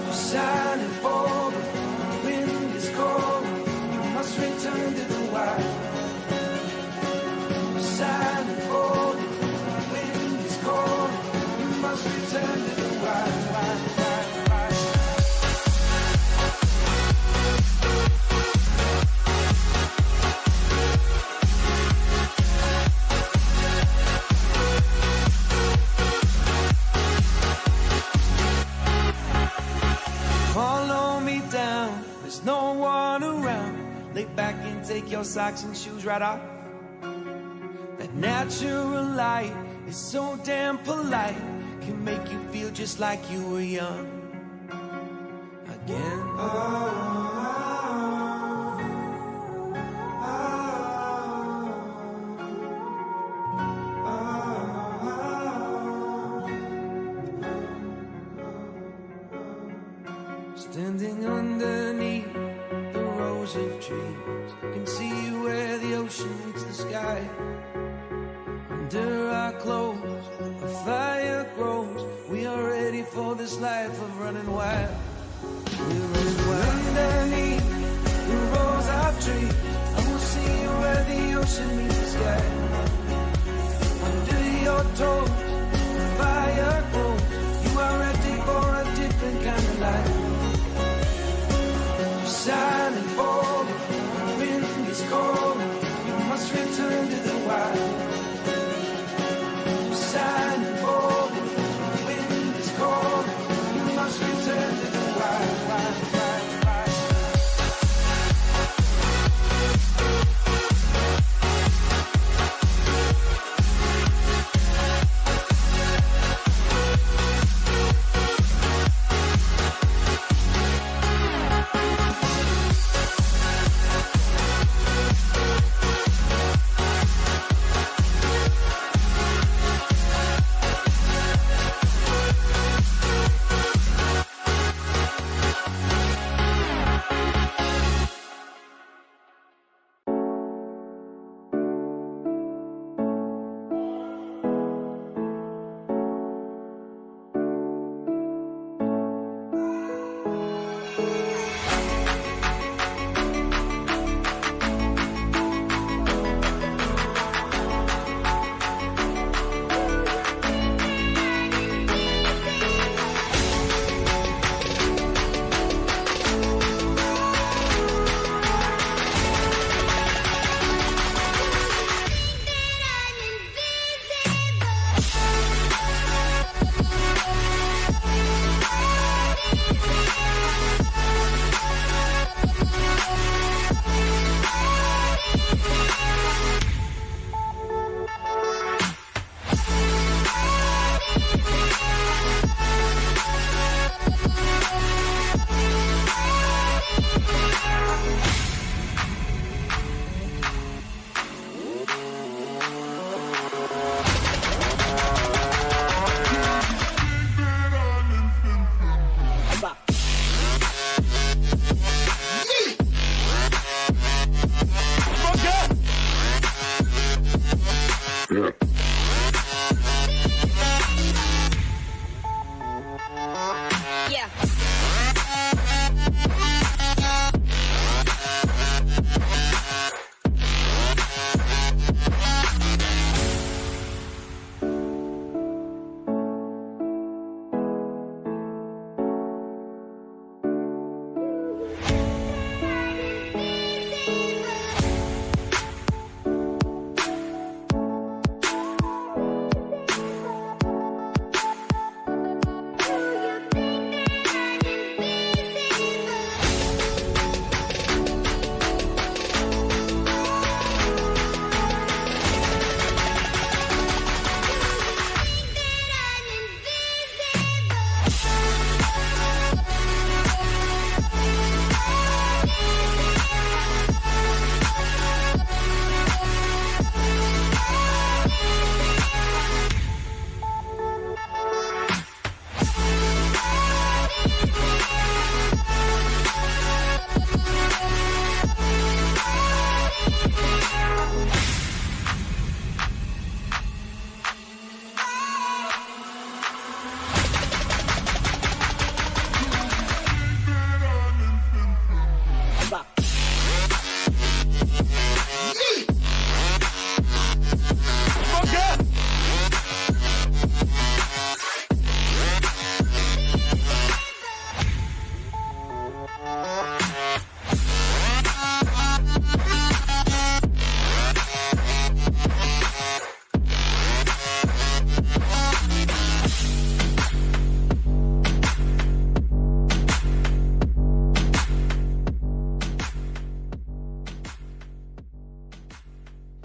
You're silent for the wind is cold. You must return to the wild. You're silent for the wind is cold. You must return to the wild. Follow me down, there's no one around. Lay back and take your socks and shoes right off. That natural light is so damn polite, can make you feel just like you were young again. Standing underneath the rows of trees, I can see where the ocean meets the sky. Under our clothes, a fire grows. We are ready for this life of running wild. We're running wild. Underneath the rows of trees, I will see you where the ocean meets the sky. Under your toes, the fire grows. You are ready for a different kind of life. Silent for the wind is cold. You must return to the wild. Silent for the wind is cold. You must return to the wild.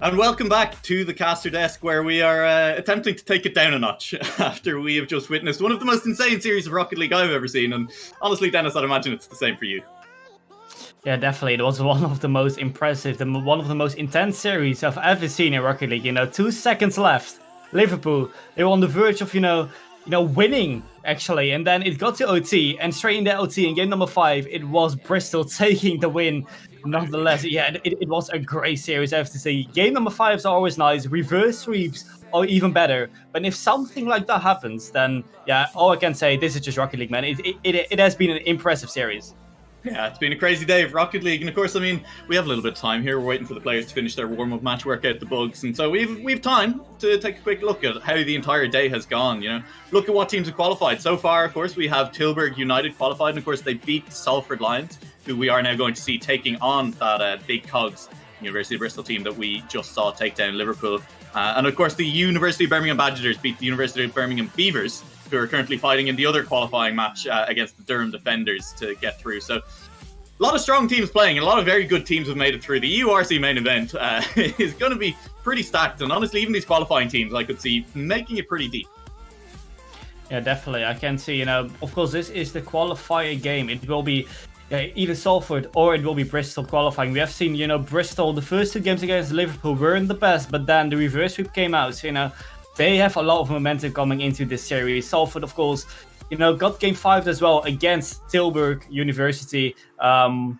And welcome back to the caster desk, where we are attempting to take it down a notch after we have just witnessed one of the most insane series of Rocket League I've ever seen. And honestly, Dennis, I'd imagine it's the same for you. Yeah, definitely. It was one of the most impressive, one of the most intense series I've ever seen in Rocket League. 2 seconds left. Liverpool, they were on the verge of, winning, actually. And then it got to OT, and straight in the OT in game number 5, it was Bristol taking the win. Nonetheless, yeah, it was a great series, I have to say. Game number 5s are always nice. Reverse sweeps are even better. But if something like that happens, then, yeah, all I can say, this is just Rocket League, man. It has been an impressive series. Yeah, it's been a crazy day of Rocket League, and of course, we have a little bit of time here. We're waiting for the players to finish their warm-up match, work out the bugs, and so we've time to take a quick look at how the entire day has gone. Look at what teams have qualified so far. Of course, we have Tilburg United qualified, and of course, they beat Salford Lions, who we are now going to see taking on that big Cogs University of Bristol team that we just saw take down Liverpool, and of course, the University of Birmingham Badgers beat the University of Birmingham Beavers, who are currently fighting in the other qualifying match against the Durham Defenders to get through. So a lot of strong teams playing, and a lot of very good teams have made it through. The EURC main event is going to be pretty stacked, and honestly, even these qualifying teams I could see making it pretty deep. Yeah, definitely. I can see, of course, this is the qualifier game. It will be either Salford or it will be Bristol qualifying. We have seen, Bristol, the first 2 games against Liverpool weren't the best, but then the reverse sweep came out. So, they have a lot of momentum coming into this series. Salford, of course, got game 5 as well against Tilburg University,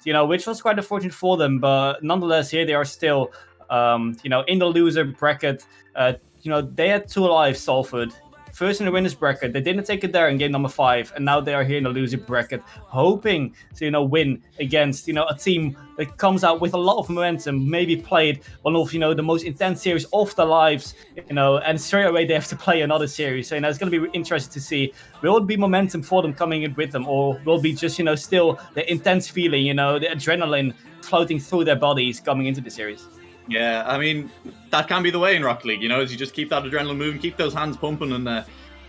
which was quite unfortunate for them. But nonetheless, here they are still, in the loser bracket. They had 2 lives, Salford. First in the winners bracket, they didn't take it there in game number 5, and now they are here in the loser bracket, hoping to win against a team that comes out with a lot of momentum, maybe played one of the most intense series of their lives, and straight away they have to play another series. So it's going to be interesting to see, will it be momentum for them coming in with them, or will it be just still the intense feeling, the adrenaline floating through their bodies coming into the series. Yeah, that can be the way in Rocket League, as you just keep that adrenaline moving, keep those hands pumping, and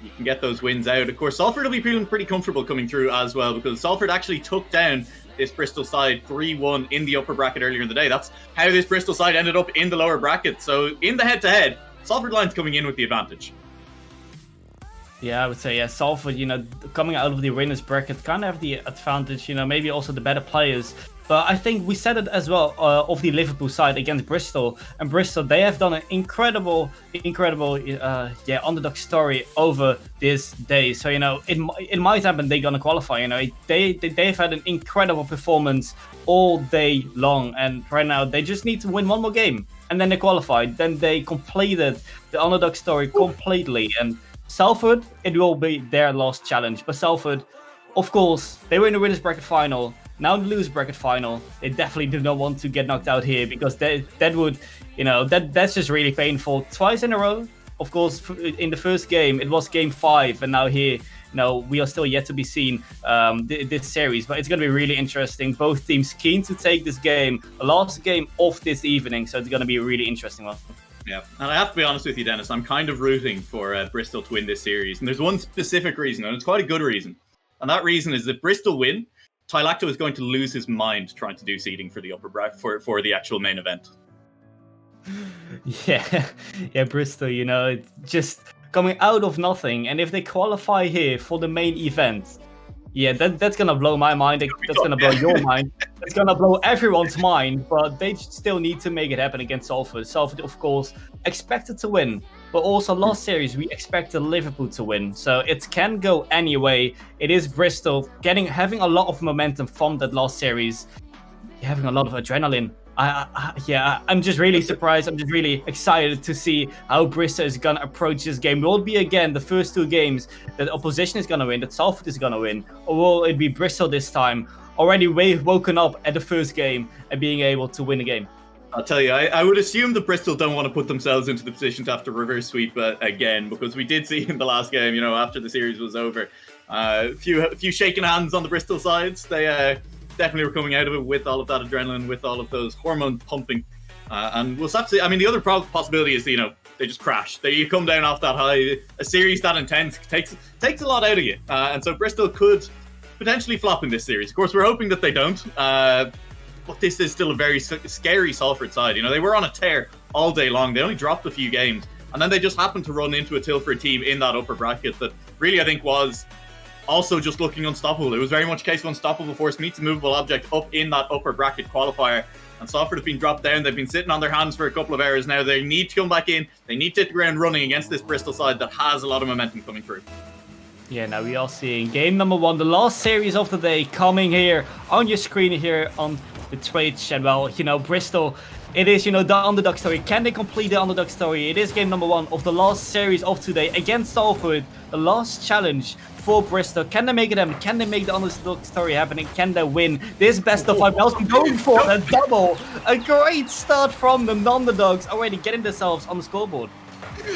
you can get those wins out. Of course, Salford will be feeling pretty comfortable coming through as well, because Salford actually took down this Bristol side 3-1 in the upper bracket earlier in the day. That's how this Bristol side ended up in the lower bracket. So in the head-to-head, Salford Lions coming in with the advantage. Yeah, I would say, Salford, coming out of the winners bracket kind of have the advantage, maybe also the better players. But I think we said it as well of the Liverpool side against Bristol. And Bristol, they have done an incredible underdog story over this day. So, it might happen they're going to qualify. They've had an incredible performance all day long. And right now, they just need to win one more game. And then they qualified. Then they completed the underdog story completely. And Salford, it will be their last challenge. But Salford, of course, they were in the winners bracket final. Now in the loser bracket final, they definitely do not want to get knocked out here, because that would, that's just really painful. Twice in a row, of course, in the first game, it was game 5, and now here, we are still yet to be seen this series, but it's going to be really interesting. Both teams keen to take this game, the last game of this evening, so it's going to be a really interesting one. Yeah, and I have to be honest with you, Dennis, I'm kind of rooting for Bristol to win this series, and there's one specific reason, and it's quite a good reason, and that reason is that Bristol win, Tylacto is going to lose his mind trying to do seeding for the upper bracket for the actual main event. Yeah, Bristol, it's just coming out of nothing, and if they qualify here for the main event, yeah, that's gonna blow my mind. That's gonna blow your mind. It's gonna blow everyone's mind. But they still need to make it happen against Salford. Salford, of course, expected to win, but also last series we expected Liverpool to win. So it can go any way. It is Bristol having a lot of momentum from that last series, having a lot of adrenaline. I'm just really surprised. I'm just really excited to see how Bristol is going to approach this game. Will it be, again, the first 2 games that the opposition is going to win, that Salford is going to win? Or will it be Bristol this time, already woken up at the first game and being able to win a game? I'll tell you, I would assume that Bristol don't want to put themselves into the position to have to reverse sweep again, because we did see in the last game, after the series was over, a few shaking hands on the Bristol sides. They definitely were coming out of it with all of that adrenaline, with all of those hormones pumping. And we'll have to see. The other possibility is, they just crash. You come down off that high. A series that intense takes a lot out of you. And so Bristol could potentially flop in this series. Of course, we're hoping that they don't. But this is still a very scary Salford side. They were on a tear all day long. They only dropped a few games. And then they just happened to run into a Tilford team in that upper bracket that really, I think, was also just looking unstoppable. It was very much a case of unstoppable force meets a movable object up in that upper bracket qualifier. And Salford have been dropped down. They've been sitting on their hands for a couple of hours now. They need to come back in. They need to hit the ground running against this Bristol side that has a lot of momentum coming through. Yeah, now we are seeing game number 1, the last series of the day, coming here on your screen here on the Twitch. And well, Bristol, it is, the underdog story. Can they complete the underdog story? It is game number 1 of the last series of today against Salford. The last challenge for Bristol. Can they make it happen? Can they make the underdog story happening? Can they win this best of 5? Belgium going for a double. A great start from the underdogs, already getting themselves on the scoreboard.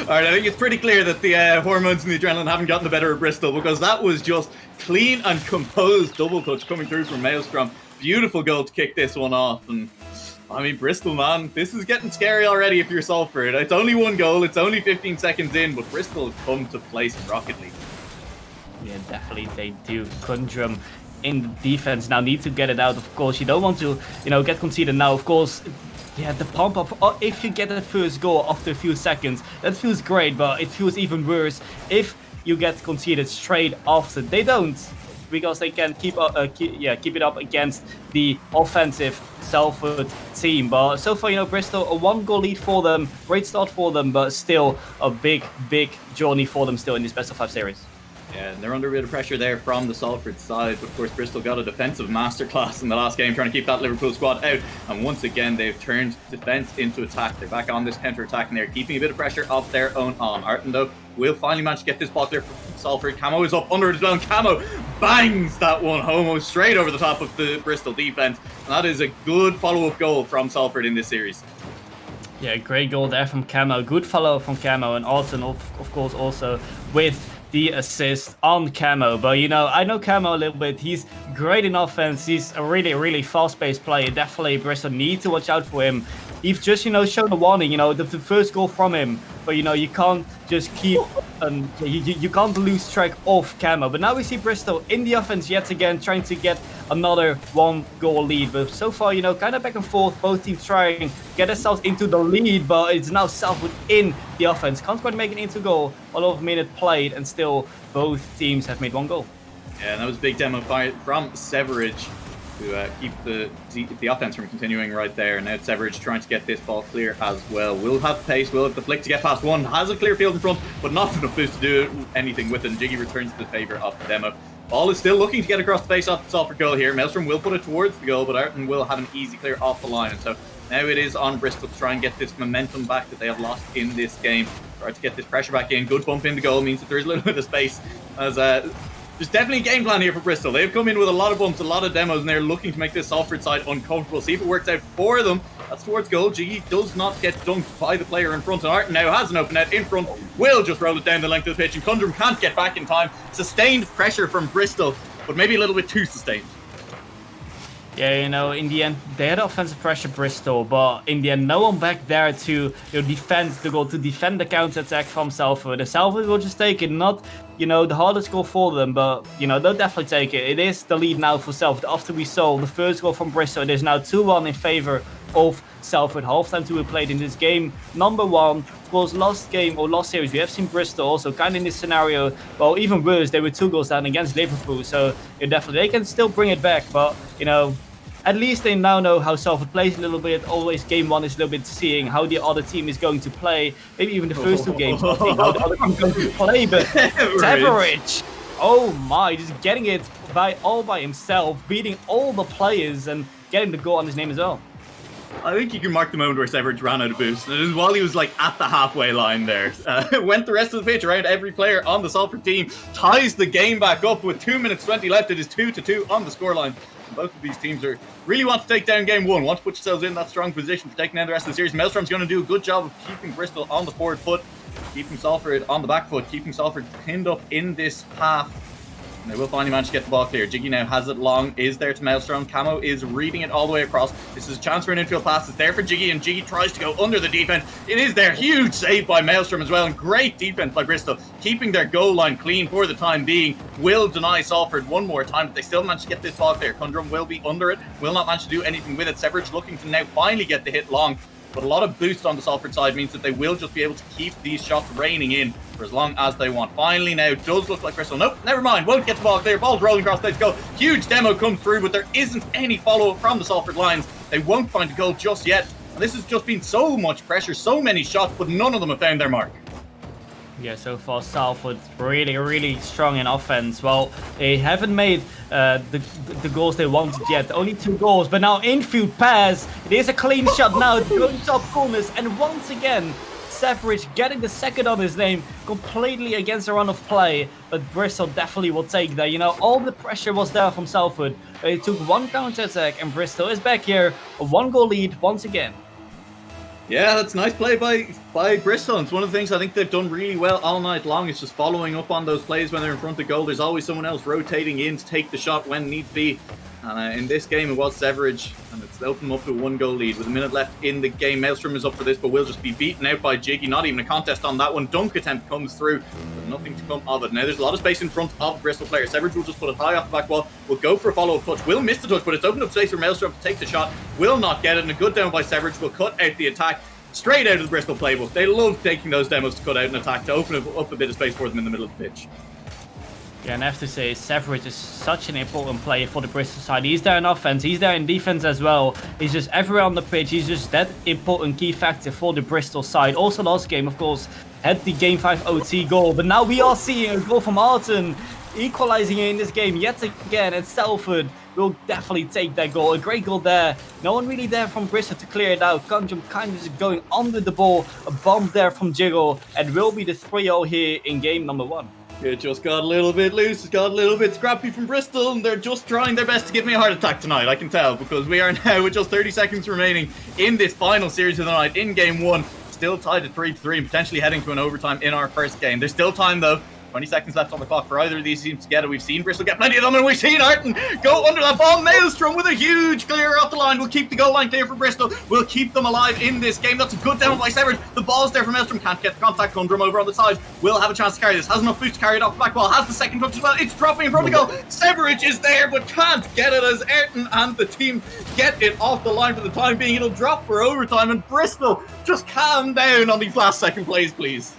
All right, I think it's pretty clear that the hormones and the adrenaline haven't gotten the better of Bristol, because that was just clean and composed double touch coming through from Maelstrom. Beautiful goal to kick this one off. And I mean, Bristol, man, this is getting scary already if you're Salford. It's only 1 goal, it's only 15 seconds in, but Bristol have come to play some Rocket League. Yeah, definitely they do. Conundrum in the defense now, need to get it out. Of course, you don't want to, get conceded now. Of course, yeah, the pump up, if you get the first goal after a few seconds, that feels great, but it feels even worse if you get conceded straight after. They don't, because they can keep it up against the offensive Salford team. But so far, Bristol, a 1-goal lead for them, great start for them, but still a big journey for them still in this best of 5 series. Yeah, and they're under a bit of pressure there from the Salford side. But of course, Bristol got a defensive masterclass in the last game, trying to keep that Liverpool squad out. And once again, they've turned defence into attack. They're back on this counter-attack, and they're keeping a bit of pressure off their own on. Arton, though, will finally manage to get this ball there from Salford. Camo is up under it as well, and Camo bangs that one home straight over the top of the Bristol defence. And that is a good follow-up goal from Salford in this series. Yeah, great goal there from Camo. Good follow from Camo, and Arton, of course, also with the assist on Camo. But I know Camo a little bit. He's great in offense. He's a really fast-paced player. Definitely Bristol need to watch out for him. He's just shown a warning, the first goal from him. But you can't just keep you can't lose track of Camo. But now we see Bristol in the offense yet again, trying to get another 1-goal lead. But so far, kind of back and forth, both teams trying to get themselves into the lead, but it's now Salford in the offense. Can't quite make it into goal. All of a minute played, and still both teams have made 1 goal. Yeah, and that was a big demo fight from Severage to keep the offense from continuing right there. And now Severage trying to get this ball clear as well. Will have the pace, will have the flick to get past one, has a clear field in front, but not enough boost to do anything with it. And Jiggy returns to the favour of the demo. Ball is still looking to get across the face off the Salford goal here. Maelstrom will put it towards the goal, but Arton will have an easy clear off the line. And so now it is on Bristol to try and get this momentum back that they have lost in this game. Try to get this pressure back in. Good bump in the goal means that there's a little bit of space, as there's definitely a game plan here for Bristol. They've come in with a lot of bumps, a lot of demos, and they're looking to make this Salford side uncomfortable. See if it works out for them. That's towards goal. Jiggy does not get dunked by the player in front, and Arton now has an open net in front. Will just roll it down the length of the pitch, and Conundrum can't get back in time. Sustained pressure from Bristol, but maybe a little bit too sustained. Yeah, in the end, they had offensive pressure, Bristol, but in the end, no one back there to defend the goal, to defend the counter-attack from Salford. The Salford will just take it, not, the hardest goal for them, but, they'll definitely take it. It is the lead now for Salford. After we saw the first goal from Bristol, it is now 2-1 in favour of Salford. Half-time to be played in this game. Number 1, of course, last series, we have seen Bristol also kind of in this scenario. Well, even worse, they were 2 goals down against Liverpool, so definitely they can still bring it back, but, at least they now know how Salford plays a little bit. Always game 1 is a little bit seeing how the other team is going to play. Maybe even the first 2 games, not seeing how the other team is going to play. But Severage, oh my, just getting it by himself, beating all the players and getting the goal on his name as well. I think you can mark the moment where Severage ran out of boost. And it was while he was at the halfway line there. Went the rest of the pitch around every player on the Salford team. Ties the game back up with 2 minutes 20 left. It is 2-2 on the scoreline. Both of these teams really want to take down game 1, want to put yourselves in that strong position for taking down the rest of the series. Maelstrom's going to do a good job of keeping Bristol on the forward foot, keeping Salford on the back foot, keeping Salford pinned up in this half. And they will finally manage to get the ball clear. Jiggy now has it long, is there to Maelstrom. Camo is reading it all the way across. This is a chance for an infield pass. It's there for Jiggy, and Jiggy tries to go under the defense. It is there. Huge save by Maelstrom as well, and great defense by Bristol, keeping their goal line clean for the time being. Will deny Salford one more time, but they still manage to get this ball clear. Conundrum will be under it, will not manage to do anything with it. Severage looking to now finally get the hit long. but a lot of boost on the Salford side means that they will just be able to keep these shots raining in for as long as they want. Finally now, it does look like Bristol. Nope, never mind. Won't get the ball clear. Ball's rolling across. Let's go. Huge demo comes through, but there isn't any follow-up from the Salford lines. They won't find a goal just yet. And this has just been so much pressure, so many shots, but none of them have found their mark. Yeah, so far Salford really, really strong in offense. Well, they haven't made the goals they wanted yet. Only 2 goals, but now infield pass. It is a clean shot now. It's going top corners, and once again, Severidge getting the second on his name, completely against the run of play. But Bristol definitely will take that. You know, all the pressure was there from Salford. They took 1 counter-attack, and Bristol is back here. A 1-goal lead once again. Yeah, that's nice play by Bristol. It's one of the things I think they've done really well all night long. It's just following up on those plays when they're in front of goal. There's always someone else rotating in to take the shot when need be. And in this game, it was Severidge, and it's opened up to a 1-goal lead with a minute left in the game. Maelstrom is up for this, but will just be beaten out by Jiggy. Not even a contest on that one. Dunk attempt comes through, but nothing to come of it. Now, there's a lot of space in front of the Bristol player. Severidge will just put it high off the back wall. Will go for a follow-up touch. Will miss the touch, but it's opened up space for Maelstrom to take the shot. Will not get it, and a good down by Severidge will cut out the attack. Straight out of the Bristol playbook. They love taking those demos to cut out an attack, to open up a bit of space for them in the middle of the pitch. Yeah, and I have to say, Severidge is such an important player for the Bristol side. He's there in offense, he's there in defense as well. He's just everywhere on the pitch. He's just that important key factor for the Bristol side. Also, last game, of course, had the Game 5 OT goal. But now we are seeing a goal from Arton, equalizing in this game yet again. And Salford will definitely take that goal. A great goal there. No one really there from Bristol to clear it out. Conjum kind of just going under the ball. A bomb there from Jiggle. And will be the 3-0 here in game number 1. It just got a little bit loose, it got a little bit scrappy from Bristol, and they're just trying their best to give me a heart attack tonight, I can tell, because we are now with just 30 seconds remaining in this final series of the night, in game 1, still tied at 3-3, and potentially heading to an overtime in our first game. There's still time, though. 20 seconds left on the clock for either of these teams together. We've seen Bristol get plenty of them, and we've seen Arton go under that ball. Maelstrom with a huge clear off the line. We'll keep the goal line clear for Bristol. We'll keep them alive in this game. That's a good down by Severidge. The ball's there for Maelstrom. Can't get the contact. Kundrum over on the side. Will have a chance to carry this. Has enough boost to carry it off the back wall. Has the second touch as well. It's dropping in front of the goal. Severidge is there, but can't get it as Arton and the team get it off the line for the time being. It'll drop for overtime, and Bristol, just calm down on these last second plays, please.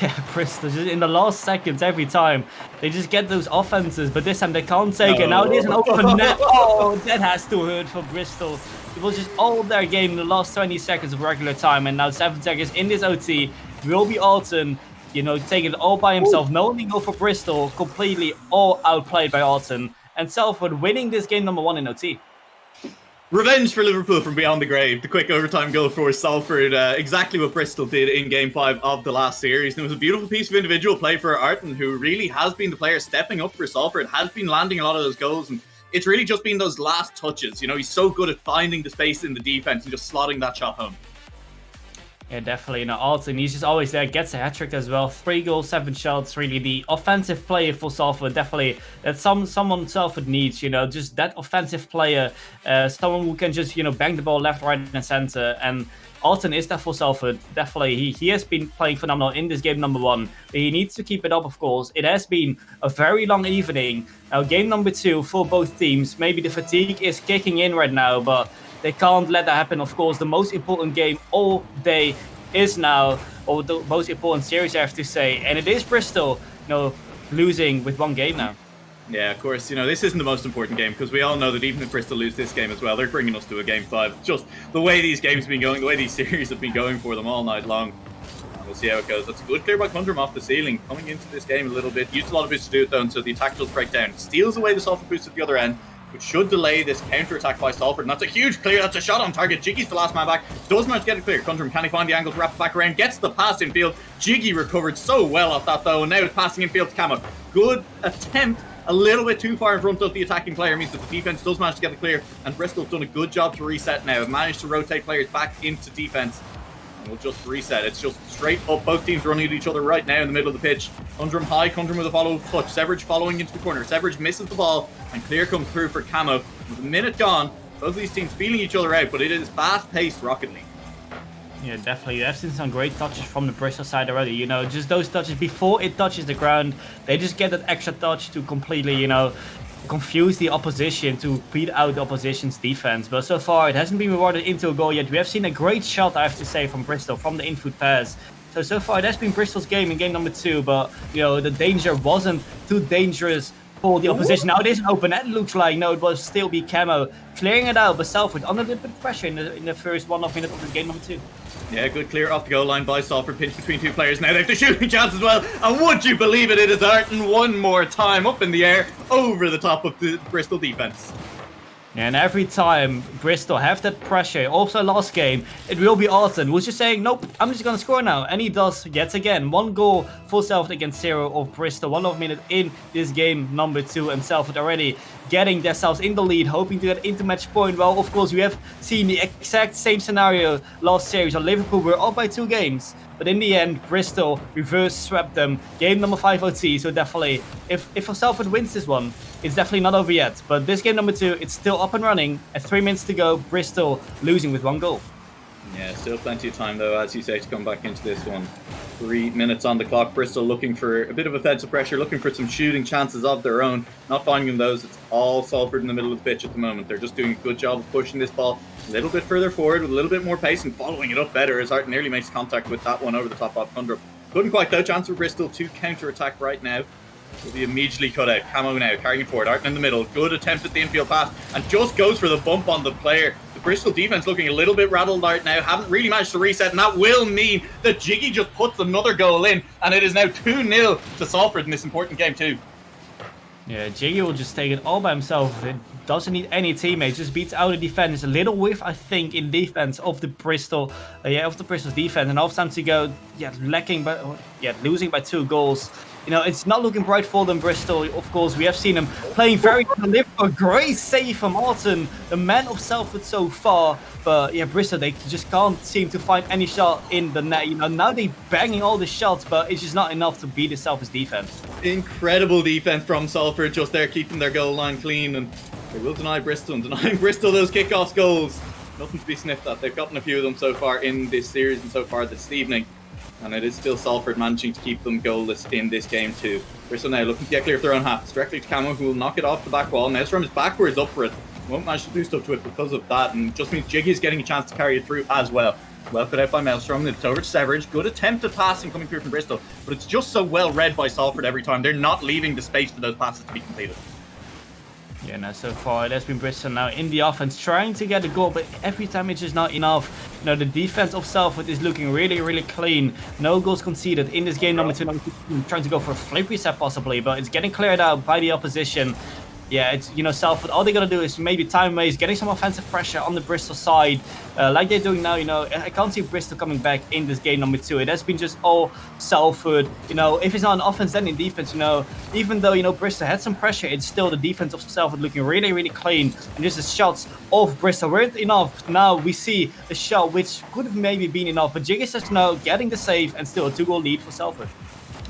Yeah, Bristol, just in the last seconds every time, they just get those offenses, but this time they can't take it. Now it is an open net. Oh, that has to hurt for Bristol. It was just all their game in the last 20 seconds of regular time, and now 7 seconds in this OT. Will be Alton, you know, taking it all by himself. No only go for Bristol, completely all outplayed by Alton. And Salford winning this game number 1 in OT. Revenge for Liverpool from beyond the grave. The quick overtime goal for Salford. Exactly what Bristol did in Game 5 of the last series. And it was a beautiful piece of individual play for Arton, who really has been the player stepping up for Salford, has been landing a lot of those goals. And it's really just been those last touches. You know, he's so good at finding the space in the defense and just slotting that shot home. Yeah, definitely. You know, Alton, he's just always there, gets a hat-trick as well. 3 goals, 7 shots, really the offensive player for Salford. Definitely, that's someone Salford needs, you know, just that offensive player, someone who can just, you know, bang the ball left, right, and center. And Alton is there for Salford. Definitely, he has been playing phenomenal in this game number 1. He needs to keep it up, of course. It has been a very long evening. Now, game number 2 for both teams. Maybe the fatigue is kicking in right now, but they can't let that happen. Of course, the most important game all day is now, or the most important series, I have to say. And it is Bristol, you know, losing with 1 game now. Yeah, of course, you know, this isn't the most important game, because we all know that even if Bristol lose this game as well, they're bringing us to a Game 5. Just the way these games have been going, the way these series have been going for them all night long. We'll see how it goes. That's a good clear by Kundrum off the ceiling, coming into this game a little bit. Used a lot of boost to do it, though, and so the attack does break down. Steals away the Salford boost at the other end, which should delay this counter-attack by Salford. And that's a huge clear. That's a shot on target. Jiggy's the last man back. Does manage to get it clear. Kundrum, can he find the angle to wrap it back around? Gets the pass in field. Jiggy recovered so well off that, though. And now it's passing in field to Camo. Good attempt. A little bit too far in front of the attacking player. Means that the defense does manage to get it clear. And Bristol's done a good job to reset now. Have managed to rotate players back into defense. We'll just reset. It's just straight up. Both teams running at each other right now in the middle of the pitch. Kundrum high. Kundrum with a follow touch. Severidge following into the corner. Severidge misses the ball. And clear comes through for Camo. With a minute gone, both of these teams feeling each other out. But it is fast-paced Rocket League. Yeah, definitely. I've seen some great touches from the Bristol side already. You know, just those touches before it touches the ground. They just get that extra touch to completely, you know, confuse the opposition, to beat out the opposition's defense. But so far, it hasn't been rewarded into a goal yet. We have seen a great shot, I have to say, from Bristol, from the infield pass. So far, that's been Bristol's game in game number 2. But, the danger wasn't too dangerous for the opposition. Now it is open. That looks like, it will still be Camo clearing it out, but Salford under a little bit of pressure in the first 1.5 minutes of this game number 2. Yeah, good clear off the goal line by Salford, pinch between 2 players. Now they have the shooting chance as well, and would you believe it, it is Arton one more time up in the air over the top of the Bristol defence. And every time Bristol have that pressure, also last game, it will be Arton who's just saying, nope, I'm just going to score now. And he does yet again. 1 goal for Salford against 0 of Bristol. 1.5 minute in this game number 2, and Salford already getting themselves in the lead, hoping to get into match point. Well, of course, we have seen the exact same scenario last series on Liverpool. We're up by 2 games. But in the end, Bristol reverse swept them. Game number 5 OT, so definitely, if Salford wins this one, it's definitely not over yet. But this game number 2, it's still up and running. At 3 minutes to go, Bristol losing with 1 goal. Yeah, still plenty of time, though, as you say, to come back into this one. 3 minutes on the clock. Bristol looking for a bit of offensive pressure, looking for some shooting chances of their own. Not finding those. It's all Salford in the middle of the pitch at the moment. They're just doing a good job of pushing this ball a little bit further forward with a little bit more pace and following it up better as Arton nearly makes contact with that one over the top of Kundrup. Couldn't quite, though. Chance for Bristol to counter-attack right now. Will be immediately cut out. Camo now carrying it forward. Arton in the middle. Good attempt at the infield pass and just goes for the bump on the player. The Bristol defense looking a little bit rattled out now. Haven't really managed to reset, and that will mean that Jiggy just puts another goal in, and it is now 2-0 to Salford in this important game too. Yeah, Jiggy will just take it all by himself. It doesn't need any teammates. Just beats out the defense. A little whiff, I think, in defense of the Bristol, Bristol's defense. And half time to go. Yeah, losing by 2 goals. It's not looking bright for them, Bristol. Of course, we have seen them playing very good. A great save from Arton, the man of Salford so far. But yeah, Bristol, they just can't seem to find any shot in the net. Now they're banging all the shots, but it's just not enough to beat the Salford's defense. Incredible defense from Salford, just there keeping their goal line clean, and they will deny Bristol, and denying Bristol those kickoff goals. Nothing to be sniffed at. They've gotten a few of them so far in this series and so far this evening. And it is still Salford managing to keep them goalless in this game too. Bristol now looking to get clear of their own half. It's directly to Camo, who will knock it off the back wall. Maelstrom is backwards up for it. Won't manage to boost up to it because of that, and just means Jiggy is getting a chance to carry it through as well. Well put out by Maelstrom. It's over to Severidge. Good attempt at passing coming through from Bristol, but it's just so well read by Salford every time. They're not leaving the space for those passes to be completed. Yeah, now so far it has been Bristol now in the offense trying to get a goal, but every time it's just not enough. The defense of Salford is looking really, really clean. No goals conceded in this game number 2. Trying to go for a flip reset possibly, but it's getting cleared out by the opposition. Yeah, it's Salford. All they gotta do is maybe time waste, getting some offensive pressure on the Bristol side, like they're doing now. I can't see Bristol coming back in this game number 2. It has been just all Salford. If it's not an offense, then in defense. Even though Bristol had some pressure, it's still the defense of Salford looking really, really clean. And just the shots of Bristol weren't enough. Now we see a shot which could have maybe been enough, but Jiggy says no, getting the save and still a 2-goal lead for Salford.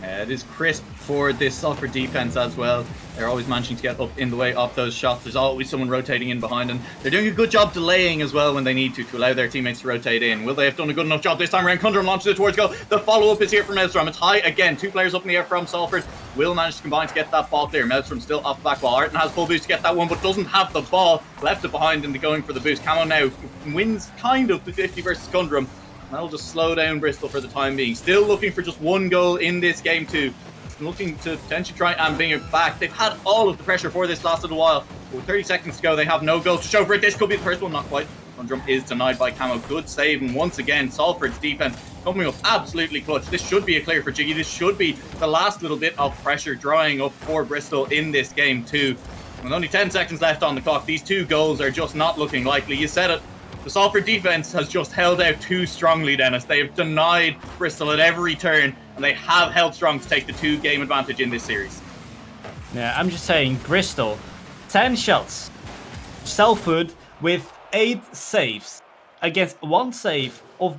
It is crisp for this Salford defense as well. They're always managing to get up in the way of those shots. There's always someone rotating in behind them. They're doing a good job delaying as well when they need to allow their teammates to rotate in. Will they have done a good enough job this time around? Kundrum launches it towards goal. The follow-up is here from Maelstrom. It's high again. 2 players up in the air from Salford. Will manage to combine to get that ball clear. Maelstrom still off the back wall. Arton has full boost to get that one, but doesn't have the ball. Left it behind in the going for the boost. Camo now wins kind of the 50 versus Kundrum. That'll just slow down Bristol for the time being. Still looking for just 1 goal in this game too. Looking to potentially try and bring it back. They've had all of the pressure for this last little while. With 30 seconds to go, they have no goals to show for it. This could be the first one, not quite. Kundrum is denied by Camo. Good save, and once again, Salford's defense coming up absolutely clutch. This should be a clear for Jiggy. This should be the last little bit of pressure drying up for Bristol in this game too. With only 10 seconds left on the clock, these 2 goals are just not looking likely. You said it. The Salford defense has just held out too strongly, Dennis. They have denied Bristol at every turn, and they have held strong to take the 2-game advantage in this series. Yeah, I'm just saying, Bristol, 10 shots. Salford with 8 saves against 1 save of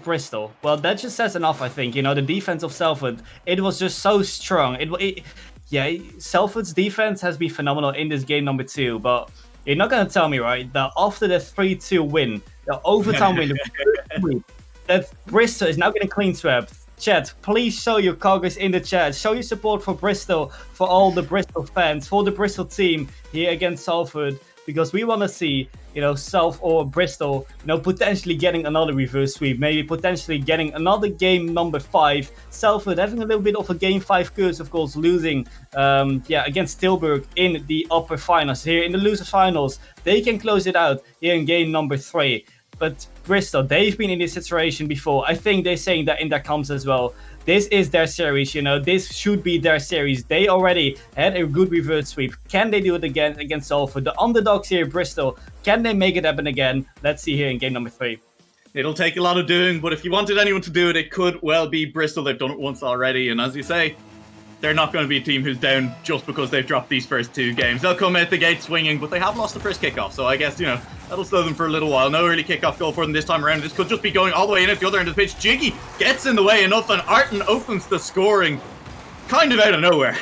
Bristol. Well, that just says enough, I think. The defense of Salford, it was just so strong. Salford's defense has been phenomenal in this game number 2, but you're not going to tell me, right, that after the 3-2 win, the overtime win, that Bristol is now getting clean swept Chat, please show your congress in the chat. Show your support for Bristol, for all the Bristol fans, for the Bristol team here against Salford. Because we want to see, South or Bristol, potentially getting another reverse sweep, maybe potentially getting another game number 5. Salford having a little bit of a game 5 curse, of course, losing, against Tilburg in the upper finals. Here in the loser finals, they can close it out here in game number 3. But Bristol, they've been in this situation before. I think they're saying that in their comms as well. This is their series, this should be their series. They already had a good reverse sweep. Can they do it again against Salford? The underdogs here, Bristol, can they make it happen again? Let's see here in game number 3. It'll take a lot of doing, but if you wanted anyone to do it, it could well be Bristol. They've done it once already, and as you say, they're not going to be a team who's down just because they've dropped these first 2 games. They'll come out the gate swinging, but they have lost the first kickoff, so I guess, that'll slow them for a little while. No early kickoff goal for them this time around. This could just be going all the way in at the other end of the pitch. Jiggy gets in the way enough, and Arton opens the scoring kind of out of nowhere.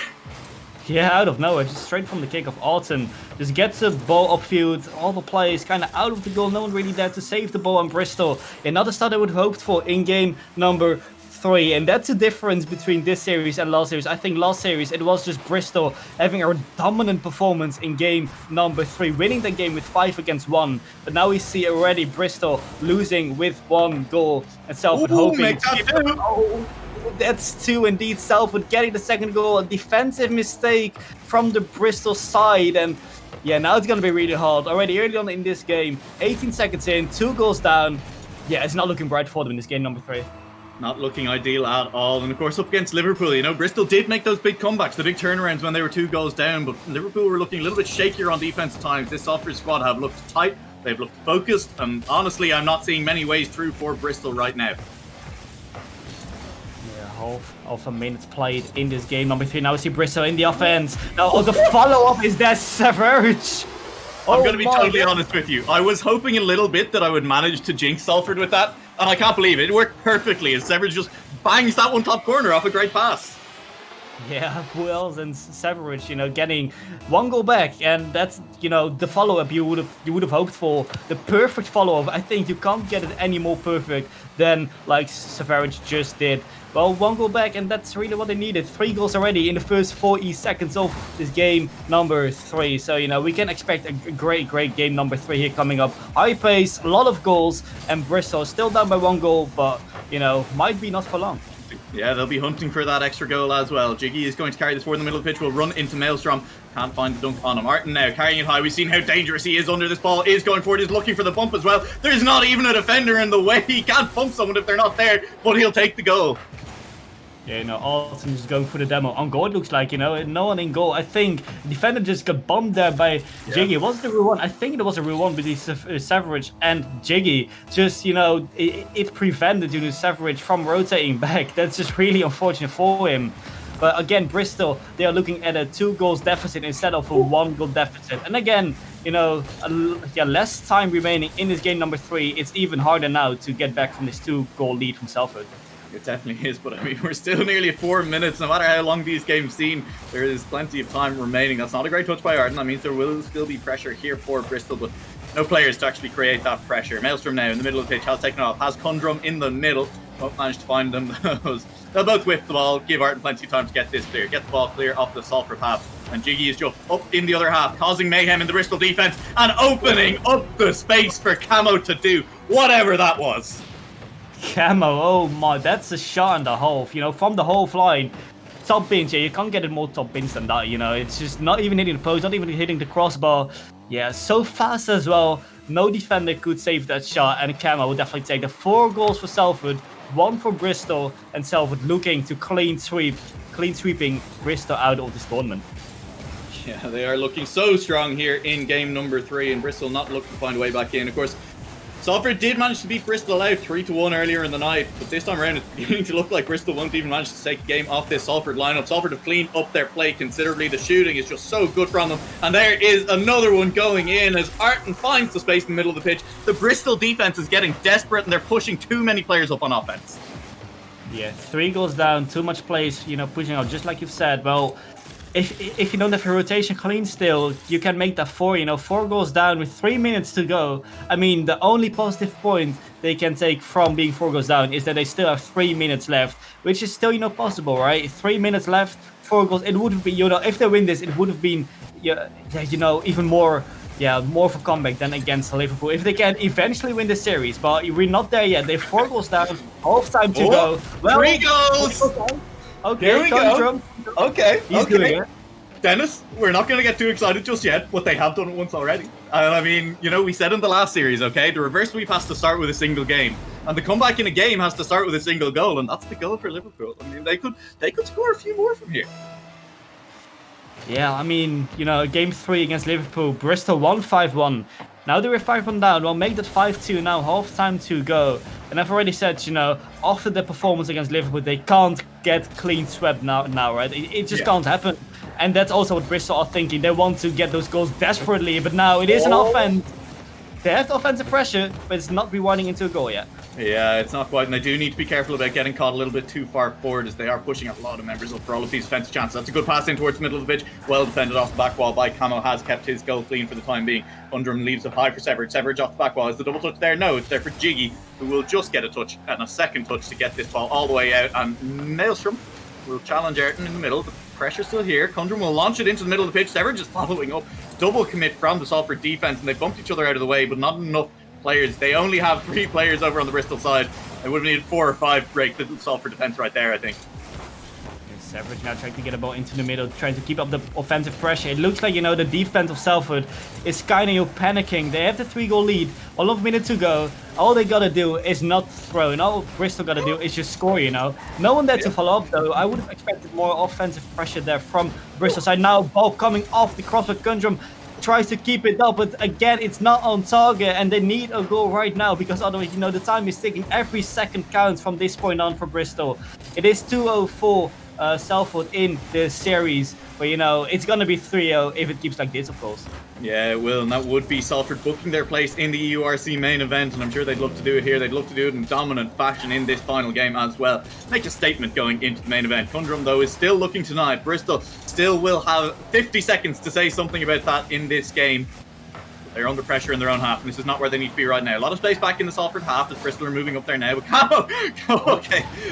Yeah, out of nowhere, just straight from the kickoff. Arton just gets the ball upfield. All the players kind of out of the goal. No one really there to save the ball on Bristol. Another start I would have hoped for in game number 3, and that's the difference between this series and last series. I think last series it was just Bristol having a dominant performance in game number 3, winning the game with 5 against 1. But now we see already Bristol losing with 1 goal, and Salford hoping. That's 2 indeed. Salford getting the second goal, a defensive mistake from the Bristol side, and now it's gonna be really hard. Already early on in this game, 18 seconds in, 2 goals down. It's not looking bright for them in this game number 3. Not looking ideal at all. And of course, up against Liverpool, Bristol did make those big comebacks, the big turnarounds when they were 2 goals down, but Liverpool were looking a little bit shakier on defense at times. This Salford squad have looked tight, they've looked focused, and honestly, I'm not seeing many ways through for Bristol right now. Half a minute played in this game number 3. Now we see Bristol in the offense. Now the follow-up is there, Savage. I'm going to be totally honest with you. I was hoping a little bit that I would manage to jinx Salford with that, and I can't believe it. It worked perfectly as Severage just bangs that one top corner off a great pass. Yeah, who else than Severage, getting 1 goal back, and that's, the follow-up you would have hoped for. The perfect follow-up. I think you can't get it any more perfect than like Severage just did. Well, 1 goal back, and that's really what they needed. 3 goals already in the first 40 seconds of this game number 3. So, we can expect a great game number 3 here coming up. High pace, a lot of goals, and Bristol still down by 1 goal, but, might be not for long. Yeah, they'll be hunting for that extra goal as well. Jiggy is going to carry this forward in the middle of the pitch. Will run into Maelstrom. Can't find the dunk on him. Martin now carrying it high. We've seen how dangerous he is under this ball. Is going forward. He's looking for the bump as well. There's not even a defender in the way. He can't bump someone if they're not there, but he'll take the goal. Yeah, Alton just going for the demo. On goal, it looks like, no one in goal. I think the defender just got bumped there by Jiggy. Was it the real one? I think it was a real one between Severage and Jiggy. Just, it prevented, Severage from rotating back. That's just really unfortunate for him. But again, Bristol, they are looking at a 2 goals deficit instead of a 1 goal deficit. And again, less time remaining in this game number 3. It's even harder now to get back from this 2 goal lead from Salford. It definitely is, but I mean, we're still nearly at 4 minutes. No matter how long these games seem, there is plenty of time remaining. That's not a great touch by Arden. That means there will still be pressure here for Bristol, but no players to actually create that pressure. Maelstrom now in the middle of the pitch has taken off, has Kundrum in the middle. Won't manage to find them. They'll both whip the ball, give Arden plenty of time to get this clear. Get the ball clear off the Salford half. And Jiggy is just up in the other half, causing mayhem in the Bristol defence and opening up the space for Camo to do whatever that was. Camo, oh my, that's a shot in the half, from the half line. Top bins, you can't get it more top bins than that, It's just not even hitting the post, not even hitting the crossbar. Yeah, so fast as well. No defender could save that shot, and Camo will definitely take the 4 goals for Salford, 1 for Bristol, and Salford looking to clean sweeping Bristol out of this tournament. Yeah, they are looking so strong here in game number 3, and Bristol not looking to find a way back in. Of course, Salford did manage to beat Bristol out 3-1 earlier in the night, but this time around it's beginning to look like Bristol won't even manage to take a game off this Salford lineup. Salford have cleaned up their play considerably. The shooting is just so good from them, and there is another one going in as Arton finds the space in the middle of the pitch. The Bristol defense is getting desperate, and they're pushing too many players up on offense. Yeah, 3 goals down, too much plays, pushing out, just like you've said. Well, if you don't have a rotation clean still, you can make that 4, 4 goals down with 3 minutes to go. I mean, the only positive point they can take from being 4 goals down is that they still have 3 minutes left, which is still, possible, right? 3 minutes left, 4 goals. It would have been, if they win this, it would have been, even more of a comeback than against Liverpool. If they can eventually win the series, but we're not there yet. They're 4 goals down, half time to go. Well, 3 goals! Okay, here we go. Okay, He's doing it. Dennis, we're not going to get too excited just yet, but they have done it once already. And I mean, we said in the last series, okay, the reverse sweep has to start with a single game, and the comeback in a game has to start with a single goal, and that's the goal for Liverpool. I mean, they could score a few more from here. Yeah, I mean, game 3 against Liverpool, Bristol won 5-1. Now they were 5-1 down. Well, make that 5-2 now, half time to go. And I've already said, after the performance against Liverpool, they can't get clean swept now, right? It just can't happen. And that's also what Bristol are thinking. They want to get those goals desperately, but now it is an offense. They have the offensive pressure, but it's not rewinding into a goal yet. Yeah, it's not quite, and they do need to be careful about getting caught a little bit too far forward, as they are pushing a lot of members up for all of these offensive chances. That's a good pass in towards the middle of the pitch, well defended off the back wall by Camo, has kept his goal clean for the time being. Undrum leaves it high for Severage. Severage off the back wall. Is the double touch there? No, it's there for Jiggy, who will just get a touch and a second touch to get this ball all the way out, and Maelstrom will challenge Ayrton in the middle. The pressure's still here. Cundrum will launch it into the middle of the pitch. Severage is following up. Double commit from the Salford defence, and they bumped each other out of the way, but not enough players. They only have 3 players over on the Bristol side. They would have needed 4 or 5 to break the Salford defence right there, I think. Severage now trying to get a ball into the middle, trying to keep up the offensive pressure. It looks like, the defense of Salford is kind of panicking. They have the 3-goal lead, 1 minute to go. All they gotta do is not throw, and all Bristol gotta do is just score, No one there to follow up, though. I would have expected more offensive pressure there from Bristol side. Now, ball coming off the cross with Gundrum. Tries to keep it up, but again, it's not on target, and they need a goal right now, because otherwise, the time is ticking. Every second counts from this point on for Bristol. It is 2-0 Salford in the series, but it's gonna be 3-0 if it keeps like this, of course. Yeah, it will, and that would be Salford booking their place in the EURC main event, and I'm sure they'd love to do it here. They'd love to do it in dominant fashion in this final game as well. Make a statement going into the main event. Cundrum, though, is still looking tonight. Bristol still will have 50 seconds to say something about that in this game. They're under pressure in their own half, and this is not where they need to be right now. A lot of space back in the Salford half as Bristol are moving up there now. But Camo,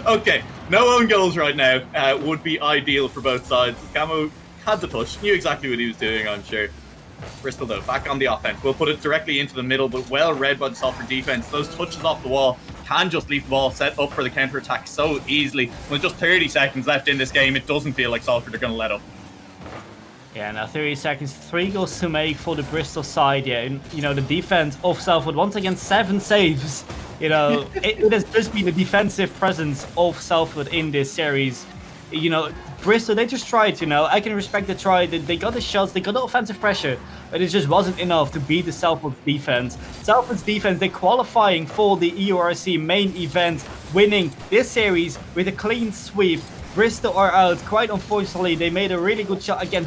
okay. No own goals right now would be ideal for both sides. Camo had the touch, knew exactly what he was doing, I'm sure. Bristol, though, back on the offense. We'll put it directly into the middle, but well read by the Salford defense. Those touches off the wall can just leave the ball set up for the counter-attack so easily. With just 30 seconds left in this game, it doesn't feel like Salford are going to let up. Yeah, now 30 seconds, 3 goals to make for the Bristol side. Yeah, and, the defense of Salford, once again, 7 saves. It has just been the defensive presence of Salford in this series. Bristol, they just tried, I can respect the try. They got the shots, they got the offensive pressure, but it just wasn't enough to beat the Salford defense. Salford's defense, they're qualifying for the EURC main event, winning this series with a clean sweep. Bristol are out. Quite unfortunately, they made a really good shot again,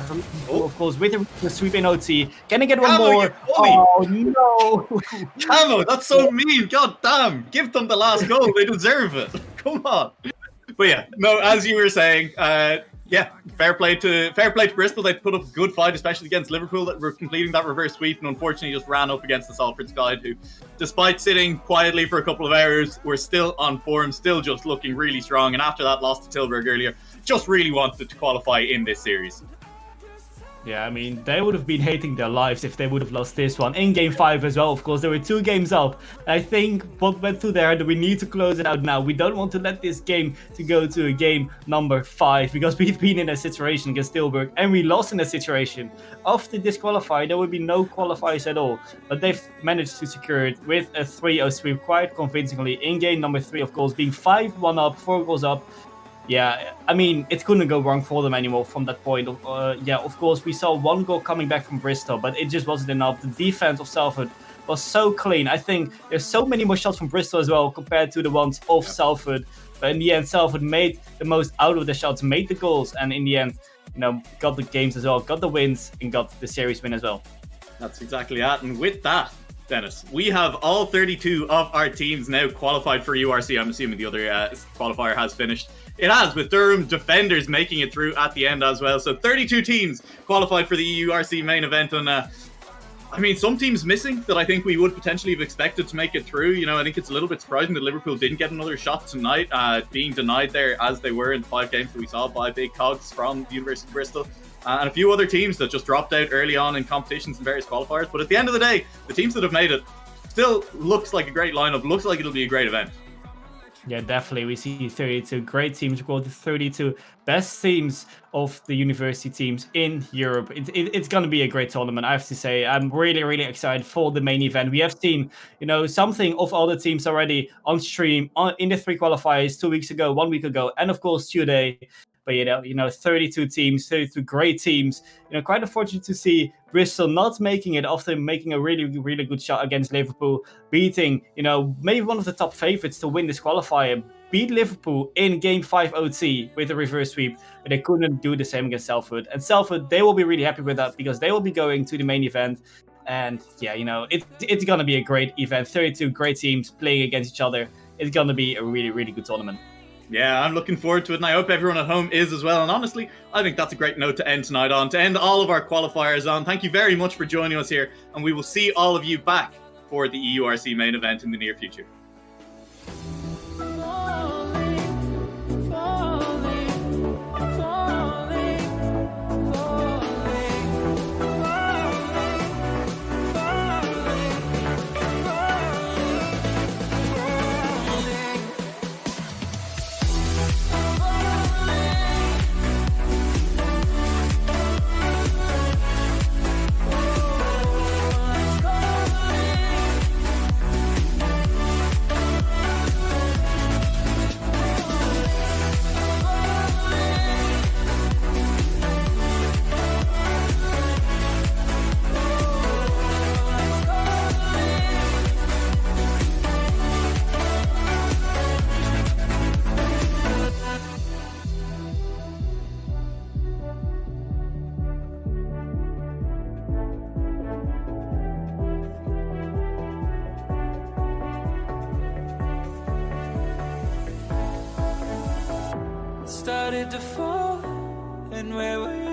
of course, with the sweep in OT. Can they get one more? Oh, no. Camo, that's so mean. God damn. Give them the last goal. They deserve it. Come on. But yeah, no, as you were saying, fair play to Bristol. They put up a good fight, especially against Liverpool, that were completing that reverse sweep, and unfortunately just ran up against the Salford side, who, despite sitting quietly for a couple of hours, were still on form, still just looking really strong. And after that loss to Tilburg earlier, just really wanted to qualify in this series. Yeah, I mean, they would have been hating their lives if they would have lost this one. In Game 5 as well, of course. There were 2 games up. I think what went through there, that we need to close it out now. We don't want to let this game to go to a game number 5, because we've been in a situation against Tilburg and we lost in a situation. After this qualifier, there would be no qualifiers at all. But they've managed to secure it with a 3-0 sweep quite convincingly in game number 3, of course, being 5-1 up, 4 goals up. Yeah, I mean, it couldn't go wrong for them anymore from that point. Of course, we saw 1 goal coming back from Bristol, but it just wasn't enough. The defense of Salford was so clean. I think there's so many more shots from Bristol as well compared to the ones of Salford. But in the end, Salford made the most out of the shots, made the goals, and in the end, got the games as well, got the wins, and got the series win as well. That's exactly that. And with that, Dennis, we have all 32 of our teams now qualified for URC. I'm assuming the other qualifier has finished. It has, with Durham Defenders making it through at the end as well. So 32 teams qualified for the EURC main event. And I mean, some teams missing that I think we would potentially have expected to make it through. You know, I think it's a little bit surprising that Liverpool didn't get another shot tonight, being denied there as they were in 5 games that we saw by big cogs from the University of Bristol. And a few other teams that just dropped out early on in competitions and various qualifiers. But at the end of the day, the teams that have made it still looks like a great lineup, looks like it'll be a great event. Yeah, definitely. We see 32 great teams, the 32 best teams of the university teams in Europe. It's going to be a great tournament, I have to say. I'm really, really excited for the main event. We have seen, something of all the teams already on stream in the 3 qualifiers 2 weeks ago, 1 week ago, and of course today. But 32 teams, 32 great teams. Quite unfortunate to see Bristol not making it after making a really, really good shot against Liverpool, beating, maybe one of the top favorites to win this qualifier. Beat Liverpool in Game 5 OT with a reverse sweep, but they couldn't do the same against Salford. And Salford, they will be really happy with that because they will be going to the main event. And yeah, it's going to be a great event. 32 great teams playing against each other. It's going to be a really, really good tournament. Yeah, I'm looking forward to it, and I hope everyone at home is as well. And honestly, I think that's a great note to end tonight on, to end all of our qualifiers on. Thank you very much for joining us here, and we will see all of you back for the EURC main event in the near future. Started to fall, and where were you?